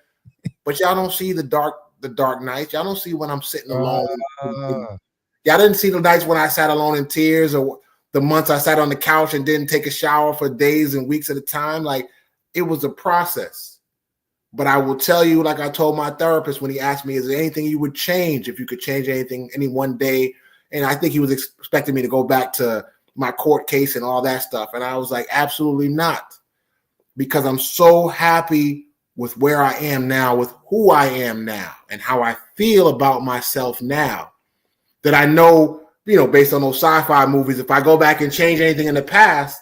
But y'all don't see the dark nights. Y'all don't see when I'm sitting alone. Y'all didn't see the nights when I sat alone in tears, or the months I sat on the couch and didn't take a shower for days and weeks at a time. Like, it was a process. But I will tell you, like I told my therapist when he asked me, is there anything you would change if you could change anything any one day? And I think he was expecting me to go back to my court case and all that stuff. And I was like, absolutely not. Because I'm so happy with where I am now, with who I am now, and how I feel about myself now, that I know, based on those sci-fi movies, if I go back and change anything in the past,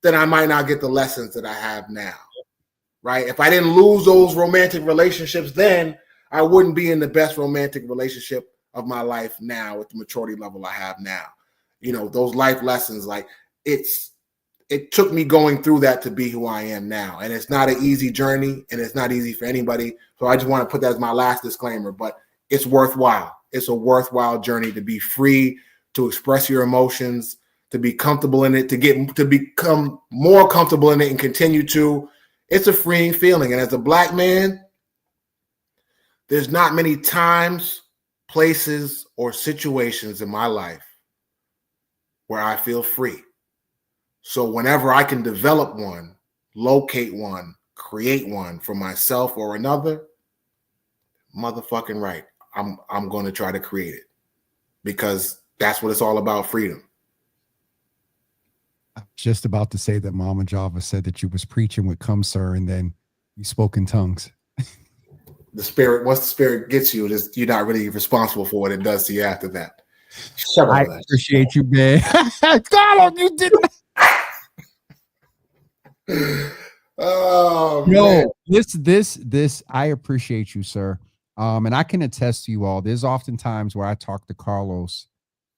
then I might not get the lessons that I have now, right? If I didn't lose those romantic relationships then, I wouldn't be in the best romantic relationship of my life now with the maturity level I have now. Those life lessons, like, it took me going through that to be who I am now. And it's not an easy journey, and it's not easy for anybody. So I just want to put that as my last disclaimer, but it's worthwhile. It's a worthwhile journey to be free, to express your emotions, to be comfortable in it, to become more comfortable in it and continue to. It's a freeing feeling. And as a black man, there's not many times, places, or situations in my life where I feel free. So whenever I can develop one, locate one, create one for myself or another, motherfucking right, I'm going to try to create it, because that's what it's all about, freedom. I was just about to say that Mama Java said that you was preaching with "Come, sir," and then you spoke in tongues. The spirit, once the spirit gets you, you're not really responsible for what it does to you after that. I appreciate you, man. God, you didn't. Oh, no, man. This, I appreciate you, sir. And I can attest to you all, there's often times where I talk to Carlos,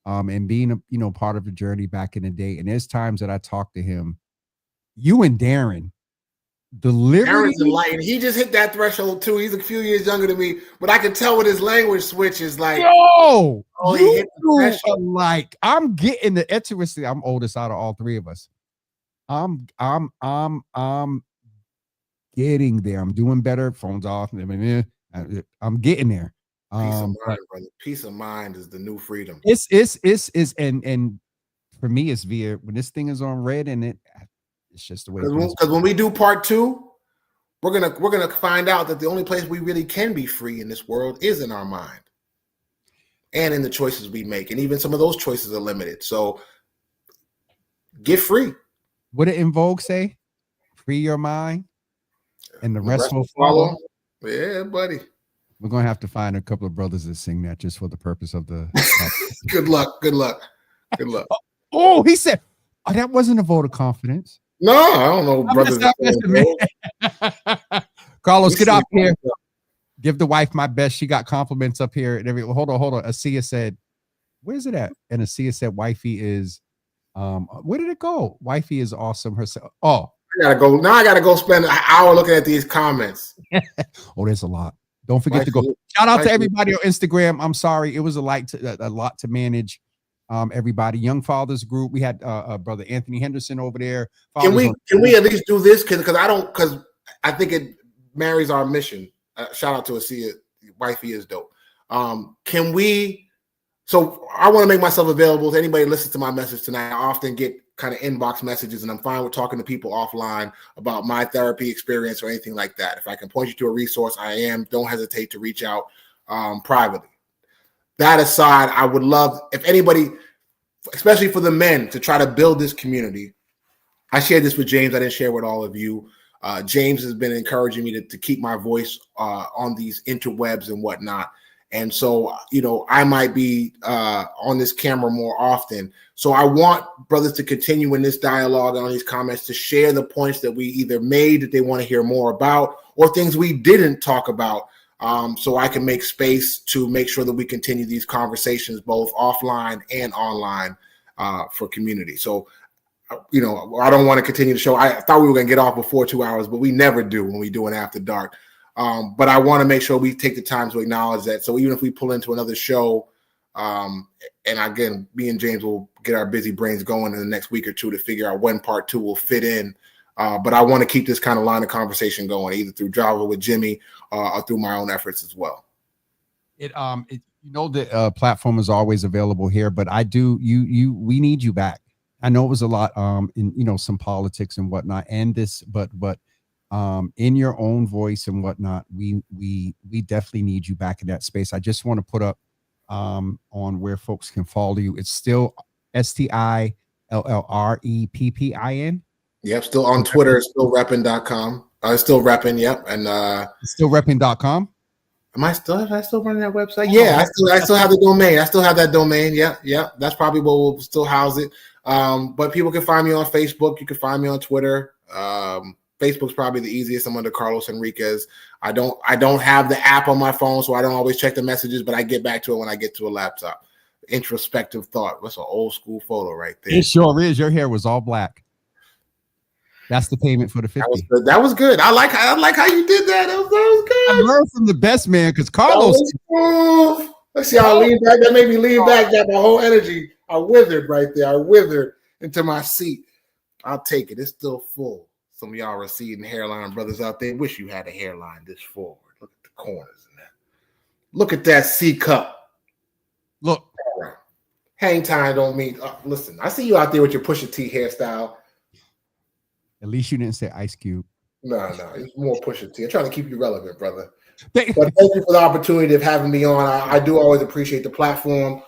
and being a part of the journey back in the day. And there's times that I talk to him, you and Darren, the liberty. Aaron's enlightened. He just hit that threshold too. He's a few years younger than me, but I can tell with his language switch is like, yo, he hit the threshold. like I'm getting the interesting. I'm oldest out of all three of us. I'm getting there. I'm doing better. Phones off. I'm getting there. Peace of mind, brother. Peace of mind is the new freedom. It's and for me, it's via when this thing is on red, and it's just the way. Because when we do part 2, we're gonna find out that the only place we really can be free in this world is in our mind, and in the choices we make, and even some of those choices are limited. So, get free. What did In Vogue say? Free your mind, and the rest will follow. Yeah, buddy. We're gonna have to find a couple of brothers that sing that just for the purpose of the. Good luck. Good luck. Good luck. Oh, he said, "Oh, that wasn't a vote of confidence." No, I don't know, brothers. Carlos, get up here. Give the wife my best. She got compliments up here. And hold on. Asia said, "Where's it at?" And Asia said, "Wifey is." Where did it go? Wifey is awesome herself. Oh, I gotta go. Now I gotta go spend an hour looking at these comments. Oh, there's a lot. Don't forget to go. Shout out to everybody on Instagram. I'm sorry, it was a lot to manage. Everybody, Young Fathers Group. We had brother Anthony Henderson over there. Can we at least do this? Because I think it marries our mission. Shout out to Asia. Wifey is dope. Can we? So I want to make myself available to anybody who listens to my message tonight. I often get kind of inbox messages, and I'm fine with talking to people offline about my therapy experience or anything like that. If I can point you to a resource, I am. Don't hesitate to reach out privately. That aside, I would love if anybody, especially for the men, to try to build this community. I shared this with James. I didn't share with all of you. James has been encouraging me to keep my voice on these interwebs and whatnot. And so, I might be on this camera more often. So I want brothers to continue in this dialogue and on these comments to share the points that we either made that they want to hear more about or things we didn't talk about. So I can make space to make sure that we continue these conversations both offline and online for community. So, I don't want to continue the show. I thought we were going to get off before 2 hours, but we never do when we do an after dark. But I want to make sure we take the time to acknowledge that. So even if we pull into another show, and again, me and James will get our busy brains going in the next week or two to figure out when part 2 will fit in. But I want to keep this kind of line of conversation going, either through Java with Jimmy or through my own efforts as well. The platform is always available here, but we need you back. I know it was a lot in some politics and whatnot, and this, but in your own voice and whatnot, we definitely need you back in that space. I just want to put up on where folks can follow you. It's still STILLREPPIN. Yep, still on Twitter, still reppin.com. Still reppin, yep. And still reppin.com. Am I still running that website? Yeah, I still have the domain. I still have that domain. Yeah. That's probably what will still house it. But people can find me on Facebook. You can find me on Twitter. Facebook's probably the easiest. I'm under Carlos Henriquez. I don't have the app on my phone, so I don't always check the messages, but I get back to it when I get to a laptop. Introspective thought. That's an old school photo right there. It sure is. Your hair was all black. That's the payment for the 50. That was good. I like how you did that. That was good. I learned from the best man because Carlos. Let's see how I lean back. That made me lean back. Got my whole energy. I withered right there. I withered into my seat. I'll take it. It's still full. Some of y'all receding hairline brothers out there wish you had a hairline this forward. Look at the corners in that. Look at that C cup. Look. Hang time don't mean. Listen, I see you out there with your Pusha T hairstyle. At least you didn't say Ice Cube. No, it's more Pusha T. I'm trying to keep you relevant, brother. But thank you for the opportunity of having me on. I do always appreciate the platform.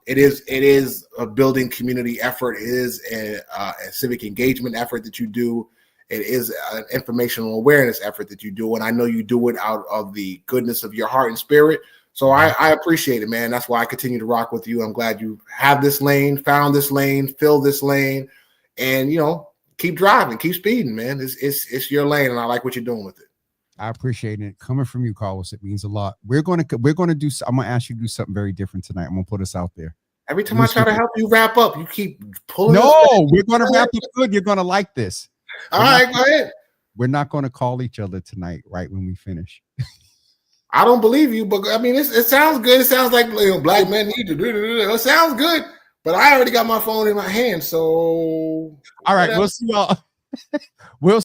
It is a building community effort. It is a civic engagement effort that you do. It is an informational awareness effort that you do. And I know you do it out of the goodness of your heart and spirit. So I appreciate it, man. That's why I continue to rock with you. I'm glad you have this lane, found this lane, filled this lane, and, keep driving, keep speeding, man. It's your lane, and I like what you're doing with it. I appreciate it coming from you, Carlos. It means a lot. We're gonna do. I'm gonna ask you to do something very different tonight. I'm gonna put us out there. Every time I try to help you wrap up, you keep pulling. No, we're gonna wrap it good. You're gonna like this. All right, go ahead. We're not gonna call each other tonight, right when we finish. I don't believe you, but I mean, it sounds good. It sounds like, you know, black men need to do. It sounds good, but I already got my phone in my hand, so all right, we'll see y'all. We'll